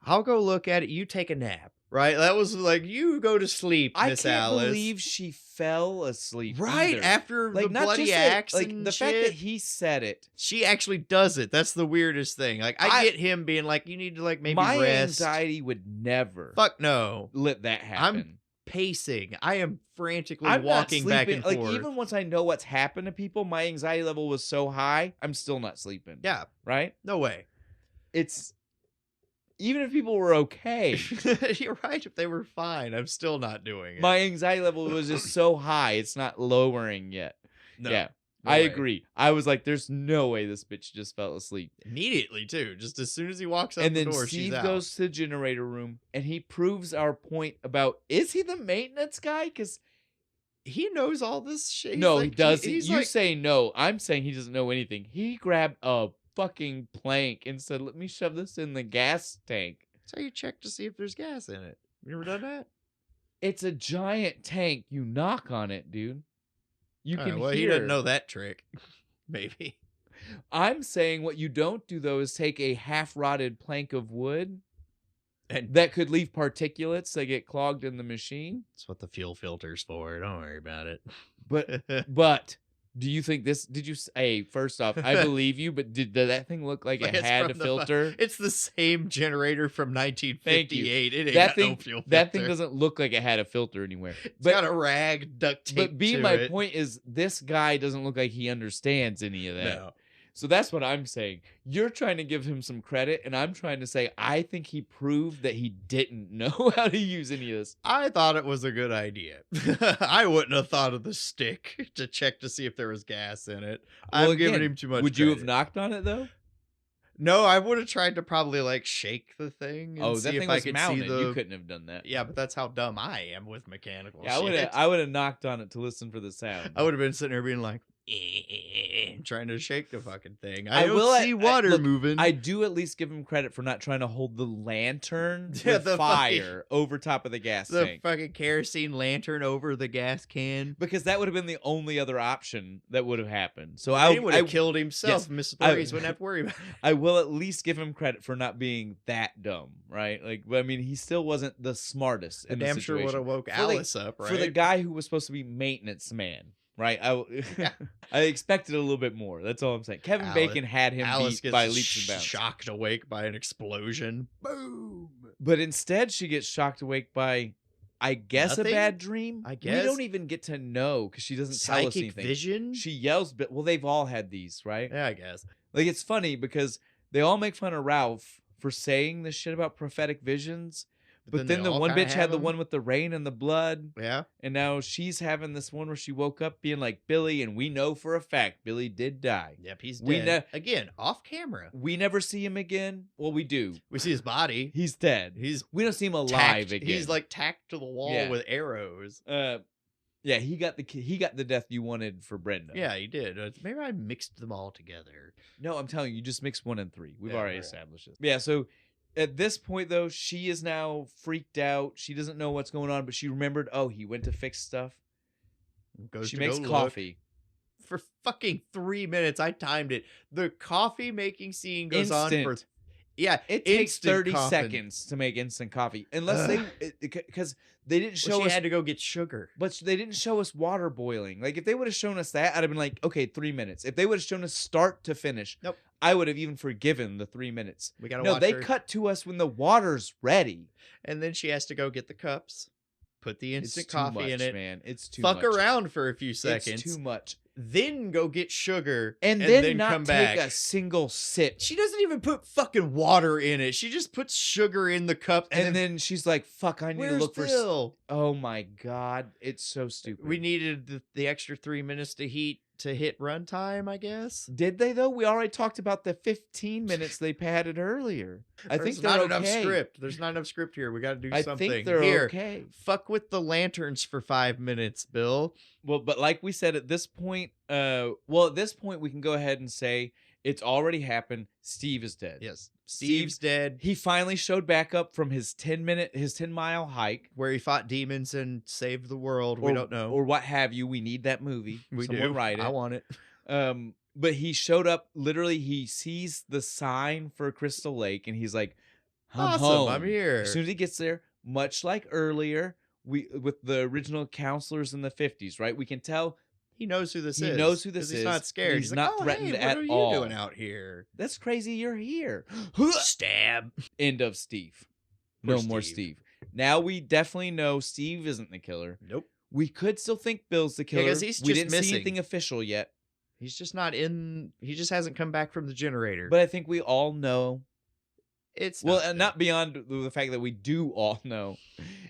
Speaker 2: I'll go look at it. You take a nap. Right? That was like, you go to sleep, Miss Alice.
Speaker 3: I can't believe she fell asleep.
Speaker 2: Right?
Speaker 3: Either.
Speaker 2: After the bloody axe and
Speaker 3: the fact that he said it.
Speaker 2: She actually does it. That's the weirdest thing. Like, I get him being like, you need to like maybe
Speaker 3: my
Speaker 2: rest.
Speaker 3: Anxiety would never.
Speaker 2: Fuck no.
Speaker 3: Let that happen.
Speaker 2: I'm pacing. I am frantically walking back and forth.
Speaker 3: Like, even once I know what's happened to people, my anxiety level was so high, I'm still not sleeping.
Speaker 2: Yeah.
Speaker 3: Right?
Speaker 2: No way.
Speaker 3: It's even if people were okay.
Speaker 2: You're right. If they were fine, I'm still not doing it.
Speaker 3: My anxiety level was just so high. It's not lowering yet.
Speaker 2: No,
Speaker 3: yeah. I agree. I was like, there's no way this bitch just fell asleep.
Speaker 2: Immediately, too. Just as soon as he walks out the door, she's out.
Speaker 3: And then Steve goes to the generator room, and he proves our point about, is he the maintenance guy? Because
Speaker 2: he knows all this shit.
Speaker 3: No, he doesn't. You say no. I'm saying he doesn't know anything. He grabbed a fucking plank and said, let me shove this in the gas tank.
Speaker 2: That's how you check to see if there's gas in it. You ever done that?
Speaker 3: It's a giant tank. You knock on it, dude. You can hear.
Speaker 2: He doesn't know that trick. Maybe.
Speaker 3: I'm saying what you don't do, though, is take a half-rotted plank of wood and that could leave particulates that get clogged in the machine.
Speaker 2: That's what the fuel filter's for. Don't worry about it.
Speaker 3: But do you think this? Did you say, first off, I believe you, but did that thing look like it had a filter?
Speaker 2: It's the same generator from 1958. It ain't
Speaker 3: got
Speaker 2: no fuel filter.
Speaker 3: That thing doesn't look like it had a filter anywhere.
Speaker 2: It's got a rag duct tape.
Speaker 3: But my point is, this guy doesn't look like he understands any of that.
Speaker 2: No.
Speaker 3: So that's what I'm saying. You're trying to give him some credit, and I'm trying to say I think he proved that he didn't know how to use any of this.
Speaker 2: I thought it was a good idea. I wouldn't have thought of the stick to check to see if there was gas in it.
Speaker 3: Well,
Speaker 2: I'm giving him too much
Speaker 3: Would
Speaker 2: credit.
Speaker 3: you have knocked on it, though?
Speaker 2: No, I would have tried to probably like shake the thing. And
Speaker 3: Oh,
Speaker 2: see
Speaker 3: that
Speaker 2: if
Speaker 3: thing
Speaker 2: I
Speaker 3: was
Speaker 2: could
Speaker 3: mounted.
Speaker 2: See the...
Speaker 3: You couldn't have done that.
Speaker 2: Yeah, but that's how dumb I am with mechanical
Speaker 3: Yeah,
Speaker 2: shit.
Speaker 3: I would have knocked on it to listen for the sound.
Speaker 2: I would have been sitting there being like, trying to shake the fucking thing. I don't see water moving.
Speaker 3: I do at least give him credit for not trying to hold the lantern with
Speaker 2: the
Speaker 3: fire over top of the gas tank.
Speaker 2: The fucking kerosene lantern over the gas can.
Speaker 3: Because that would have been the only other option that would have happened. So
Speaker 2: he would have killed himself.
Speaker 3: Yes,
Speaker 2: Mrs. Voorhees wouldn't have to worry about it.
Speaker 3: I will at least give him credit for not being that dumb, right? Like, I mean, he still wasn't the smartest in the
Speaker 2: damn
Speaker 3: situation.
Speaker 2: sure would have woke Alice up, right?
Speaker 3: For the guy who was supposed to be maintenance man. Right, I expected a little bit more. That's all I'm saying. Kevin Bacon had him beat by leaps and bounds.
Speaker 2: Shocked awake by an explosion. Boom!
Speaker 3: But instead, she gets shocked awake by, I guess,
Speaker 2: nothing?
Speaker 3: A bad dream.
Speaker 2: I guess
Speaker 3: we don't even get to know because she doesn't tell us anything.
Speaker 2: Psychic vision.
Speaker 3: She yells, but well, they've all had these, right?
Speaker 2: Yeah, I guess.
Speaker 3: Like it's funny because they all make fun of Ralph for saying this shit about prophetic visions. But then the one bitch had the one with the rain and the blood.
Speaker 2: Yeah.
Speaker 3: And now she's having this one where she woke up being like Billy, and we know for a fact Billy did die.
Speaker 2: Yep, he's dead. Again, off camera.
Speaker 3: We never see him again. Well, we do.
Speaker 2: We see his body.
Speaker 3: He's dead. We don't see him alive again.
Speaker 2: He's like tacked to the wall with arrows.
Speaker 3: Yeah, he got the death you wanted for Brenda.
Speaker 2: Yeah, he did. Maybe I mixed them all together.
Speaker 3: No, I'm telling you, you just mixed 1 and 3. We've already established it. Yeah, so at this point, though, she is now freaked out. She doesn't know what's going on, but she remembered, oh, he went to fix stuff. She makes coffee.
Speaker 2: For fucking 3 minutes. I timed it. The coffee making scene goes on for... Yeah,
Speaker 3: it takes 30 seconds to make instant coffee. Unless because they didn't show us...
Speaker 2: She had to go get sugar.
Speaker 3: But they didn't show us water boiling. Like, if they would have shown us that, I'd have been like, okay, 3 minutes. If they would have shown us start to finish...
Speaker 2: Nope.
Speaker 3: I would have even forgiven the 3 minutes.
Speaker 2: We gotta watch
Speaker 3: they
Speaker 2: her.
Speaker 3: cut to us when the water's ready.
Speaker 2: And then she has to go get the cups, put the instant coffee in it.
Speaker 3: Man. It's too
Speaker 2: much.
Speaker 3: Fuck
Speaker 2: around for a few seconds.
Speaker 3: It's too much.
Speaker 2: Then go get sugar.
Speaker 3: And then not
Speaker 2: come
Speaker 3: take
Speaker 2: back.
Speaker 3: a single sip.
Speaker 2: She doesn't even put fucking water in it. She just puts sugar in the cup.
Speaker 3: And then she's like, fuck, I need to look for...
Speaker 2: Bill?
Speaker 3: Oh my God. It's so stupid.
Speaker 2: We needed the extra 3 minutes to hit runtime, I guess.
Speaker 3: Did they though? We already talked about the 15 minutes they padded earlier. I think
Speaker 2: there's not enough script. There's not enough script here. We got to do something.
Speaker 3: I think they're okay.
Speaker 2: Fuck with the lanterns for 5 minutes, Bill.
Speaker 3: Well, but like we said at this point, at this point we can go ahead and say it's already happened. Steve is dead.
Speaker 2: Yes. Steve's dead.
Speaker 3: He finally showed back up from his 10-mile hike
Speaker 2: where he fought demons and saved the world. We don't know.
Speaker 3: Or what have you. We need that movie. Someone write it.
Speaker 2: I want it.
Speaker 3: But he showed up, literally he sees the sign for Crystal Lake and he's like, I'm home.
Speaker 2: I'm here.
Speaker 3: As soon as he gets there, much like earlier, with the original counselors in the 50s, right? We can tell
Speaker 2: he knows who this is.
Speaker 3: He knows who this is.
Speaker 2: He's not scared.
Speaker 3: He's not threatened at all.
Speaker 2: What are you doing out here?
Speaker 3: That's crazy. You're here.
Speaker 2: Stab.
Speaker 3: End of Steve. No more Steve. Now we definitely know Steve isn't the killer.
Speaker 2: Nope.
Speaker 3: We could still think Bill's the killer.
Speaker 2: Because he's just
Speaker 3: we didn't
Speaker 2: missing.
Speaker 3: see anything official yet.
Speaker 2: He's just not in. He just hasn't come back from the generator.
Speaker 3: But I think we all know.
Speaker 2: It's
Speaker 3: not beyond the fact that we do all know.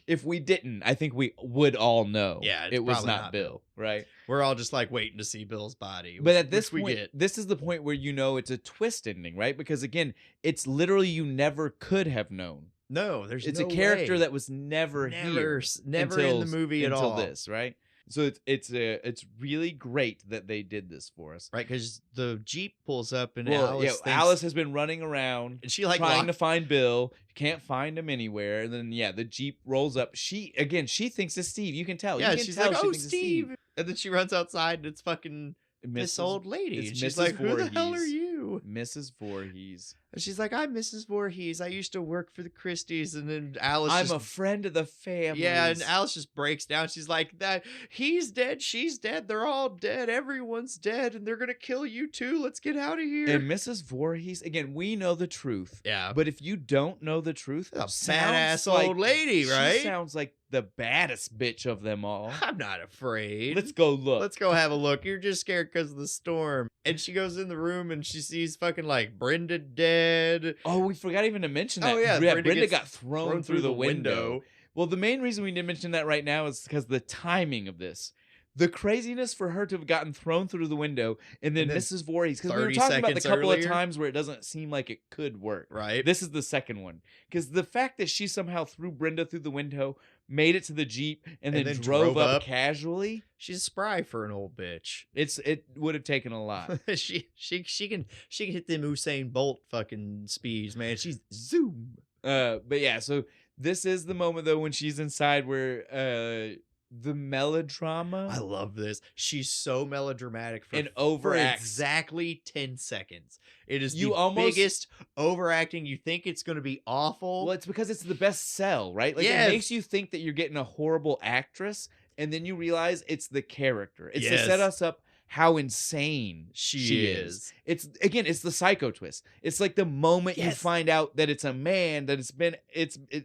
Speaker 3: If we didn't, I think we would all know.
Speaker 2: Yeah,
Speaker 3: it was not Bill, right?
Speaker 2: We're all just like waiting to see Bill's body.
Speaker 3: But at this point, this is the point where you know it's a twist ending, right? Because again, it's literally you never could have known.
Speaker 2: No, it's
Speaker 3: a character that was never here,
Speaker 2: never in the movie at all.
Speaker 3: Until this, right? So it's really great that they did this for us,
Speaker 2: right? Because the Jeep pulls up and
Speaker 3: Alice has been running around
Speaker 2: and she
Speaker 3: trying to find Bill. Can't find him anywhere. And then the Jeep rolls up. She thinks it's Steve. You can tell.
Speaker 2: Yeah,
Speaker 3: she's like,
Speaker 2: "Oh, Steve!" And then she runs outside and it's fucking this old lady.
Speaker 3: She's
Speaker 2: like, "Who the hell are you,
Speaker 3: Mrs. Voorhees?"
Speaker 2: And she's like, I'm Mrs. Voorhees. I used to work for the Christies. And then Alice
Speaker 3: I'm a friend of the family.
Speaker 2: Yeah, and Alice just breaks down. She's like, that he's dead, she's dead, they're all dead, everyone's dead, and they're gonna kill you too. Let's get out of here.
Speaker 3: And Mrs. Voorhees, again, we know the truth.
Speaker 2: Yeah.
Speaker 3: But if you don't know the truth,
Speaker 2: a badass old lady, right?
Speaker 3: She sounds like the baddest bitch of them all.
Speaker 2: I'm not afraid.
Speaker 3: Let's go look.
Speaker 2: Let's go have a look. You're just scared because of the storm. And she goes in the room and she sees fucking like Brenda dead.
Speaker 3: Oh, we forgot even to mention that.
Speaker 2: Oh, yeah.
Speaker 3: Brenda got thrown through the window. Well, the main reason we didn't mention that right now is because the timing of this. The craziness for her to have gotten thrown through the window and then Mrs. Voorhees. Because we were talking about the couple of times where it doesn't seem like it could work.
Speaker 2: Right.
Speaker 3: This is the second one. Because the fact that she somehow threw Brenda through the window, made it to the Jeep, and then drove up casually.
Speaker 2: She's spry for an old bitch.
Speaker 3: It would have taken a lot.
Speaker 2: she can hit them Usain Bolt fucking speeds, man. She's zoom.
Speaker 3: But yeah, so this is the moment though when she's inside where the melodrama.
Speaker 2: I love this. She's so melodramatic for exactly 10 seconds. It is the biggest overacting. You think it's going to be awful.
Speaker 3: Well, it's because it's the best sell, right? Like it makes you think that you're getting a horrible actress, and then you realize it's the character. It's to set us up how insane she is. It's the psycho twist. It's like the moment you find out that it's a man, that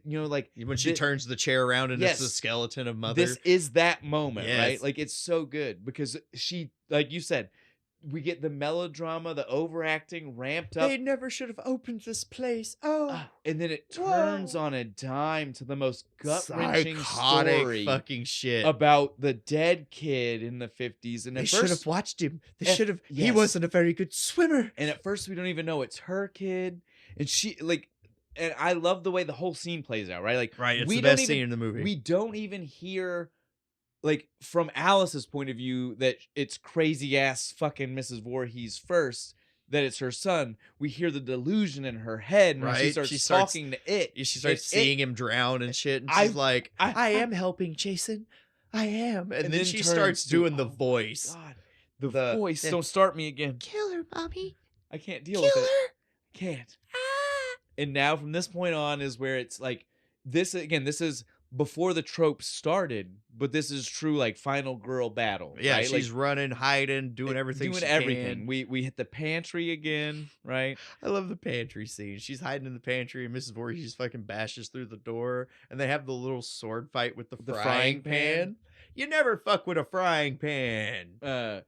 Speaker 3: like
Speaker 2: when she turns the chair around and it's the skeleton of Mother.
Speaker 3: This is that moment, right? Like it's so good because she, like you said, we get the melodrama, the overacting ramped up.
Speaker 2: They never should have opened this place. Oh.
Speaker 3: And then it turns on a dime to the most gut-wrenching story
Speaker 2: fucking shit
Speaker 3: about the dead kid in the 50s. And
Speaker 2: they should have watched him. They should have. He wasn't a very good swimmer.
Speaker 3: And at first we don't even know it's her kid. And she and I love the way the whole scene plays out, right? Like,
Speaker 2: right, it's the best scene in the movie.
Speaker 3: We don't even hear, like, from Alice's point of view, that it's crazy ass fucking Mrs. Voorhees first, that it's her son. We hear the delusion in her head, and when she starts talking to it.
Speaker 2: She starts seeing him drown and shit, and she's like, I am helping Jason. I am. And then she starts doing the voice.
Speaker 3: God. The voice. Don't start me again.
Speaker 2: Kill her, mommy.
Speaker 3: I can't deal with it. I can't. And now from this point on is where it's like, this is before the trope started, but this is true, like, final girl battle.
Speaker 2: Yeah,
Speaker 3: right?
Speaker 2: she's running, hiding, doing everything. Can.
Speaker 3: We hit the pantry again, right?
Speaker 2: I love the pantry scene. She's hiding in the pantry, and Mrs. Voorhees fucking bashes through the door, and they have the little sword fight with the frying pan. You never fuck with a frying pan.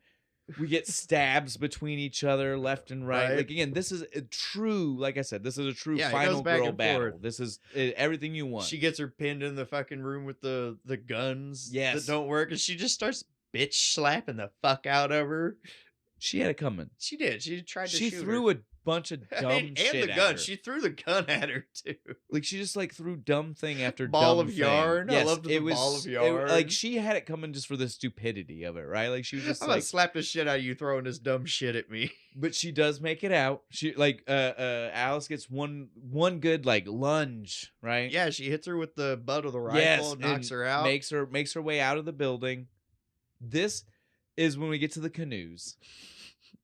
Speaker 3: We get stabs between each other left and right. Like, again, this is a true, like I said, this is a true final girl battle. This is everything you want.
Speaker 2: She gets her pinned in the fucking room with the guns that don't work, and she just starts bitch slapping the fuck out of her.
Speaker 3: She had it coming.
Speaker 2: She did. She tried to shoot
Speaker 3: She threw a bunch of dumb shit
Speaker 2: and the gun. She threw the gun at her too.
Speaker 3: Like, she just like threw dumb thing after
Speaker 2: ball
Speaker 3: dumb
Speaker 2: of yarn.
Speaker 3: Yes,
Speaker 2: I loved the ball of yarn.
Speaker 3: Like, she had it coming just for the stupidity of it, right? Like, she was just
Speaker 2: I'm gonna slap the shit out of you throwing this dumb shit at me.
Speaker 3: But she does make it out. She Alice gets one good like lunge, right?
Speaker 2: Yeah, she hits her with the butt of the rifle, knocks her out,
Speaker 3: makes her way out of the building. This is when we get to the canoes.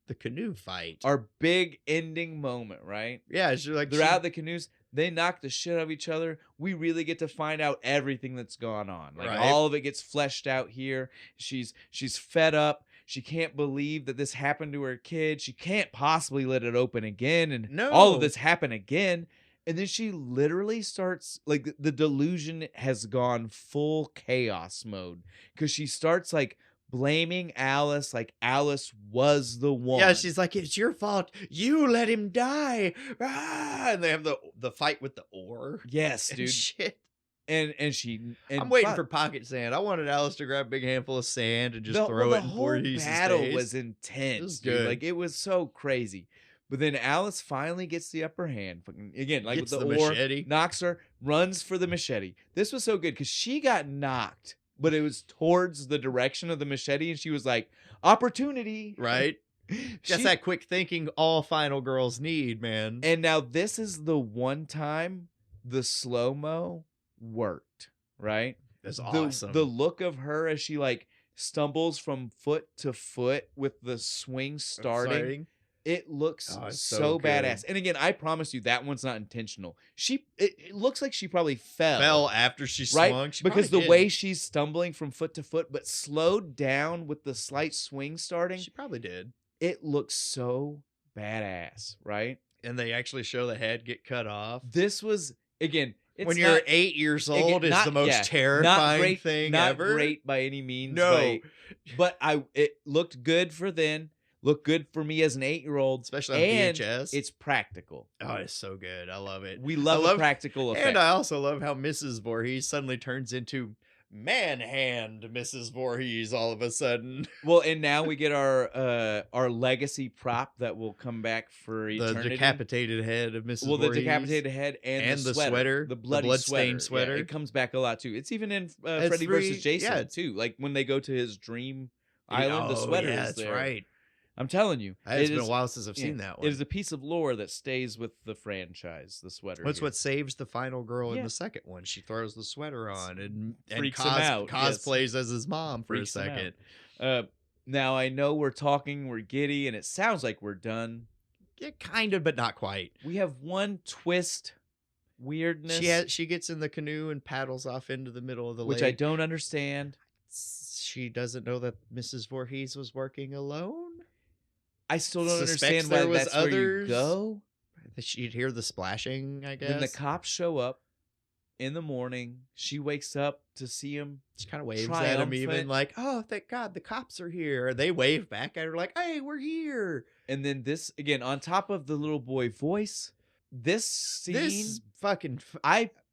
Speaker 2: The canoe fight.
Speaker 3: Our big ending moment, right?
Speaker 2: Yeah, she's like,
Speaker 3: they're out of the canoes. They knock the shit out of each other. We really get to find out everything that's gone on. Like, all of it gets fleshed out here. She's fed up. She can't believe that this happened to her kid. She can't possibly let it open again. And all of this happen again. And then she literally starts, like, the delusion has gone full chaos mode. Because she starts, like, blaming Alice, like Alice was the one.
Speaker 2: Yeah, she's like, it's your fault. You let him die. Ah! And they have the fight with the oar.
Speaker 3: Yes, dude.
Speaker 2: Shit.
Speaker 3: And
Speaker 2: I'm waiting for pocket sand. I wanted Alice to grab a big handful of sand and just throw it in Voorhees' face.
Speaker 3: The whole battle was intense. It was
Speaker 2: good.
Speaker 3: Like, it was so crazy. But then Alice finally gets the upper hand. Again, like
Speaker 2: gets
Speaker 3: with the oar, machete. Knocks her, runs for the machete. This was so good because she got knocked, but it was towards the direction of the machete, and she was like, opportunity.
Speaker 2: Right? Just that quick thinking all final girls need, man.
Speaker 3: And now this is the one time the slow-mo worked, right?
Speaker 2: That's awesome.
Speaker 3: The look of her as she, like, stumbles from foot to foot with the swing starting. It looks
Speaker 2: so
Speaker 3: so
Speaker 2: good.
Speaker 3: badass. And again, I promise you that one's not intentional. It looks like she probably fell
Speaker 2: after she
Speaker 3: right?
Speaker 2: swung. She
Speaker 3: because the
Speaker 2: did.
Speaker 3: way she's stumbling from foot to foot, but slowed down with the slight swing starting.
Speaker 2: She probably did.
Speaker 3: It looks so badass, right?
Speaker 2: And they actually show the head get cut off.
Speaker 3: This was, again,
Speaker 2: when you're 8 years old, it's the most terrifying thing ever.
Speaker 3: Not great by any means.
Speaker 2: No.
Speaker 3: But it looked good for then. Looked good for me as an 8-year-old.
Speaker 2: Especially on VHS.
Speaker 3: It's practical.
Speaker 2: Oh, it's so good. I love it.
Speaker 3: We love practical effect.
Speaker 2: And I also love how Mrs. Voorhees suddenly turns into man-hand Mrs. Voorhees all of a sudden.
Speaker 3: Well, and now we get our legacy prop that will come back for eternity.
Speaker 2: The decapitated head of Mrs. Voorhees.
Speaker 3: Well, the decapitated head and the sweater. The
Speaker 2: blood-stained sweater.
Speaker 3: Yeah, it comes back a lot, too. It's even in Freddy vs. Jason, too. Like, when they go to his dream island, the sweater is there.
Speaker 2: That's right.
Speaker 3: I'm telling you.
Speaker 2: It's been a while since I've seen that one.
Speaker 3: It is a piece of lore that stays with the franchise, the sweater.
Speaker 2: That's what saves the final girl in the second one. She throws the sweater on and
Speaker 3: freaks him out.
Speaker 2: Cosplays as his mom for a second.
Speaker 3: Now, I know we're giddy, and it sounds like we're done.
Speaker 2: Yeah, kind of, but not quite.
Speaker 3: We have one twist weirdness.
Speaker 2: She gets in the canoe and paddles off into the middle of the lake.
Speaker 3: Which I don't understand.
Speaker 2: She doesn't know that Mrs. Voorhees was working alone?
Speaker 3: I still don't understand why that's where you go.
Speaker 2: She'd hear the splashing, I guess.
Speaker 3: When the cops show up in the morning, she wakes up to see him.
Speaker 2: She kind of waves at him, even like, "Oh, thank God, the cops are here." They wave back at her like, "Hey, we're here."
Speaker 3: And then this, again, on top of the little boy voice, this scene...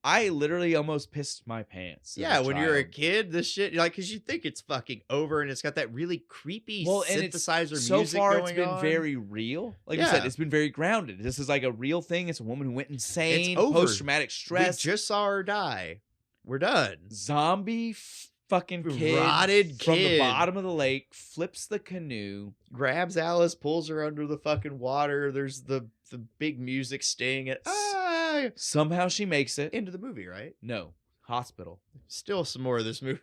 Speaker 3: I literally almost pissed my pants.
Speaker 2: Yeah, when you're a kid, this shit, because you think it's fucking over, and it's got that really creepy synthesizer music going on.
Speaker 3: So far, it's been very real. Like I said, it's been very grounded. This is like a real thing. It's a woman who went insane, post-traumatic stress.
Speaker 2: We just saw her die. We're done.
Speaker 3: Zombie fucking kid,
Speaker 2: rotted
Speaker 3: from
Speaker 2: kid
Speaker 3: the bottom of the lake, flips the canoe,
Speaker 2: grabs Alice, pulls her under the fucking water. There's the big music sting, and
Speaker 3: somehow she makes it
Speaker 2: into the movie, right?
Speaker 3: No, hospital.
Speaker 2: Still some more of this movie.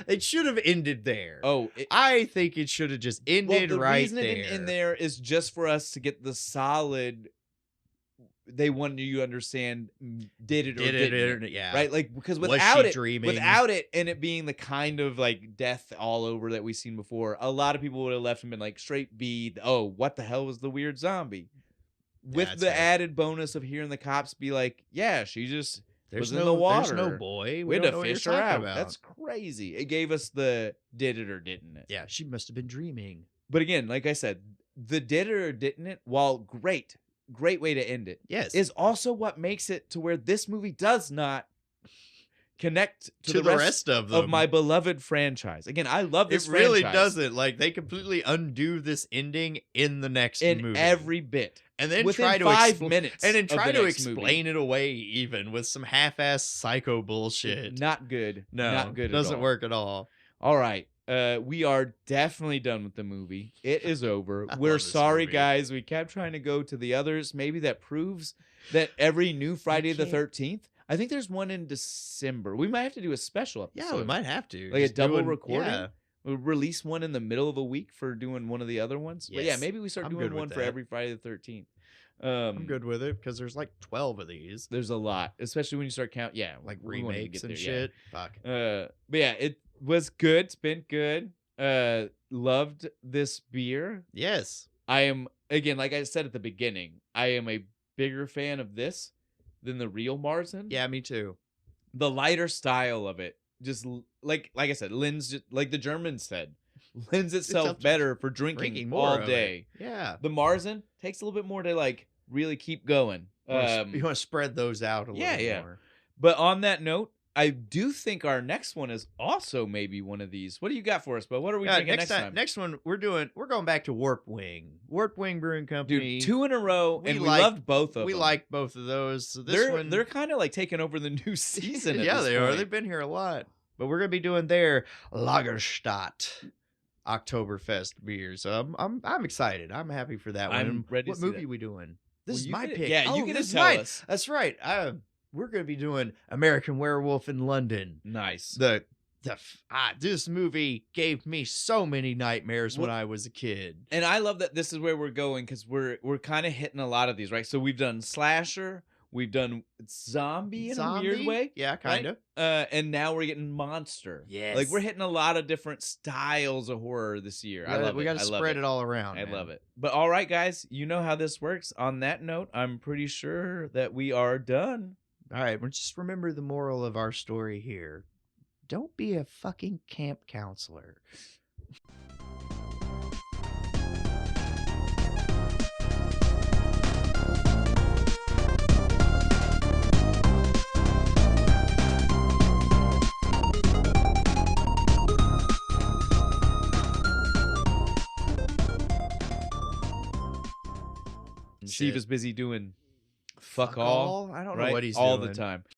Speaker 2: It should have ended there.
Speaker 3: I
Speaker 2: think it should have just ended right there. The reason it didn't
Speaker 3: end there is just for us to get the solid. They wanted you to understand did it or didn't it,
Speaker 2: yeah,
Speaker 3: right? Like, because without it, and it being the kind of like death all over that we've seen before, a lot of people would have left and been like straight B. Oh, what the hell was the weird zombie? With the added bonus of hearing the cops be like, yeah, she just was in the water.
Speaker 2: There's no boy.
Speaker 3: We had to fish her out. That's crazy. It gave us the did it or didn't it.
Speaker 2: Yeah, she must have been dreaming.
Speaker 3: But again, like I said, the did it or didn't it, while great way to end it,
Speaker 2: is
Speaker 3: also what makes it to where this movie does not connect to the rest
Speaker 2: of them.
Speaker 3: Of my beloved franchise. Again, I love this franchise.
Speaker 2: It really doesn't. Like, they completely undo this ending in the next movie.
Speaker 3: In every bit.
Speaker 2: And then
Speaker 3: within
Speaker 2: try to
Speaker 3: 5 minutes.
Speaker 2: And then try to explain it away, even with some half-ass psycho bullshit.
Speaker 3: Not good.
Speaker 2: No,
Speaker 3: not good.
Speaker 2: Doesn't work at all.
Speaker 3: All right. We are definitely done with the movie. It is over. We're sorry, guys. We kept trying to go to the others. Maybe that proves that every new Friday the 13th. I think there's one in December. We might have to do a special episode.
Speaker 2: Yeah, we might have to.
Speaker 3: Like a double recording. Yeah. We'll release one in the middle of a week for doing one of the other ones. Yes. But yeah, maybe we start doing one for every Friday the 13th.
Speaker 2: I'm good with it because there's like 12 of these.
Speaker 3: There's a lot, especially when you start counting. Yeah,
Speaker 2: like remakes and shit.
Speaker 3: Yeah. Fuck. But yeah, it was good. It's been good. Loved this beer.
Speaker 2: Yes.
Speaker 3: I am, again, like I said at the beginning, I am a bigger fan of this than the real Marzen.
Speaker 2: Yeah, me too.
Speaker 3: The lighter style of it, just like I said, like the Germans said, lends itself better for drinking all day.
Speaker 2: Yeah.
Speaker 3: The Marzen takes a little bit more to like really keep going.
Speaker 2: You want to spread those out a little more.
Speaker 3: But on that note, I do think our next one is also maybe one of these. What do you got for us, Bo? What are we drinking next time?
Speaker 2: Next one, we're going back to Warp Wing. Warp Wing Brewing Company.
Speaker 3: Dude, 2 in a row, and we loved both of them.
Speaker 2: We like both of those. So
Speaker 3: they're kind of like taking over the new season.
Speaker 2: Yeah, they are. They've been here a lot. But we're going to be doing their Lagerstadt Oktoberfest beer. So I'm excited. I'm happy for that one.
Speaker 3: I'm ready
Speaker 2: What
Speaker 3: to see
Speaker 2: movie
Speaker 3: that.
Speaker 2: are we doing? This is my pick.
Speaker 3: Yeah, you get to tell us.
Speaker 2: That's right. We're going to be doing American Werewolf in London.
Speaker 3: Nice.
Speaker 2: The this movie gave me so many nightmares when I was a kid.
Speaker 3: And I love that this is where we're going because we're kind of hitting a lot of these, right? So we've done slasher, we've done zombie in a weird way.
Speaker 2: Yeah, kind of.
Speaker 3: And now we're getting monster.
Speaker 2: Yes.
Speaker 3: Like we're hitting a lot of different styles of horror this year. I love it.
Speaker 2: We got to spread it all around.
Speaker 3: I love it. But all right, guys, you know how this works. On that note, I'm pretty sure that we are done.
Speaker 2: All right, just remember the moral of our story here. Don't be a fucking camp counselor.
Speaker 3: Steve is busy doing fuck all.
Speaker 2: I don't know
Speaker 3: right?
Speaker 2: what he's
Speaker 3: all
Speaker 2: doing.
Speaker 3: the time.